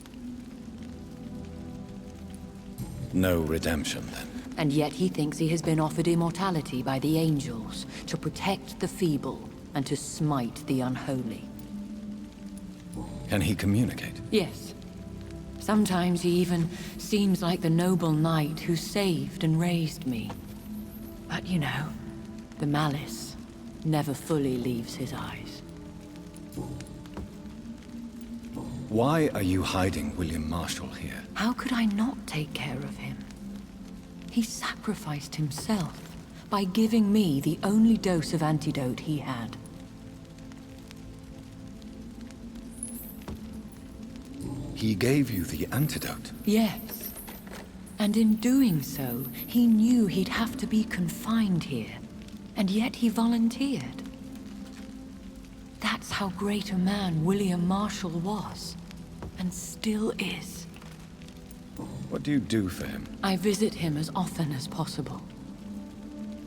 No redemption, then. And yet he thinks he has been offered immortality by the angels to protect the feeble and to smite the unholy. Can he communicate? Yes. Sometimes he even seems like the noble knight who saved and raised me. But you know, the malice never fully leaves his eyes. Why are you hiding William Marshall here? How could I not take care of him? He sacrificed himself by giving me the only dose of antidote he had. He gave you the antidote? Yes. And in doing so, he knew he'd have to be confined here. And yet he volunteered. That's how great a man William Marshall was. And still is. What do you do for him? I visit him as often as possible.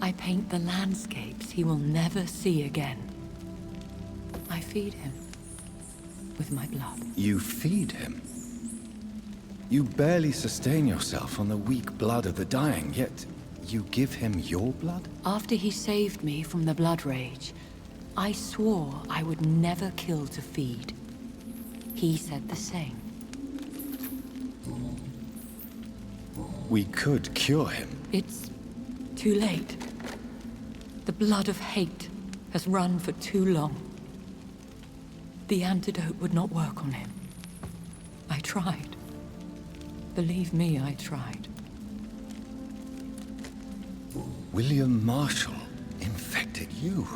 I paint the landscapes he will never see again. I feed him with my blood. You feed him? You barely sustain yourself on the weak blood of the dying, yet you give him your blood? After he saved me from the blood rage, I swore I would never kill to feed. He said the same. We could cure him. It's too late. The blood of hate has run for too long. The antidote would not work on him. I tried. Believe me, I tried. William Marshall infected you.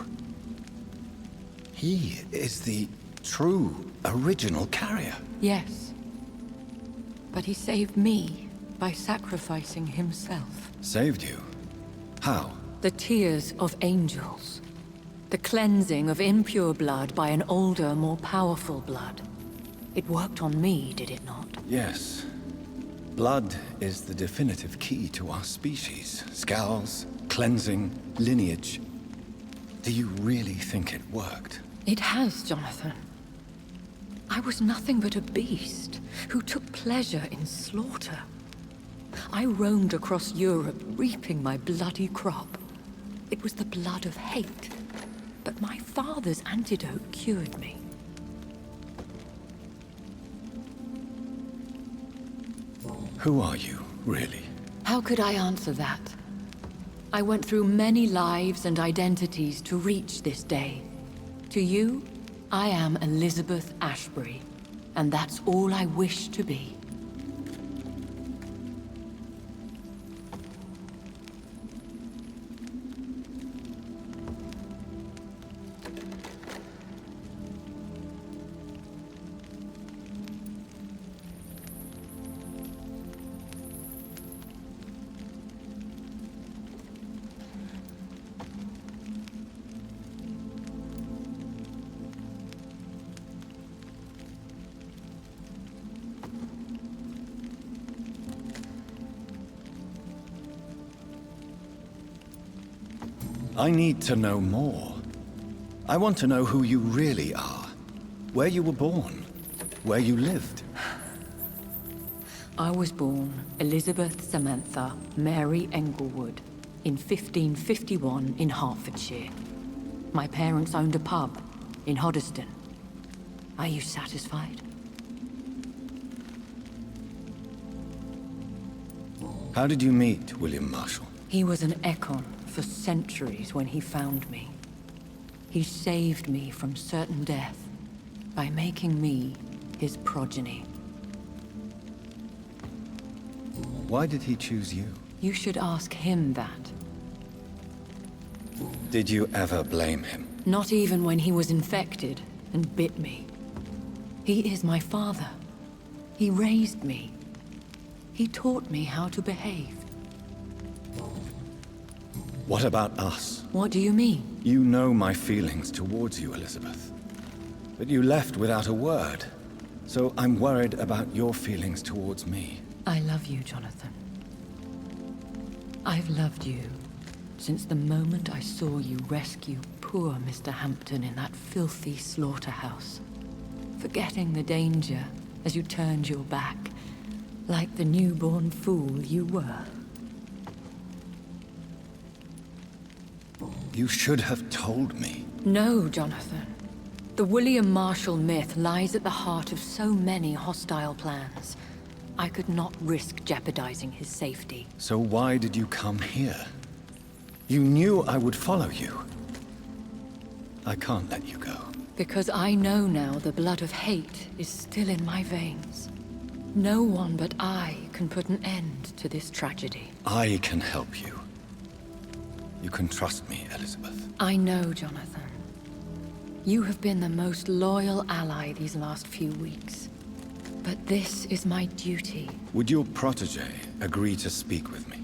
He is the true, original carrier. Yes. But he saved me by sacrificing himself. Saved you? How? The tears of angels. The cleansing of impure blood by an older, more powerful blood. It worked on me, did it not? Yes. Blood is the definitive key to our species. Scales, cleansing, lineage. Do you really think it worked? It has, Jonathan. I was nothing but a beast who took pleasure in slaughter. I roamed across Europe, reaping my bloody crop. It was the blood of hate. But my father's antidote cured me. Who are you, really? How could I answer that? I went through many lives and identities to reach this day. To you, I am Elizabeth Ashbury, and that's all I wish to be. I need to know more. I want to know who you really are. Where you were born. Where you lived. I was born Elizabeth Samantha Mary Englewood in 1551 in Hertfordshire. My parents owned a pub in Hoddesdon. Are you satisfied? How did you meet William Marshall? He was an Ekon for centuries when he found me. He saved me from certain death by making me his progeny. Why did he choose you? You should ask him that. Did you ever blame him? Not even when he was infected and bit me. He is my father. He raised me. He taught me how to behave. What about us? What do you mean? You know my feelings towards you, Elizabeth. But you left without a word. So I'm worried about your feelings towards me. I love you, Jonathan. I've loved you since the moment I saw you rescue poor Mr. Hampton in that filthy slaughterhouse. Forgetting the danger as you turned your back, like the newborn fool you were. You should have told me. No, Jonathan. The William Marshall myth lies at the heart of so many hostile plans. I could not risk jeopardizing his safety. So why did you come here? You knew I would follow you. I can't let you go. Because I know now the blood of hate is still in my veins. No one but I can put an end to this tragedy. I can help you. You can trust me, Elizabeth. I know, Jonathan. You have been the most loyal ally these last few weeks. But this is my duty. Would your protege agree to speak with me?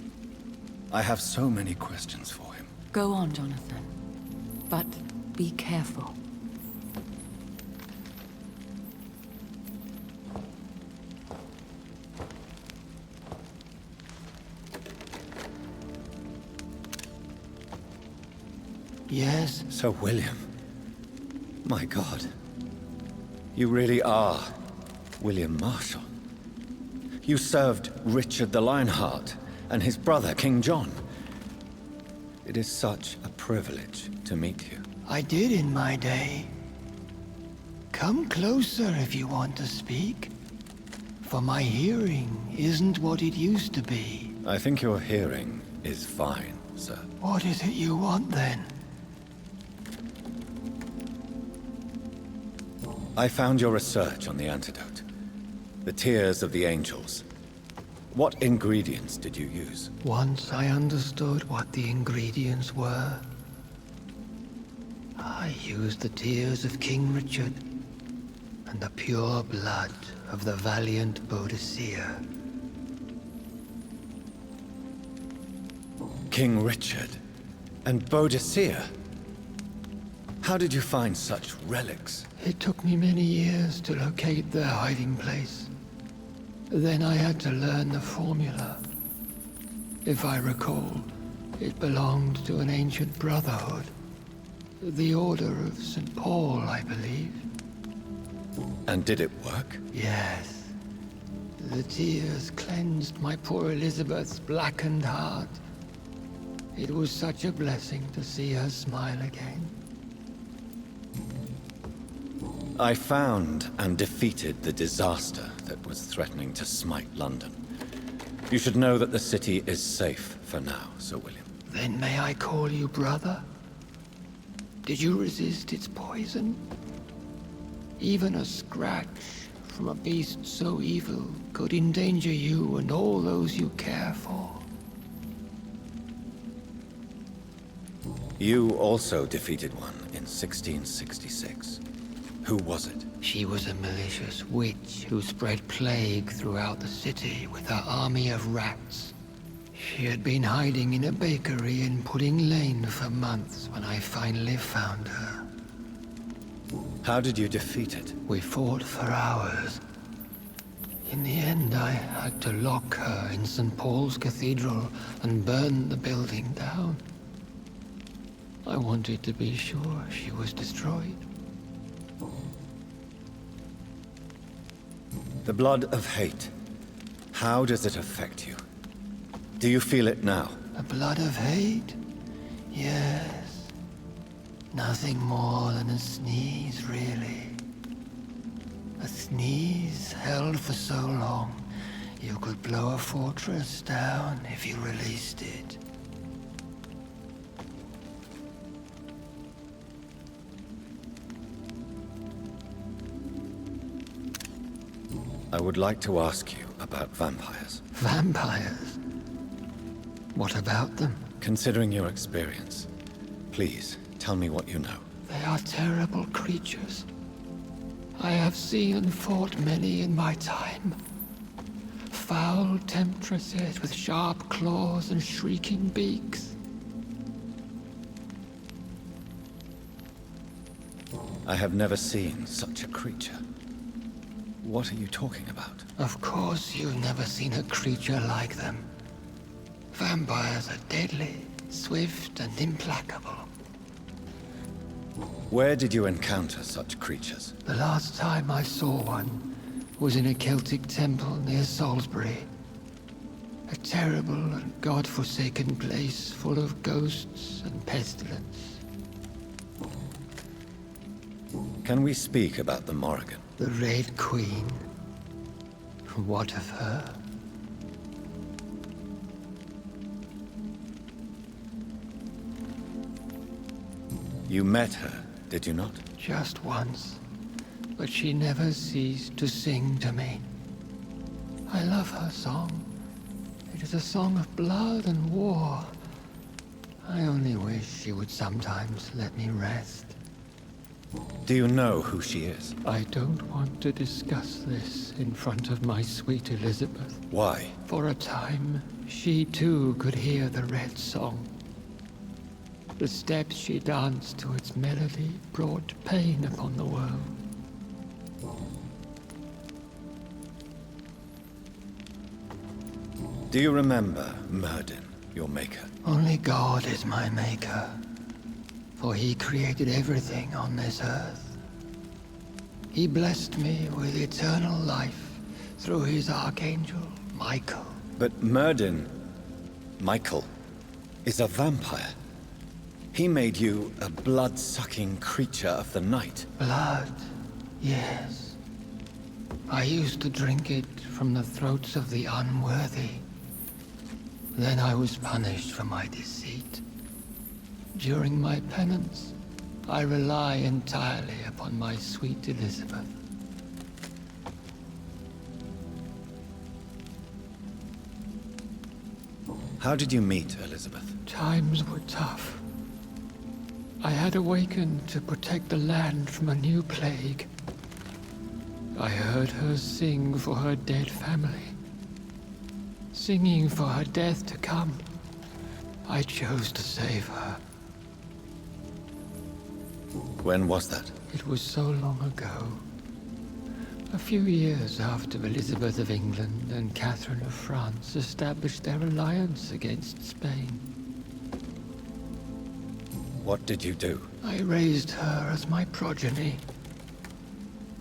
I have so many questions for him. Go on, Jonathan. But be careful. Yes? Sir William. My God. You really are William Marshall. You served Richard the Lionheart and his brother, King John. It is such a privilege to meet you. I did in my day. Come closer if you want to speak. For my hearing isn't what it used to be. I think your hearing is fine, sir. What is it you want then? I found your research on the antidote. The tears of the angels. What ingredients did you use? Once I understood what the ingredients were, I used the tears of King Richard and the pure blood of the valiant Boadicea. King Richard and Boadicea? How did you find such relics? It took me many years to locate their hiding place. Then I had to learn the formula. If I recall, it belonged to an ancient brotherhood. The Order of St. Paul, I believe. And did it work? Yes. The tears cleansed my poor Elizabeth's blackened heart. It was such a blessing to see her smile again. I found and defeated the disaster that was threatening to smite London. You should know that the city is safe for now, Sir William. Then may I call you brother? Did you resist its poison? Even a scratch from a beast so evil could endanger you and all those you care for. You also defeated one in 1666. Who was it? She was a malicious witch who spread plague throughout the city with her army of rats. She had been hiding in a bakery in Pudding Lane for months when I finally found her. How did you defeat it? We fought for hours. In the end, I had to lock her in St. Paul's Cathedral and burn the building down. I wanted to be sure she was destroyed. The blood of hate. How does it affect you? Do you feel it now? The blood of hate? Yes. Nothing more than a sneeze, really. A sneeze held for so long, you could blow a fortress down if you released it. I would like to ask you about vampires. Vampires? What about them? Considering your experience, please tell me what you know. They are terrible creatures. I have seen and fought many in my time. Foul temptresses with sharp claws and shrieking beaks. I have never seen such a creature. What are you talking about? Of course you've never seen a creature like them. Vampires are deadly, swift and implacable. Where did you encounter such creatures? The last time I saw one was in a Celtic temple near Salisbury. A terrible and god-forsaken place full of ghosts and pestilence. Can we speak about the Morrigan? The Red Queen. What of her? You met her, did you not? Just once. But she never ceased to sing to me. I love her song. It is a song of blood and war. I only wish she would sometimes let me rest. Do you know who she is? I don't want to discuss this in front of my sweet Elizabeth. Why? For a time, she too could hear the Red Song. The steps she danced to its melody brought pain upon the world. Do you remember Myrddin, your maker? Only God is my maker, for he created everything on this earth. He blessed me with eternal life through his archangel, Michael. But Myrddin, Michael, is a vampire. He made you a blood-sucking creature of the night. Blood, yes. I used to drink it from the throats of the unworthy. Then I was punished for my deceit. During my penance, I rely entirely upon my sweet Elizabeth. How did you meet Elizabeth? Times were tough. I had awakened to protect the land from a new plague. I heard her sing for her dead family. Singing for her death to come. I chose to save her. When was that? It was so long ago. A few years after Elizabeth of England and Catherine of France established their alliance against Spain. What did you do? I raised her as my progeny.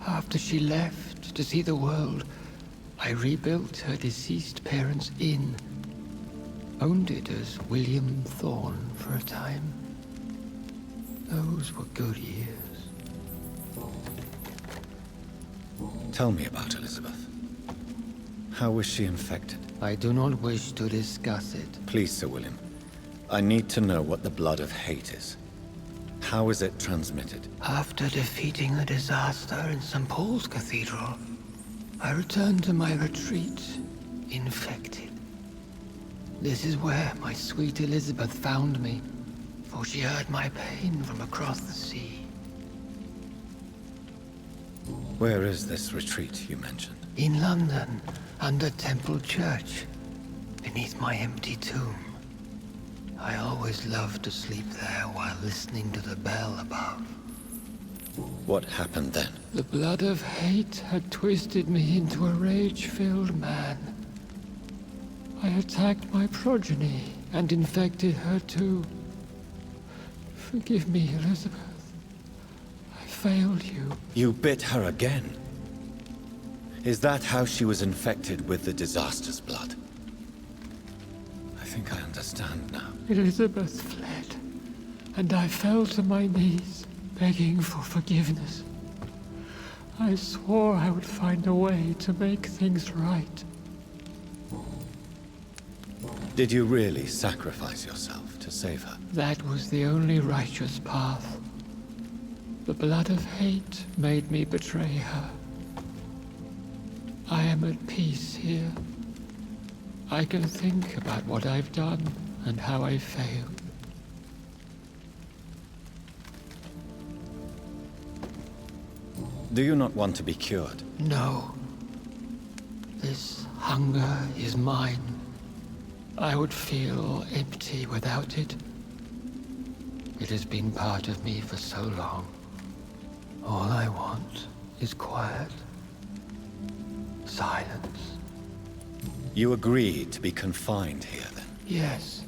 After she left to see the world, I rebuilt her deceased parents' inn. Owned it as William Thorne for a time. Those were good years. Tell me about Elizabeth. How was she infected? I do not wish to discuss it. Please, Sir William. I need to know what the blood of hate is. How is it transmitted? After defeating the disaster in St. Paul's Cathedral, I returned to my retreat, infected. This is where my sweet Elizabeth found me, for she heard my pain from across the sea. Where is this retreat you mentioned? In London, under Temple Church, beneath my empty tomb. I always loved to sleep there while listening to the bell above. What happened then? The blood of hate had twisted me into a rage-filled man. I attacked my progeny and infected her too. Forgive me, Elizabeth. I failed you. You bit her again? Is that how she was infected with the disaster's blood? I think I understand now. Elizabeth fled, and I fell to my knees, begging for forgiveness. I swore I would find a way to make things right. Did you really sacrifice yourself to save her? That was the only righteous path. The blood of hate made me betray her. I am at peace here. I can think about what I've done and how I failed. Do you not want to be cured? No. This hunger is mine. I would feel empty without it. It has been part of me for so long. All I want is quiet. Silence. You agreed to be confined here, then? Yes.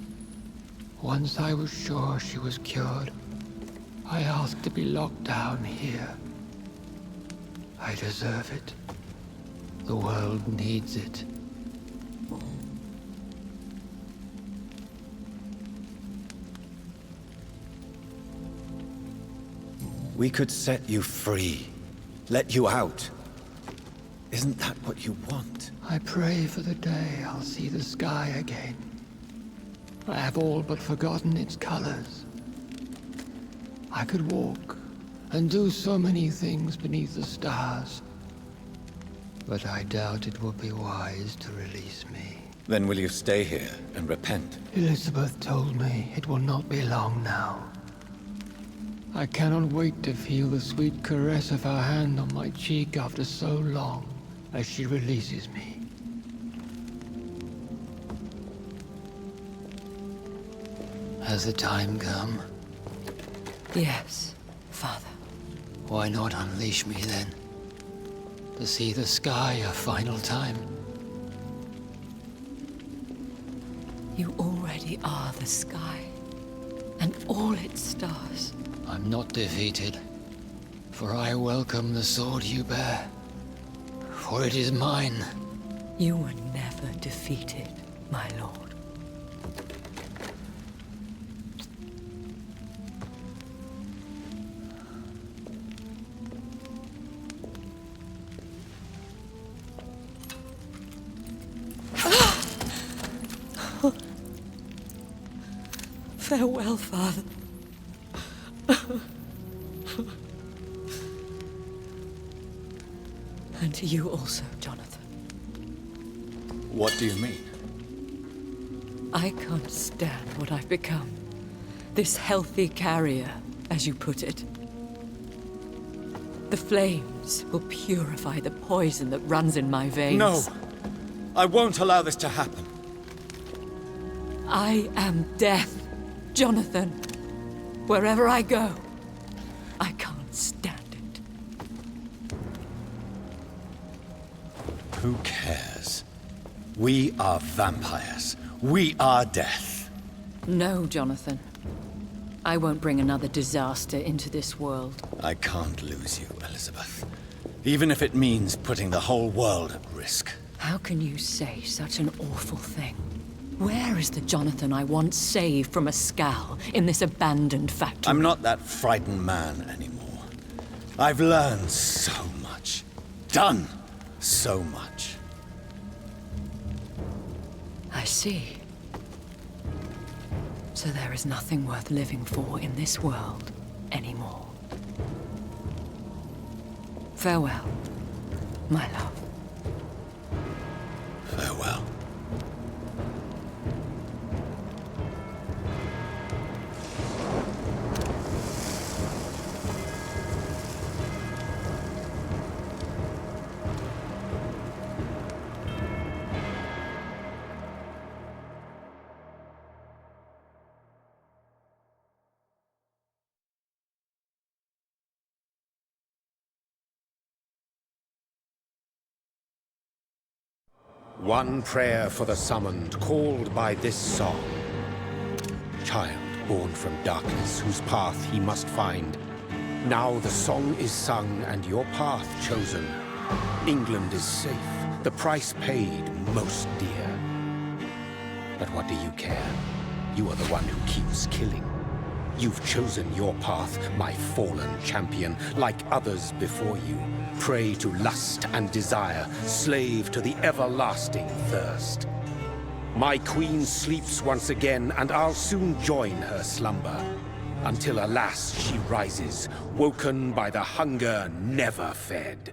Once I was sure she was cured, I asked to be locked down here. I deserve it. The world needs it. We could set you free. Let you out. Isn't that what you want? I pray for the day I'll see the sky again. I have all but forgotten its colors. I could walk and do so many things beneath the stars. But I doubt it will be wise to release me. Then will you stay here and repent? Elizabeth told me it will not be long now. I cannot wait to feel the sweet caress of her hand on my cheek after so long as she releases me. Has the time come? Yes, Father. Why not unleash me then? To see the sky a final time. You already are the sky, and all its stars. I'm not defeated, for I welcome the sword you bear, for it is mine. You were never defeated, my lord. Farewell, Father. And to you also, Jonathan. What do you mean? I can't stand what I've become. This healthy carrier, as you put it. The flames will purify the poison that runs in my veins. No! I won't allow this to happen. I am death, Jonathan. Wherever I go, I can't stand it. Who cares? We are vampires. We are death. No, Jonathan. I won't bring another disaster into this world. I can't lose you, Elizabeth. Even if it means putting the whole world at risk. How can you say such an awful thing? Where is the Jonathan I once saved from a scowl in this abandoned factory? I'm not that frightened man anymore. I've learned so much. Done so much. I see. So there is nothing worth living for in this world anymore. Farewell, my love. Farewell. One prayer for the summoned, called by this song. Child born from darkness, whose path he must find. Now the song is sung and your path chosen. England is safe, the price paid most dear. But what do you care? You are the one who keeps killing. You've chosen your path, my fallen champion, like others before you. Prey to lust and desire, slave to the everlasting thirst. My queen sleeps once again, and I'll soon join her slumber. Until alas, she rises, woken by the hunger never fed.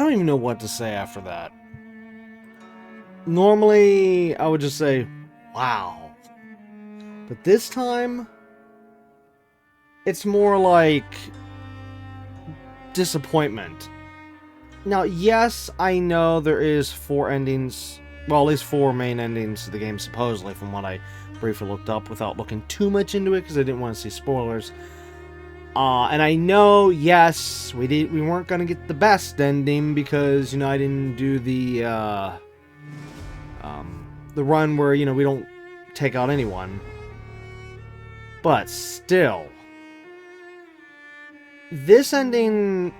don't even know what to say after that. Normally, I would just say, wow. But this time, it's more like disappointment. Now, yes, I know there is 4 endings, well, at least 4 main endings to the game, supposedly, from what I briefly looked up without looking too much into it, because I didn't want to see spoilers. And I know, yes, we weren't going to get the best ending, because, you know, I didn't do the run where, you know, we don't take out anyone. But still, this ending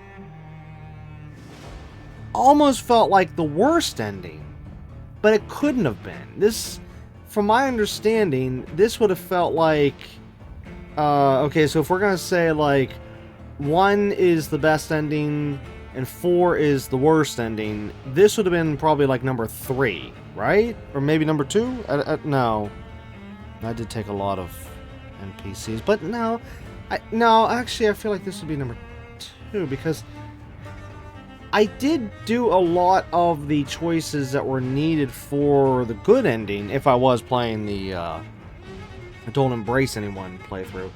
almost felt like the worst ending, but it couldn't have been. This, from my understanding, this would have felt like, okay, so if we're gonna say like 1 is the best ending and 4 is the worst ending, this would have been probably like number 3, right? Or maybe number 2? No, I did take a lot of NPCs, but no, actually I feel like this would be number 2, because I did do a lot of the choices that were needed for the good ending if I was playing the Don't Embrace Anyone playthrough.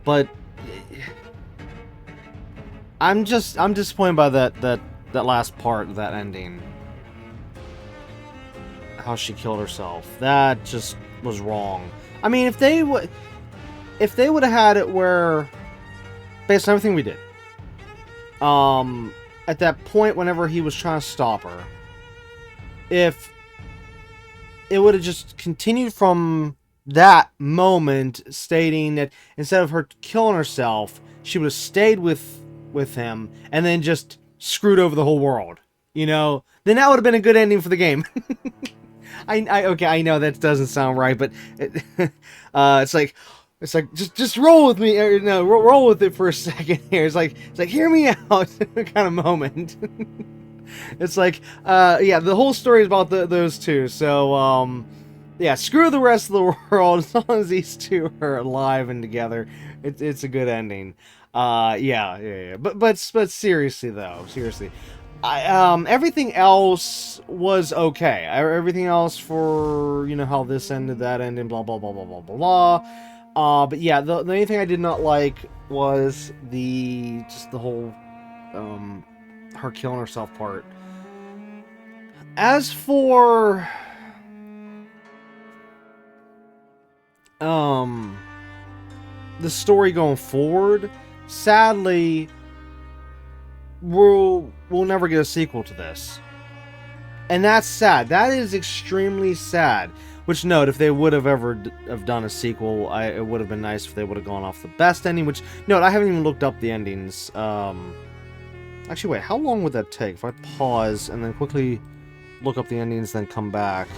But I'm disappointed by that last part, that ending. How she killed herself. That just was wrong. I mean, if they would have had it where, based on everything we did, at that point whenever he was trying to stop her, if it would have just continued from that moment, stating that instead of her killing herself, she would have stayed with him and then just screwed over the whole world, you know, then that would have been a good ending for the game. Okay, I know that doesn't sound right, but it's like just roll with me. No, roll with it for a second here. It's like hear me out kind of moment. It's like yeah, the whole story is about those two. So yeah, screw the rest of the world. As long as these two are alive and together, it's a good ending. Yeah. But seriously though, everything else was okay. Everything else for, you know, how this ended, that ended, blah blah blah blah blah blah. But yeah, the only thing I did not like was the whole her killing herself part. As for the story going forward, sadly, we'll never get a sequel to this. And that's sad. That is extremely sad. Which, note, if they would have ever have done a sequel, it would have been nice if they would have gone off the best ending, which, note, I haven't even looked up the endings. Actually, wait, how long would that take? If I pause and then quickly look up the endings, then come back.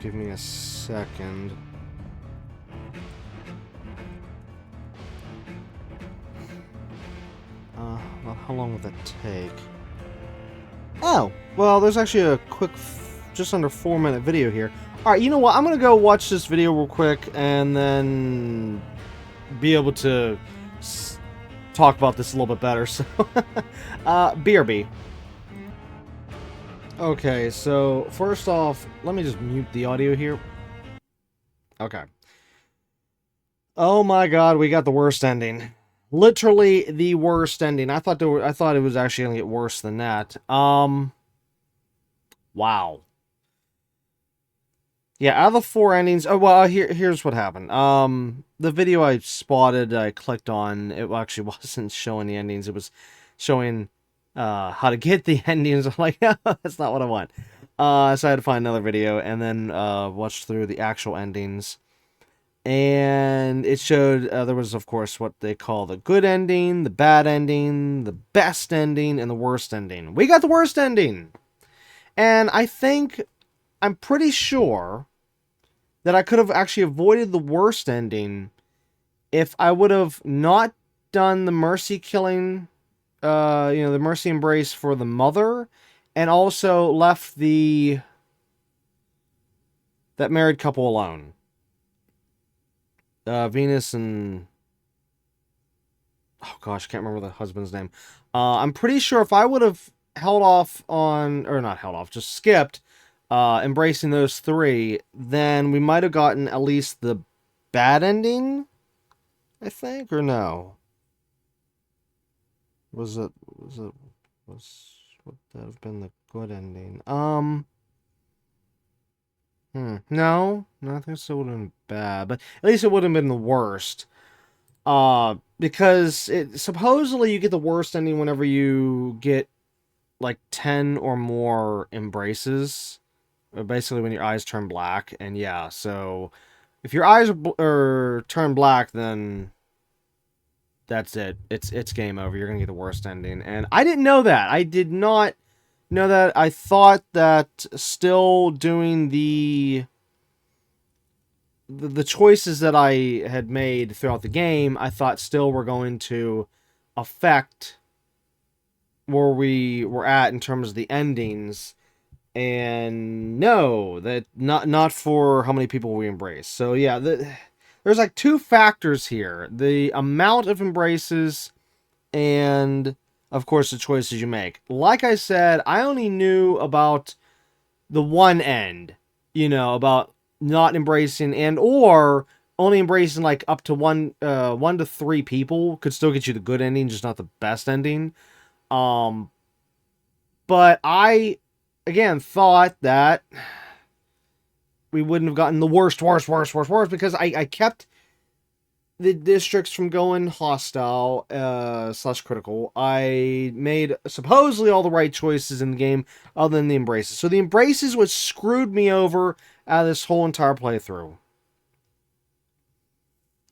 Give me a second. Well, how long would that take? Oh, well, there's actually a quick, just under 4-minute video here. Alright, you know what? I'm gonna go watch this video real quick and then be able to talk about this a little bit better. So, BRB. Okay, so first off, let me just mute the audio here. Okay. Oh my god, we got the worst ending. Literally the worst ending. I thought it was actually gonna get worse than that. Wow. Yeah, out of the 4 endings, oh well, here's what happened. The video I spotted, I clicked on, it actually wasn't showing the endings. It was showing how to get the endings. I'm like, that's not what I want. So I had to find another video and then watch through the actual endings. And it showed there was, of course, what they call the good ending, the bad ending, the best ending, and the worst ending. We got the worst ending! And I'm pretty sure that I could have actually avoided the worst ending if I would have not done the mercy killing, the mercy embrace for the mother, and also left that married couple alone. Venus and... Oh gosh, I can't remember the husband's name. I'm pretty sure if I would have held off on... Or not held off, just skipped embracing those three, then we might have gotten at least the bad ending, I think, or no? Would that have been the good ending? No, I think it still would have been bad, but at least it would have been the worst. Because supposedly you get the worst ending whenever you get like 10 or more embraces. Basically when your eyes turn black, and yeah, so if your eyes are turn black, then that's it. It's game over. You're gonna get the worst ending, and I didn't know that. I did not know that. I thought that still doing the choices that I had made throughout the game, I thought still were going to affect where we were at in terms of the endings. And no, that not for how many people we embrace. So yeah, there's like two factors here: the amount of embraces, and of course the choices you make. Like I said, I only knew about the one end, about not embracing and or only embracing like up to one to three people could still get you the good ending, just not the best ending. But I again thought that we wouldn't have gotten the worst because I kept the districts from going hostile / critical. I made supposedly all the right choices in the game other than the embraces. So the embraces what screwed me over out of this whole entire playthrough.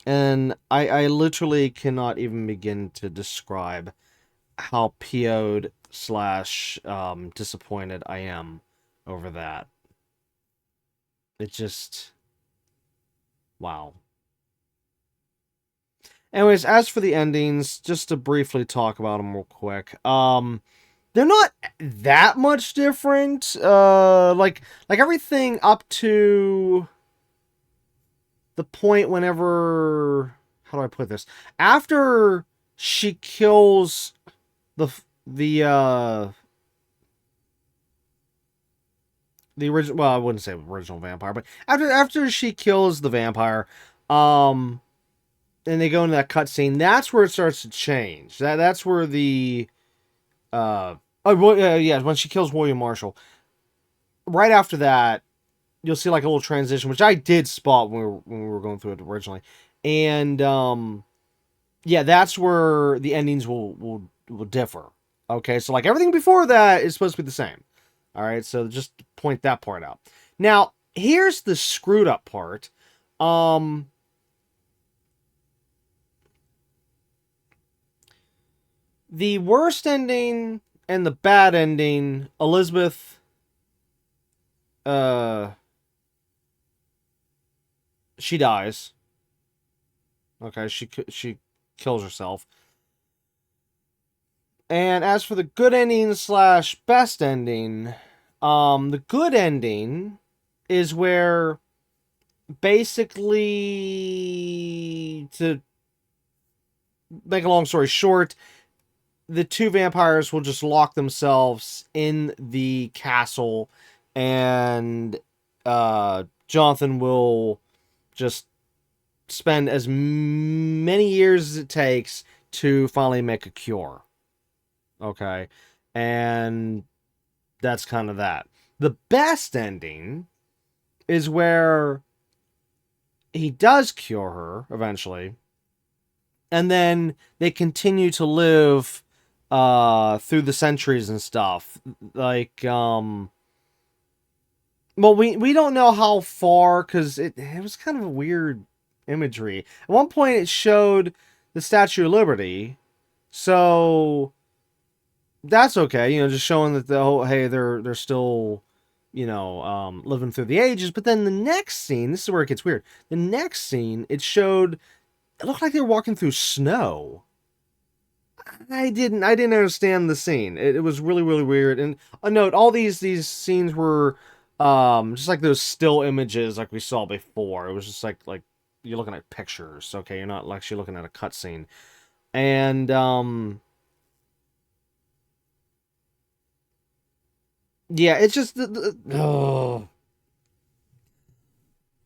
And I literally cannot even begin to describe how PO'd / disappointed I am over that. It just... wow. Anyways, as for the endings, just to briefly talk about them real quick. They're not that much different. Like everything up to the point whenever... how do I put this? After she kills the original, well, I wouldn't say original vampire, but after she kills the vampire, and they go into that cutscene, that's where it starts to change. That's where the when she kills William Marshall. Right after that, you'll see like a little transition, which I did spot when we were going through it originally, and yeah, that's where the endings will differ. Okay, so like everything before that is supposed to be the same. All right, so just point that part out. Now, here's the screwed up part. The worst ending and the bad ending, Elizabeth, she dies. Okay, she kills herself. And as for the good ending / best ending, the good ending is where basically, to make a long story short, the two vampires will just lock themselves in the castle, and Jonathan will just spend as many years as it takes to finally make a cure. Okay, and that's kind of that. The best ending is where he does cure her eventually, and then they continue to live through the centuries and stuff. Like, well, we don't know how far, because it was kind of a weird imagery. At one point, it showed the Statue of Liberty, so that's okay, just showing that hey, they're still, living through the ages. But then the next scene, this is where it gets weird. The next scene, it looked like they were walking through snow. I didn't understand the scene. It was really, really weird. And a note, all these scenes were just like those still images like we saw before. It was just like you're looking at pictures, okay? You're not actually looking at a cutscene. And, yeah, it's just,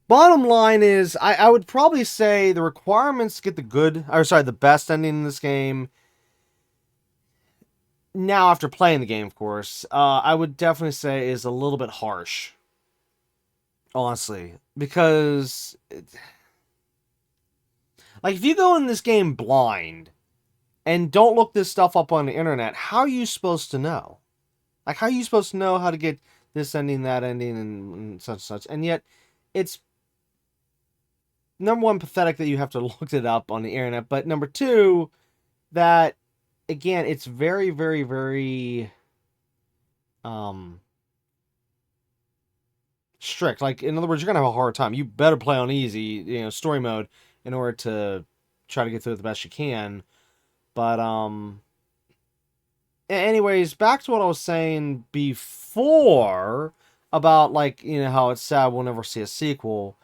bottom line is, I would probably say the requirements to get the best ending in this game, now after playing the game, of course, I would definitely say is a little bit harsh. Honestly. Because, like, if you go in this game blind, and don't look this stuff up on the internet, how are you supposed to know? Like, how are you supposed to know how to get this ending, that ending, and such and such? And yet, it's, number one, pathetic that you have to look it up on the internet, but number two, that, again, it's very, very, very, strict. Like, in other words, you're going to have a hard time. You better play on easy, story mode, in order to try to get through it the best you can. But, anyways, back to what I was saying before about, like, how it's sad we'll never see a sequel.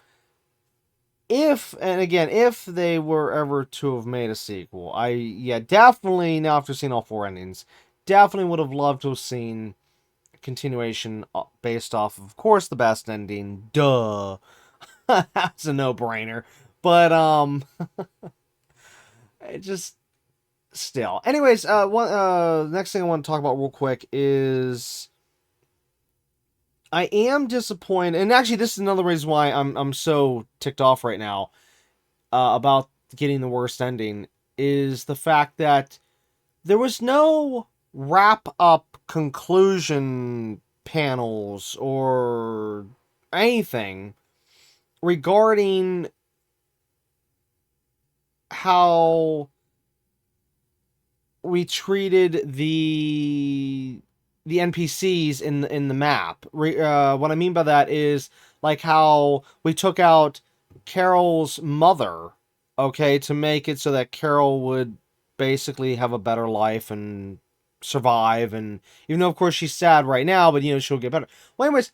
If they were ever to have made a sequel, definitely, now after seeing all 4 endings, definitely would have loved to have seen a continuation based off of course, the best ending. Duh. That's a no-brainer. But, it just... Still. Anyways, next thing I want to talk about real quick is I am disappointed, and actually this is another reason why I'm so ticked off right now about getting the worst ending, is the fact that there was no wrap-up conclusion panels or anything regarding how we treated the NPCs in the map. What I mean by that is like how we took out Carol's mother, okay, to make it so that Carol would basically have a better life and survive, and even though of course she's sad right now, but she'll get better. Well, anyways,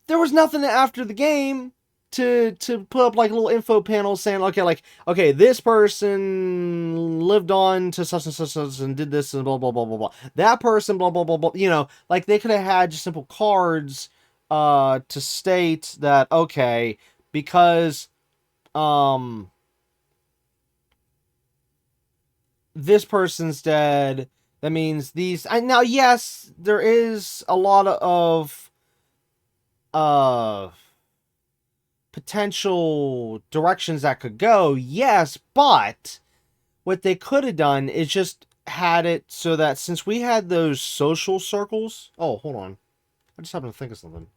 there was nothing after the game to put up like little info panels saying, okay, this person lived on to such and such and did this and blah blah blah blah blah. That person blah blah blah blah. Like they could have had just simple cards to state that, okay, because this person's dead, that means these. Now, yes, there is a lot of potential directions that could go, yes, but what they could have done is just had it so that since we had those social circles... Oh, hold on. I just happened to think of something.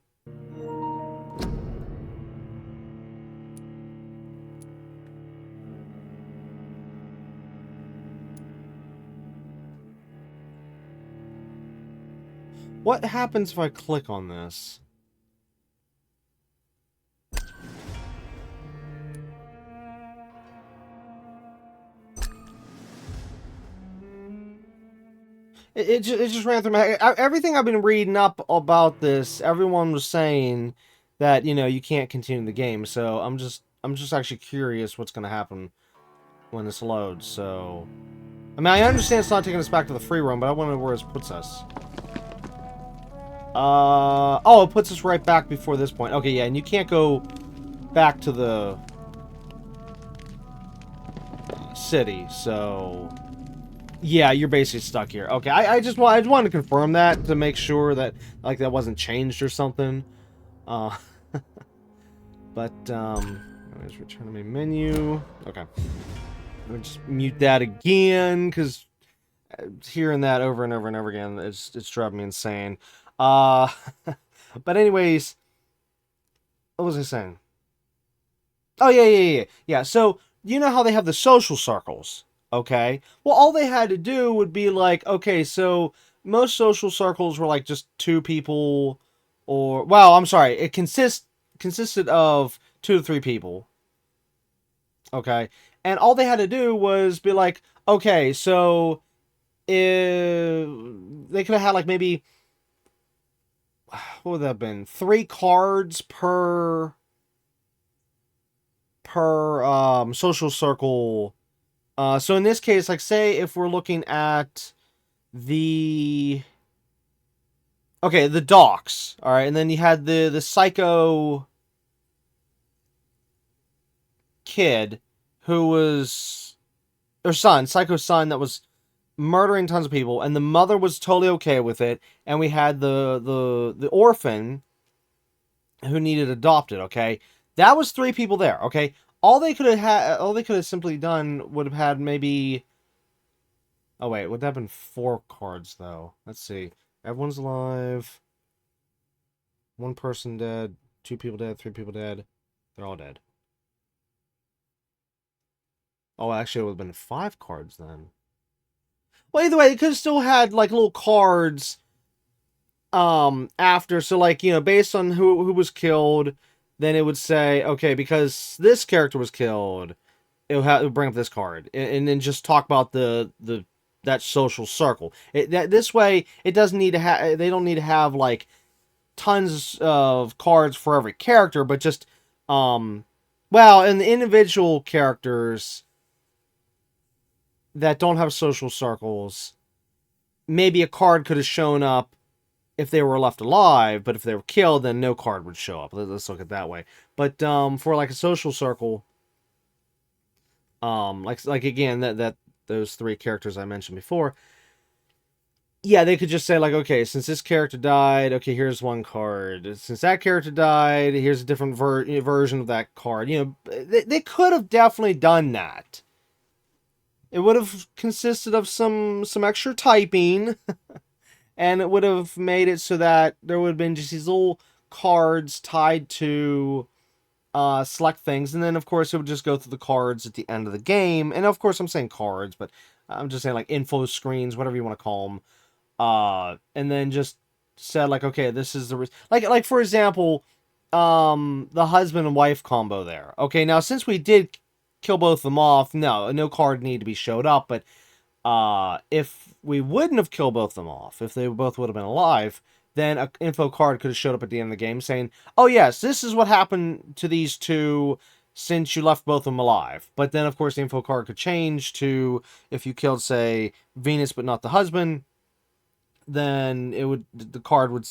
What happens if I click on this? It just ran through my head. Everything I've been reading up about this, everyone was saying that, you can't continue the game. So I'm just actually curious what's going to happen when this loads. So, I mean, I understand it's not taking us back to the free roam, but I wonder where it puts us. Oh, it puts us right back before this point. Okay, yeah, and you can't go back to the city, so... Yeah, you're basically stuck here. Okay, I just wanted to confirm that to make sure that, like, that wasn't changed or something. But, let's return to main menu. Okay. I'm gonna just mute that again, because hearing that over and over and over again, it's driving me insane. But anyways, what was I saying? Oh, yeah. So, you know how they have the social circles? Okay, well, all they had to do would be like, okay, so most social circles were like just 2 people, or, well, I'm sorry, it consisted of 2 to 3 people. Okay, and all they had to do was be like, okay, so if they could have had like maybe, what would that have been, 3 cards per per social circle. So in this case, like say if we're looking at the docks, all right, and then you had the psycho kid who was psycho son that was murdering tons of people, and the mother was totally okay with it, and we had the orphan who needed adopted. Okay, that was 3 people there. Okay, all they could have simply done would have had maybe. Oh wait, would that have been 4 cards though? Let's see. Everyone's alive. 1 person dead. 2 people dead. 3 people dead. They're all dead. Oh, actually, it would have been 5 cards then. Well, either way, it could have still had like little cards after. So like, you know, based on who was killed, then it would say, okay, because this character was killed, it would bring up this card, and then just talk about that social circle. This way, it doesn't need to have. They don't need to have like tons of cards for every character, but just well, and the individual characters that don't have social circles, maybe a card could have shown up if they were left alive, but if they were killed, then no card would show up. Let's look at it that way. But for like a social circle, like again that those 3 characters I mentioned before, yeah, they could just say like, okay, since this character died, okay, here's 1 card. Since that character died, here's a different version of that card. You know, they could have definitely done that. It would have consisted of some extra typing, and it would have made it so that there would have been just these little cards tied to select things, and then of course it would just go through the cards at the end of the game. And of course I'm saying cards, but I'm just saying like info screens, whatever you want to call them. And then just said like, okay, this is the like for example, the husband and wife combo there. Okay, now since we did kill both of them off, no card need to be showed up. But if we wouldn't have killed both of them off, if they both would have been alive, then an info card could have showed up at the end of the game saying, oh yes, this is what happened to these 2 since you left both of them alive. But then of course the info card could change to, if you killed, say, Venus but not the husband, then the card would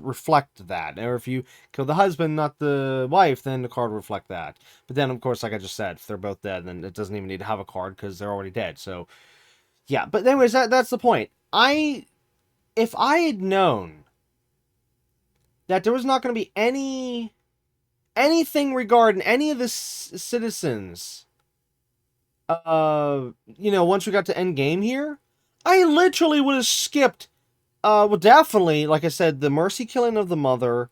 reflect that. Or if you kill the husband, not the wife, then the card would reflect that. But then, of course, like I just said, if they're both dead, then it doesn't even need to have a card because they're already dead. So, yeah. But anyways, that's the point. If I had known that there was not going to be anything regarding any of the citizens, you know, once we got to end game here, I literally would have skipped. Well, definitely, like I said, the mercy killing of the mother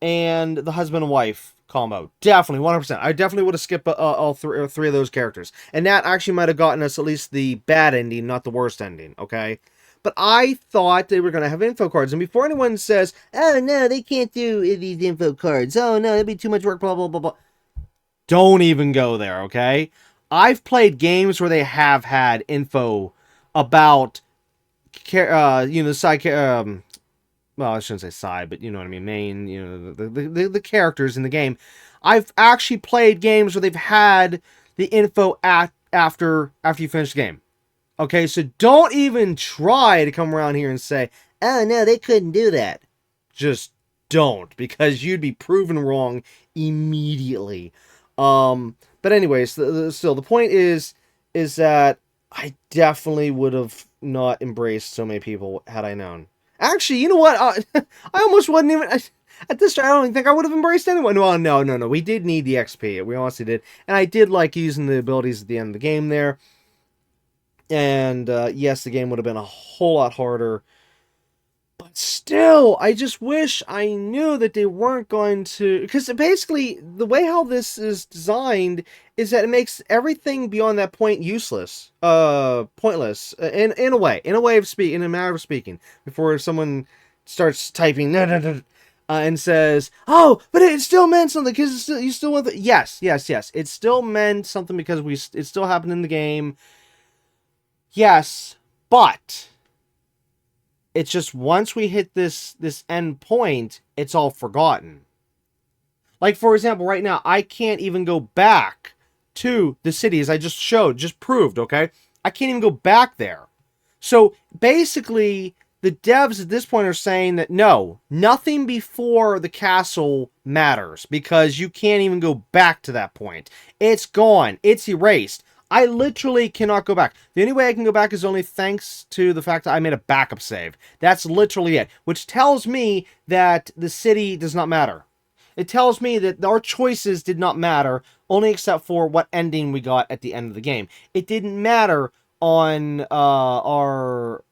and the husband and wife combo. Definitely, 100%. I definitely would have skipped all 3 of those characters. And that actually might have gotten us at least the bad ending, not the worst ending, okay? But I thought they were going to have info cards. And before anyone says, oh, no, they can't do these info cards. Oh, no, it'd be too much work, blah, blah, blah, blah. Don't even go there, okay? I've played games where they have had info about you know, the side, well, I shouldn't say side, but you know what I mean, main, you know, the characters in the game. I've actually played games where they've had the info after you finish the game. Okay, so don't even try to come around here and say, oh no, they couldn't do that. Just don't, because you'd be proven wrong immediately. But anyways, still, the point is that I definitely would have not embraced so many people had I known. Actually, you know what? I almost wasn't even... At this time, I don't even think I would have embraced anyone. Well, no. We did need the XP. We honestly did. And I did like using the abilities at the end of the game there. And, yes, the game would have been a whole lot harder. But still, I just wish I knew that they weren't going to... Because basically, the way how this is designed is that it makes everything beyond that point useless. Pointless. In a way. In a matter of speaking. Before someone starts typing... No, and says, oh, but it still meant something because you still want the... Yes. It still meant something because it still happened in the game. Yes, but it's just once we hit this end point, it's all forgotten. Like, for example, right now, I can't even go back to the city, as I just showed, just proved, okay? I can't even go back there. So, basically, the devs at this point are saying that, no, nothing before the castle matters, because you can't even go back to that point. It's gone. It's erased. I literally cannot go back. The only way I can go back is only thanks to the fact that I made a backup save. That's literally it. Which tells me that the city does not matter. It tells me that our choices did not matter, only except for what ending we got at the end of the game. It didn't matter on our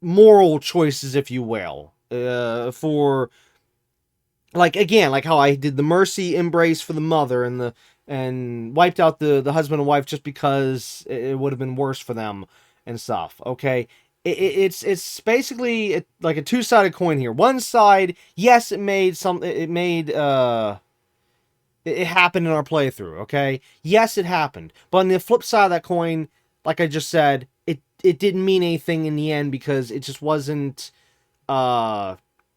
moral choices, if you will. For, like, again, like how I did the mercy embrace for the mother and wiped out the husband and wife just because it would have been worse for them and stuff. Okay, it's basically like a two-sided coin here. One side, yes, it happened in our playthrough. Okay, yes, it happened, but on the flip side of that coin, like I just said, it didn't mean anything in the end because it just wasn't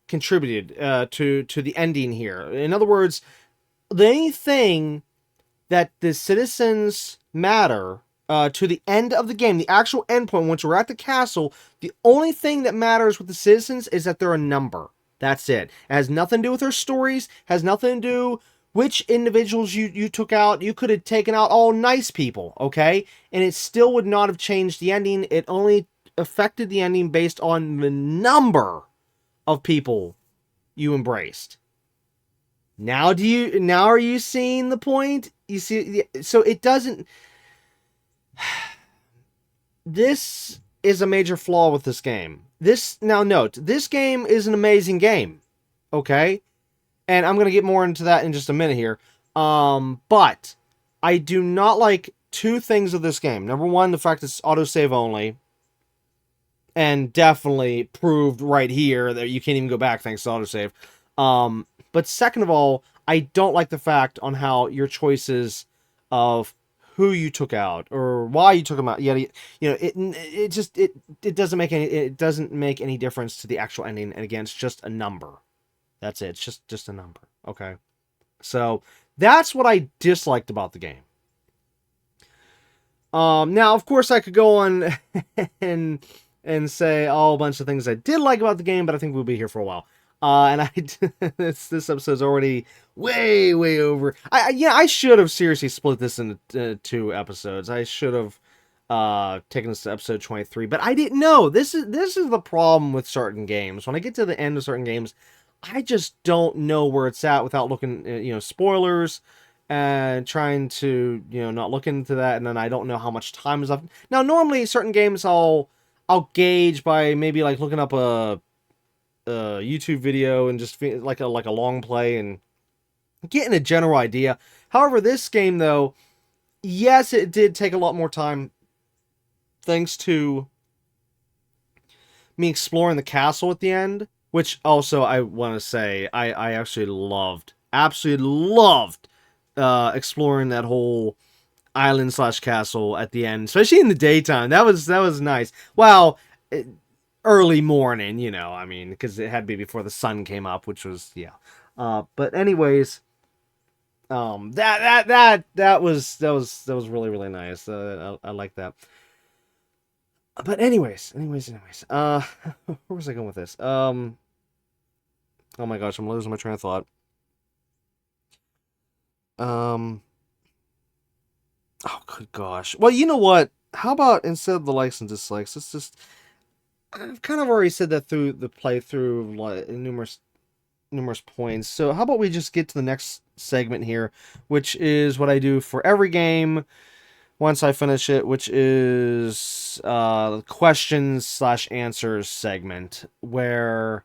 contributed to the ending here. In other words, the only thing that the citizens matter to the end of the game, the actual endpoint, once we're at the castle, the only thing that matters with the citizens is that they're a number. That's it. It has nothing to do with their stories, has nothing to do which individuals you took out. You could have taken out all nice people, okay? And it still would not have changed the ending. It only affected the ending based on the number of people you embraced. Now are you seeing the point? You see, so it doesn't. This is a major flaw with this game. Now note, this game is an amazing game, okay? And I'm gonna get more into that in just a minute here. But I do not like two things of this game. Number one, the fact it's autosave only. And definitely proved right here that you can't even go back thanks to autosave. But second of all, I don't like the fact on how your choices of who you took out or why you took them out. Yeah, it doesn't make any difference to the actual ending. And again, it's just a number. That's it. It's just a number. Okay, so that's what I disliked about the game. Now, of course, I could go on and say a whole bunch of things I did like about the game, but I think we'll be here for a while. And this episode's already way over. I should have seriously split this into 2 episodes. I should have taken this to episode 23, but I didn't know. This is the problem with certain games. When I get to the end of certain games, I just don't know where it's at without looking, spoilers and trying to, not look into that, and then I don't know how much time is left. Now, normally certain games I'll gauge by maybe like looking up a YouTube video and just like a long play and getting a general idea. However, this game though, yes, it did take a lot more time thanks to me exploring the castle at the end, which also I want to say I absolutely loved exploring that whole island / castle at the end, especially in the daytime. That was nice. Well, early morning, because it had to be before the sun came up, which was, yeah. But anyways, that was really, really nice. I like that. But anyways, where was I going with this? Oh my gosh, I'm losing my train of thought. Oh, good gosh. Well, you know what? How about instead of the likes and dislikes, let's just... I've kind of already said that through the playthrough, like, numerous points. So how about we just get to the next segment here, which is what I do for every game once I finish it, which is questions / answers segment, which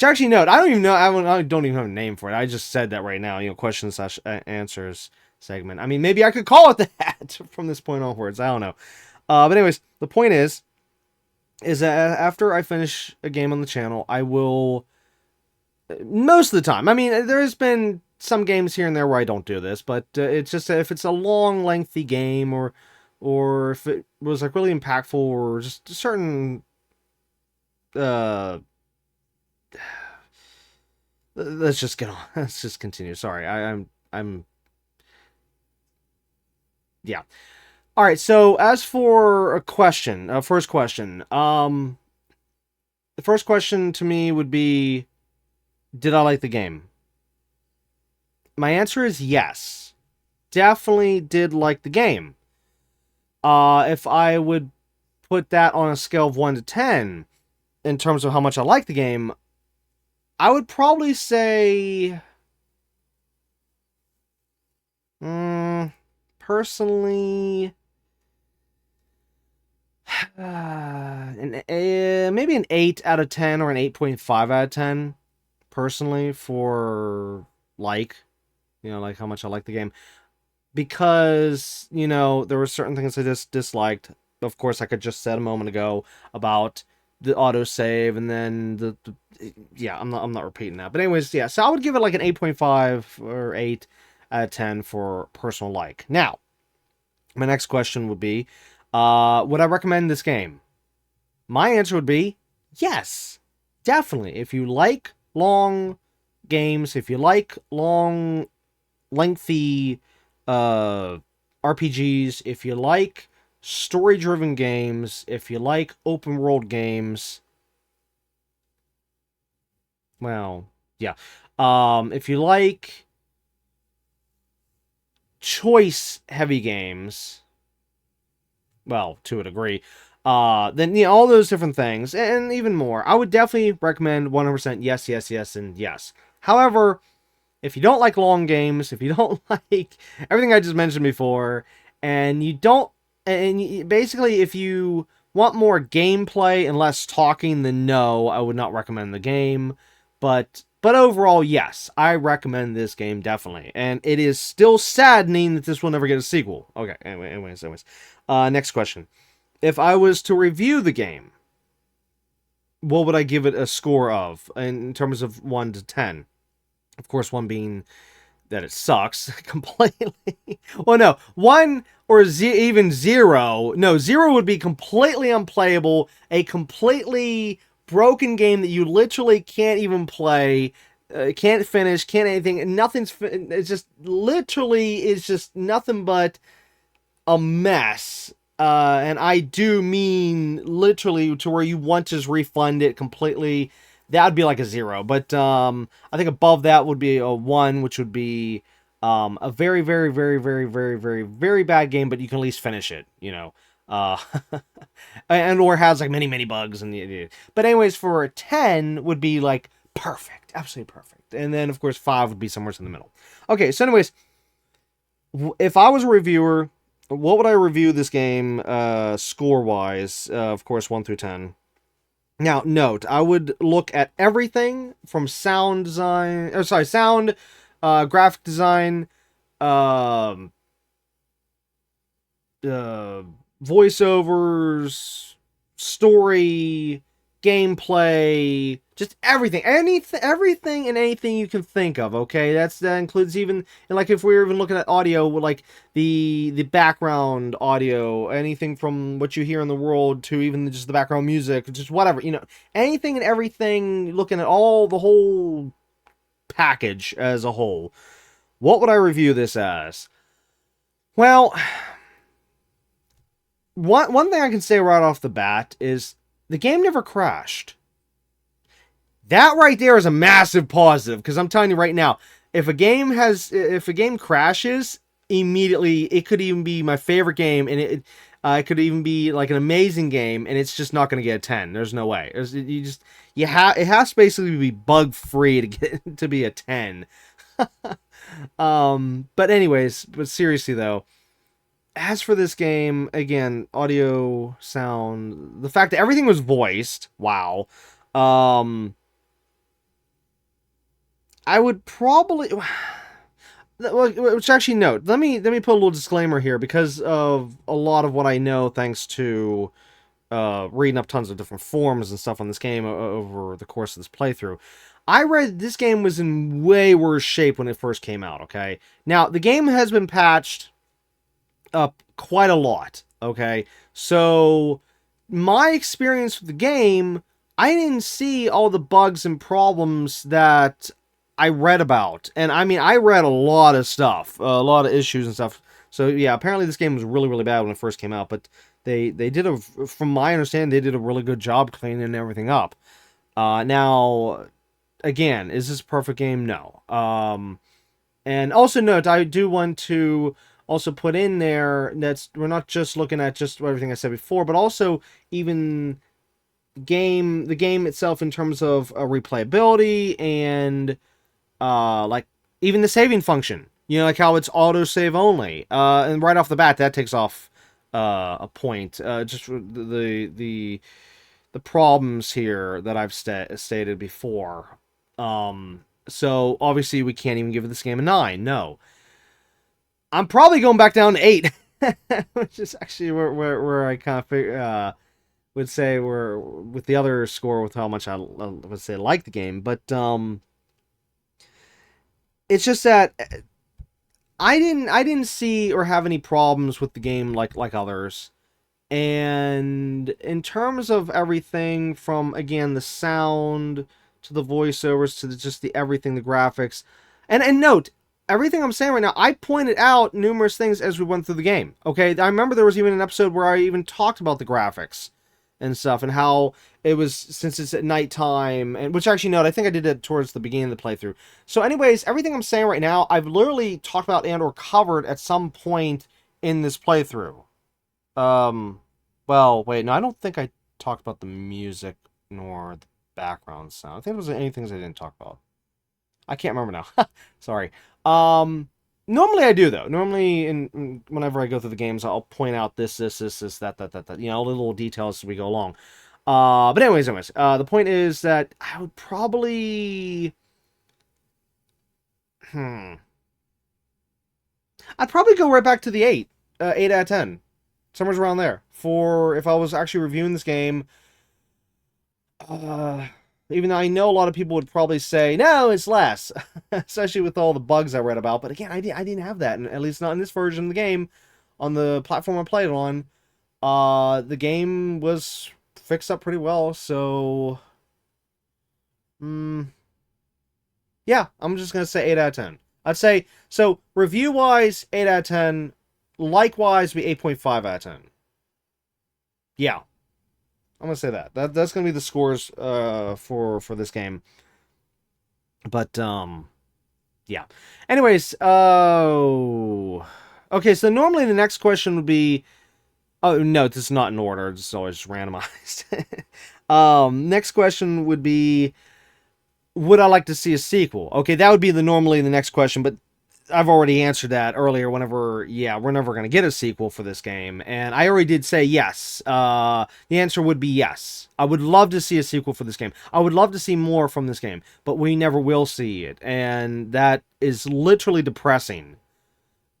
actually, no, I don't even know. I don't even have a name for it. I just said that right now. Questions / answers segment. I mean, maybe I could call it that from this point onwards. I don't know. But anyways, the point is that after I finish a game on the channel, I will, most of the time, I mean, there's been some games here and there where I don't do this, but it's just if it's a long, lengthy game, or if it was like really impactful, or just a certain let's just get on. Let's just continue. Sorry, I'm yeah. All right. So as for a question, first question, the first question to me would be, did I like the game? My answer is yes. Definitely did like the game. If I would put that on a scale of 1 to 10 in terms of how much I like the game, I would probably say, personally, maybe an 8 out of 10 or an 8.5 out of 10, personally, for like how much I like the game. Because, there were certain things I just disliked. Of course, like I just said a moment ago about the autosave, and then yeah, I'm not repeating that. But anyways, yeah, so I would give it like an 8.5 or 8 out of 10 for personal like. Now, my next question would be, would I recommend this game? My answer would be yes, definitely. If you like long games, if you like lengthy RPGs, if you like story-driven games, if you like open-world games, well, yeah. If you like choice-heavy games, well, to a degree, then, all those different things, and even more, I would definitely recommend 100% yes, yes, yes, and yes. However, if you don't like long games, if you don't like everything I just mentioned before, and basically if you want more gameplay and less talking, then no, I would not recommend the game. But overall, yes, I recommend this game definitely. And it is still saddening that this will never get a sequel. Okay, anyways. Next question. If I was to review the game, what would I give it a score of in terms of 1 to 10? Of course, 1 being that it sucks completely. Well, no, 1 or even 0. No, 0 would be completely unplayable, a completely broken game that you literally can't even play, can't finish, can't anything. It's just literally is just nothing but a mess. And I do mean literally to where you want to just refund it completely. That would be like a 0. But I think above that would be a 1, which would be a very, very, very, very, very, very, very bad game, but you can at least finish it, and or has like many, many bugs. But anyways, for a 10 would be like perfect, absolutely perfect. And then, of course, 5 would be somewhere in the middle. Okay, so anyways, if I was a reviewer, what would I review this game score-wise? Of course, 1 through 10. Now, note, I would look at everything from sound design, graphic design, voiceovers, story, gameplay, just everything, everything and anything you can think of. Okay, that includes even, and like if we were even looking at audio, like the background audio, anything from what you hear in the world to even just the background music, just whatever, anything and everything. Looking at the whole package as a whole, what would I review this as? Well, one thing I can say right off the bat is the game never crashed. That right there is a massive positive, because I'm telling you right now, if a game crashes, immediately it could even be my favorite game, and it could even be like an amazing game, and it's just not going to get a 10. There's no way. It has to basically be bug free to get to be a 10. But seriously though, as for this game, again, audio, sound, the fact that everything was voiced, wow. I would probably, which actually, note, let me put a little disclaimer here, because of a lot of what I know, thanks to reading up tons of different forums and stuff on this game over the course of this playthrough. I read this game was in way worse shape when it first came out, okay? Now, the game has been patched up quite a lot, okay? So, my experience with the game, I didn't see all the bugs and problems that I read about. And I mean, I read a lot of stuff, a lot of issues and stuff. So yeah, apparently this game was really, really bad when it first came out, but they did from my understanding, they did a really good job cleaning everything up. Now, again, is this a perfect game? No. And also note, I do want to also put in there that's we're not just looking at just everything I said before, but also even the game itself in terms of replayability and like even the saving function. You know, like how it's autosave only. And right off the bat, that takes off a point. Just the problems here that I've stated before. So obviously we can't even give this game a 9. No. I'm probably going back down to 8, which is actually where I kind of would say we're with the other score with how much I would say like the game, but it's just that I didn't see or have any problems with the game like others. And in terms of everything from, again, the sound to the voiceovers to just the everything, the graphics, and note, everything I'm saying right now, I pointed out numerous things as we went through the game. Okay, I remember there was even an episode where I even talked about the graphics and stuff and how it was, since it's at nighttime, and which actually, note, I think I did it towards the beginning of the playthrough. So anyways, everything I'm saying right now, I've literally talked about and or covered at some point in this playthrough. Well, wait, no, I don't think I talked about the music nor the background sound. I think there was anything I didn't talk about. I can't remember now. Sorry. Normally I do, though. Normally, whenever I go through the games, I'll point out this, that. You know, little details as we go along. But anyways, the point is that I would probably... I'd probably go right back to the 8. 8 out of 10. Somewhere around there. For if I was actually reviewing this game, even though I know a lot of people would probably say, no, it's less. Especially with all the bugs I read about. But again, I didn't have that. And at least not in this version of the game. On the platform I played on, the game was fixed up pretty well. So, yeah, I'm just going to say 8 out of 10. I'd say, so review-wise, 8 out of 10. Likewise, be 8.5 out of 10. Yeah. I'm going to say that. That's going to be the scores for this game. But, yeah. Anyways, okay, so normally the next question would be... Oh, no, this is not in order. It's always randomized. Next question would be... Would I like to see a sequel? Okay, that would be normally the next question, but I've already answered that earlier whenever, yeah, we're never going to get a sequel for this game. And I already did say yes. The answer would be yes. I would love to see a sequel for this game. I would love to see more from this game, but we never will see it. And that is literally depressing.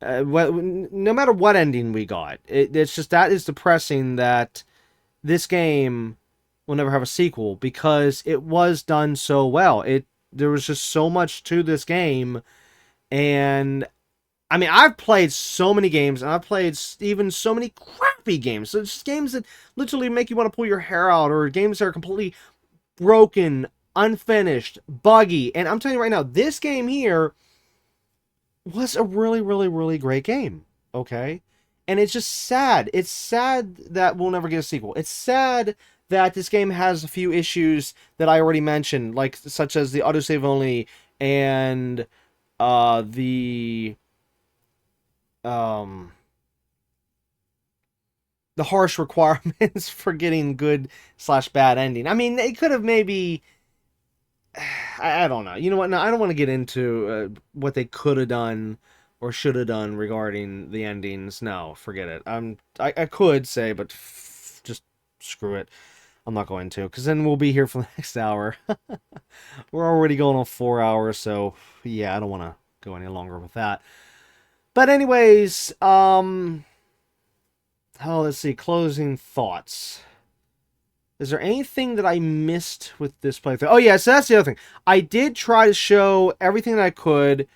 No matter what ending we got, it's just, that is depressing that this game will never have a sequel because it was done so well. There was just so much to this game. And, I mean, I've played so many games, and I've played even so many crappy games. So it's just games that literally make you want to pull your hair out, or games that are completely broken, unfinished, buggy. And I'm telling you right now, this game here was a really, really, really great game, okay? And it's just sad. It's sad that we'll never get a sequel. It's sad that this game has a few issues that I already mentioned, like such as the autosave only and... the harsh requirements for getting good/bad ending. I mean, they could have maybe... I don't know. You know what? No, I don't want to get into what they could have done or should have done regarding the endings. No, forget it. I could say, but just screw it. I'm not going to, because then we'll be here for the next hour. We're already going on 4 hours, so yeah, I don't want to go any longer with that. But anyways, let's see, closing thoughts. Is there anything that I missed with this playthrough? Oh yeah, so that's the other thing. I did try to show everything that I could.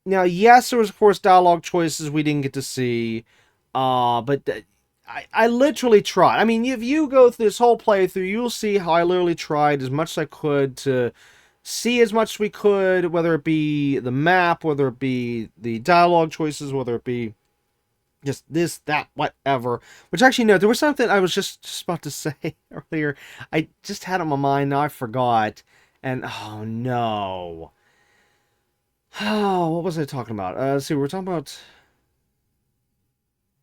Now, yes, there was, of course, dialogue choices we didn't get to see, but... I literally tried. I mean, if you go through this whole playthrough, you'll see how I literally tried as much as I could to see as much as we could, whether it be the map, whether it be the dialogue choices, whether it be just this, that, whatever. Which actually, no, there was something I was just about to say earlier. I just had it on my mind, now I forgot. And, oh no. Oh, what was I talking about? Let's see, we're talking about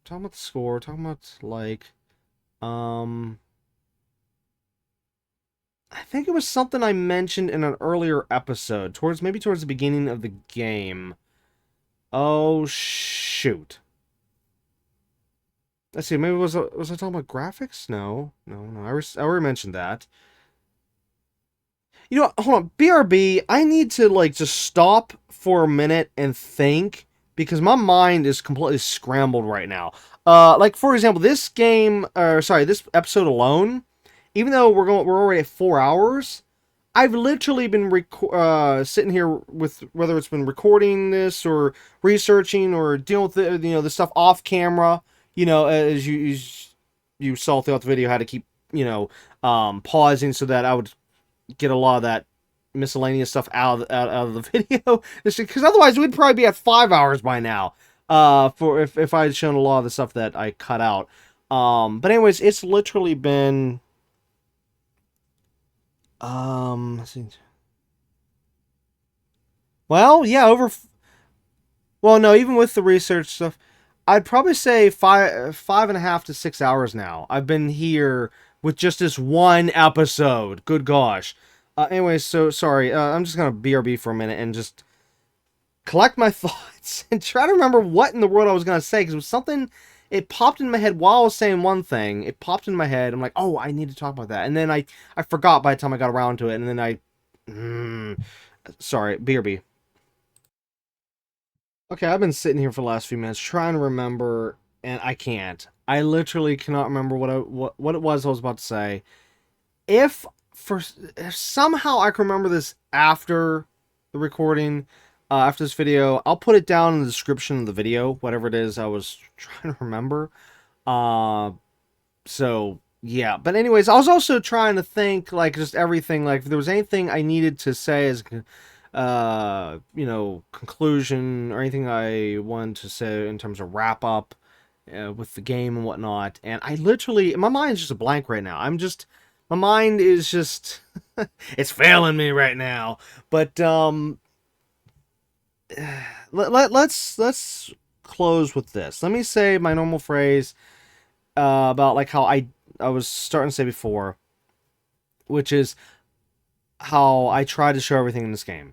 the score, talking about, like, I think it was something I mentioned in an earlier episode, maybe towards the beginning of the game. Oh, shoot. Let's see, maybe was I talking about graphics? No. I already mentioned that. You know what, hold on, BRB, I need to, like, just stop for a minute and think, because my mind is completely scrambled right now. Like, for example, this episode alone, even though we're already at 4 hours, I've literally been sitting here with, whether it's been recording this or researching or dealing with the stuff off camera, as you saw throughout the video, how to keep pausing so that I would get a lot of that miscellaneous stuff out of the video, because otherwise we'd probably be at 5 hours by now. For if I had shown a lot of the stuff that I cut out. But anyways, it's literally been let's see. Well, yeah, well, no, even with the research stuff, I'd probably say 5.5 to 6 hours now. I've been here with just this one episode. Good gosh. Anyways, so sorry. I'm just gonna BRB for a minute and just collect my thoughts and try to remember what in the world I was gonna say, because it was something. It popped in my head while I was saying one thing. It popped in my head. I'm like, oh, I need to talk about that. And then I forgot by the time I got around to it. And then sorry, BRB. Okay, I've been sitting here for the last few minutes trying to remember, and I can't. I literally cannot remember what it was I was about to say. If somehow I can remember this after the recording, after this video, I'll put it down in the description of the video, whatever it is I was trying to remember. So, yeah. But anyways, I was also trying to think, like, just everything, like, if there was anything I needed to say as, conclusion, or anything I wanted to say in terms of wrap-up with the game and whatnot. And I literally, my mind's just a blank right now. My mind is just, it's failing me right now. But, let's close with this. Let me say my normal phrase about, like, how I was starting to say before, which is how I try to show everything in this game.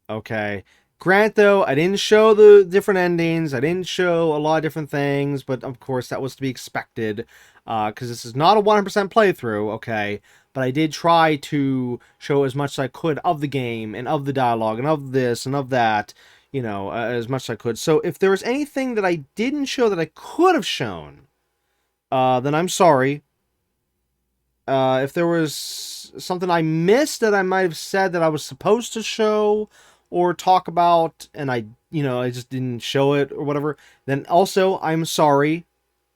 Okay. Grant, though, I didn't show the different endings. I didn't show a lot of different things, but of course that was to be expected, because this is not a 100% playthrough, okay? But I did try to show as much as I could of the game, and of the dialogue, and of this, and of that, as much as I could. So if there was anything that I didn't show that I could have shown, then I'm sorry. If there was something I missed that I might have said that I was supposed to show or talk about, and I just didn't show it or whatever, then also I'm sorry,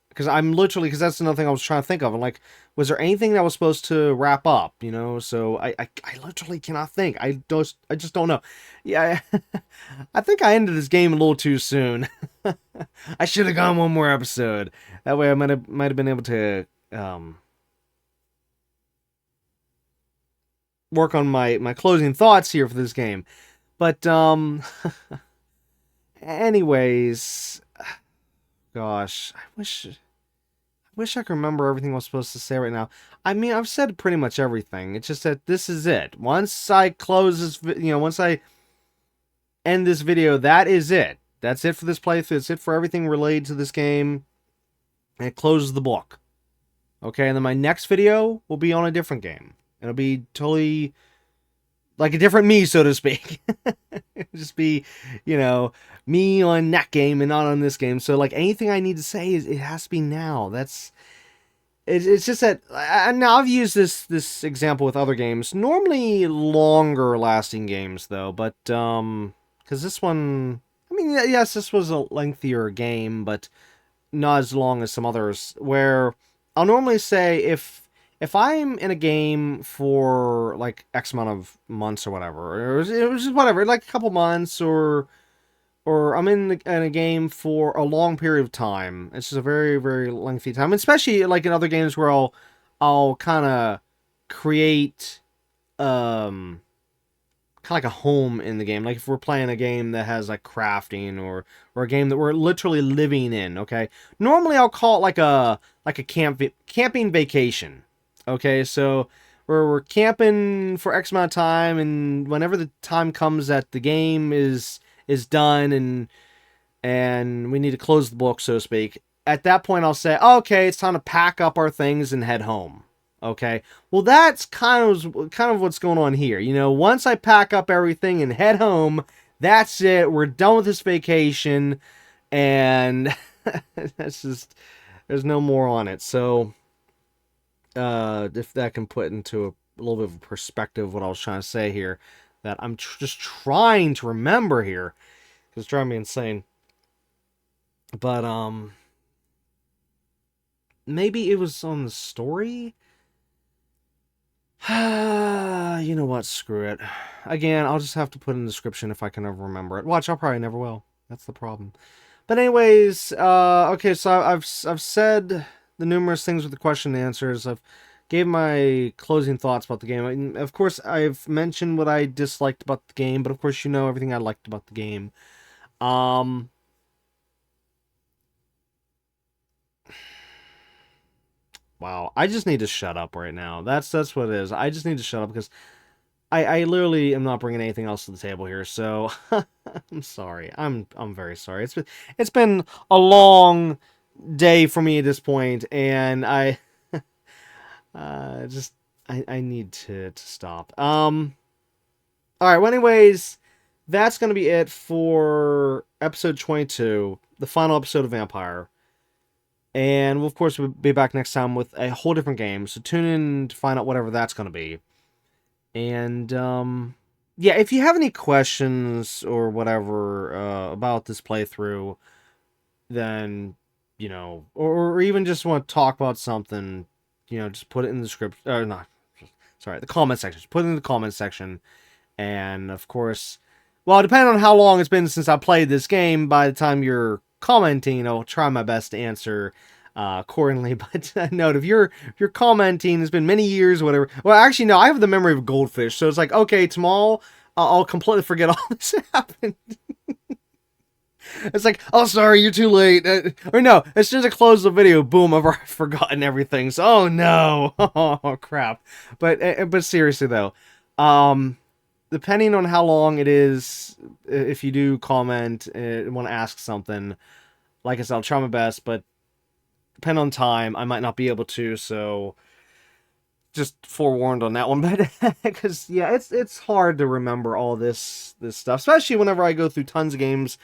because because that's another thing I was trying to think of. I'm like, was there anything that was supposed to wrap up? So I literally cannot think. I just don't know. Yeah, I think I ended this game a little too soon. I should have gone one more episode. That way I might have been able to work on my closing thoughts here for this game. But anyways, gosh, I wish I could remember everything I was supposed to say right now. I mean, I've said pretty much everything. It's just that this is it. Once I close this, once I end this video, that is it. That's it for this playthrough. That's it for everything related to this game. And it closes the book. Okay, and then my next video will be on a different game. It'll be totally like a different me, so to speak. It'll just be, me on that game and not on this game. So, like, anything I need to say it has to be now. It's just that, now I've used this example with other games, normally longer lasting games though, but because this one, I mean, yes, this was a lengthier game, but not as long as some others, where I'll normally say if if I'm in a game for like X amount of months or whatever, or it was just whatever, like a couple months, or I'm in a game for a long period of time. It's just a very, very lengthy time, especially like in other games where I'll kind of create kind of like a home in the game. Like if we're playing a game that has like crafting, or a game that we're literally living in. Okay, normally I'll call it like a camping vacation. Okay, so we're camping for X amount of time, and whenever the time comes that the game is done, and we need to close the book, so to speak, at that point I'll say, oh, okay, it's time to pack up our things and head home. Okay, well, that's kind of what's going on here. You know, once I pack up everything and head home, that's it. We're done with this vacation, and that's just, there's no more on it. So, if that can put into a little bit of a perspective what I was trying to say here, that I'm just trying to remember here, because it's driving me insane. But maybe it was on the story. You know what? Screw it. Again, I'll just have to put in the description if I can ever remember it. Watch, I'll probably never will. That's the problem. But anyways, okay, so I've said the numerous things with the question and answers. I've gave my closing thoughts about the game. And of course, I've mentioned what I disliked about the game, but of course, you know everything I liked about the game. Wow, I just need to shut up right now. That's what it is. I just need to shut up because I literally am not bringing anything else to the table here. So I'm sorry. I'm very sorry. It's been a long day for me at this point, and I just I need to stop. All right. Well, anyways, that's gonna be it for episode 22, the final episode of Vampyr. And we'll, of course, we'll be back next time with a whole different game. So tune in to find out whatever that's going to be. And, yeah, if you have any questions or whatever about this playthrough, then, you know, or even just want to talk about something, you know, just put it in the script, or not, sorry, the comment section. Just put it in the comment section. And, of course, well, depending on how long it's been since I played this game, by the time you're commenting, I'll try my best to answer accordingly. But note, if you're commenting, it's been many years, whatever. Well, actually, no, I have the memory of a goldfish, so it's like, okay, tomorrow I'll completely forget all this happened. It's like, oh, sorry, you're too late. Or no, as soon as I close the video, boom, I've already forgotten everything. So, oh no, oh crap. But seriously though, depending on how long it is, if you do comment and want to ask something, like I said, I'll try my best, but depending on time, I might not be able to, so just forewarned on that one. But because, yeah, it's hard to remember all this stuff, especially whenever I go through tons of games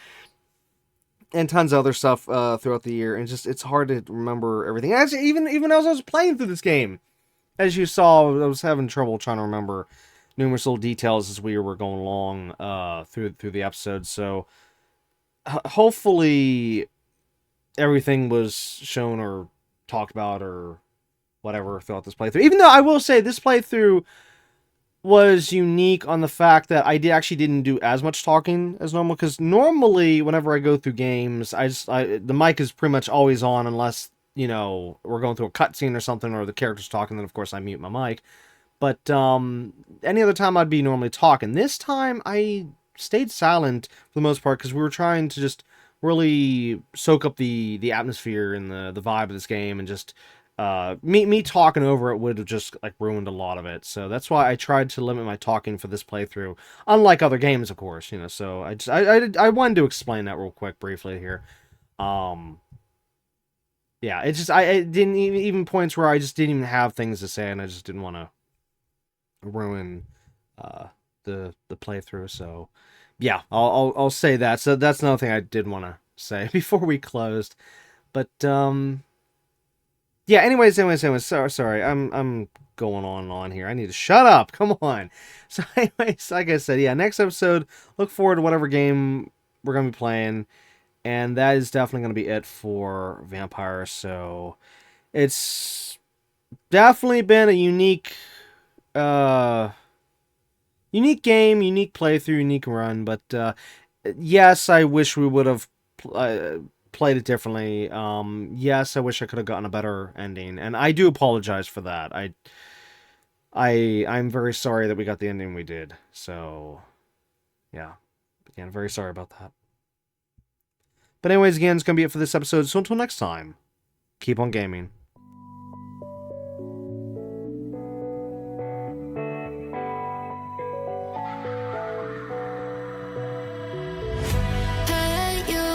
and tons of other stuff throughout the year, and just it's hard to remember everything. Actually, even as I was playing through this game, as you saw, I was having trouble trying to remember numerous little details as we were going along through the episode. So hopefully everything was shown or talked about or whatever throughout this playthrough. Even though I will say this playthrough was unique on the fact that I actually didn't do as much talking as normal, because normally whenever I go through games, the mic is pretty much always on unless, you know, we're going through a cutscene or something or the character's talking, then of course I mute my mic. But any other time I'd be normally talking. This time I stayed silent for the most part because we were trying to just really soak up the atmosphere and the vibe of this game, and just me talking over it would have just like ruined a lot of it. So that's why I tried to limit my talking for this playthrough, unlike other games, of course, you know. So I wanted to explain that real quick briefly here. Yeah, it's just I didn't even points where I just didn't even have things to say, and I just didn't want to ruin the playthrough. So yeah, I'll say that. So that's another thing I did want to say before we closed. But yeah, anyways, sorry, I'm going on and on here. I need to shut up. Come on. So anyways, like I said, yeah, next episode, look forward to whatever game we're gonna be playing, and that is definitely gonna be it for Vampyr. So it's definitely been a unique unique game, unique playthrough, unique run, but yes, I wish we would have played it differently. Yes, I wish I could have gotten a better ending, and I do apologize for that. I'm very sorry that we got the ending we did. So, yeah. Again, very sorry about that. But anyways, again, it's going to be it for this episode. So until next time, keep on gaming. Hey, you,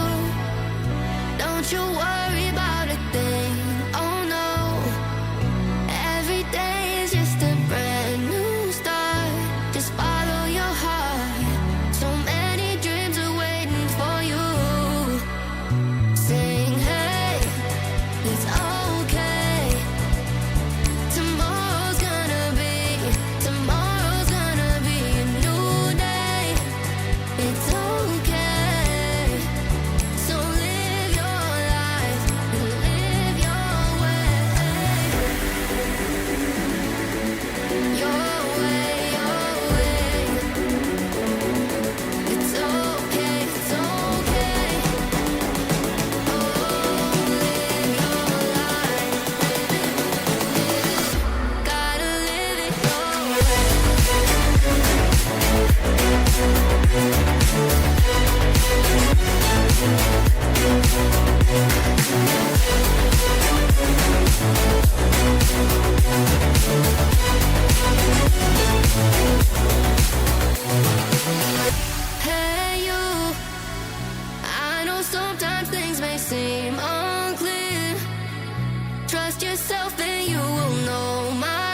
don't you worry about a thing. Oh no, every day is just a brand new start. Just follow your heart. So many dreams are waiting for you. Sing, hey, it's okay. Tomorrow's gonna be a new day. It's okay. So live your life and live your way. Your way, your way. It's okay, it's okay. Oh, live your life. Gotta live it your way. Hey, you. I know sometimes things may seem unclear. Trust yourself and you will know my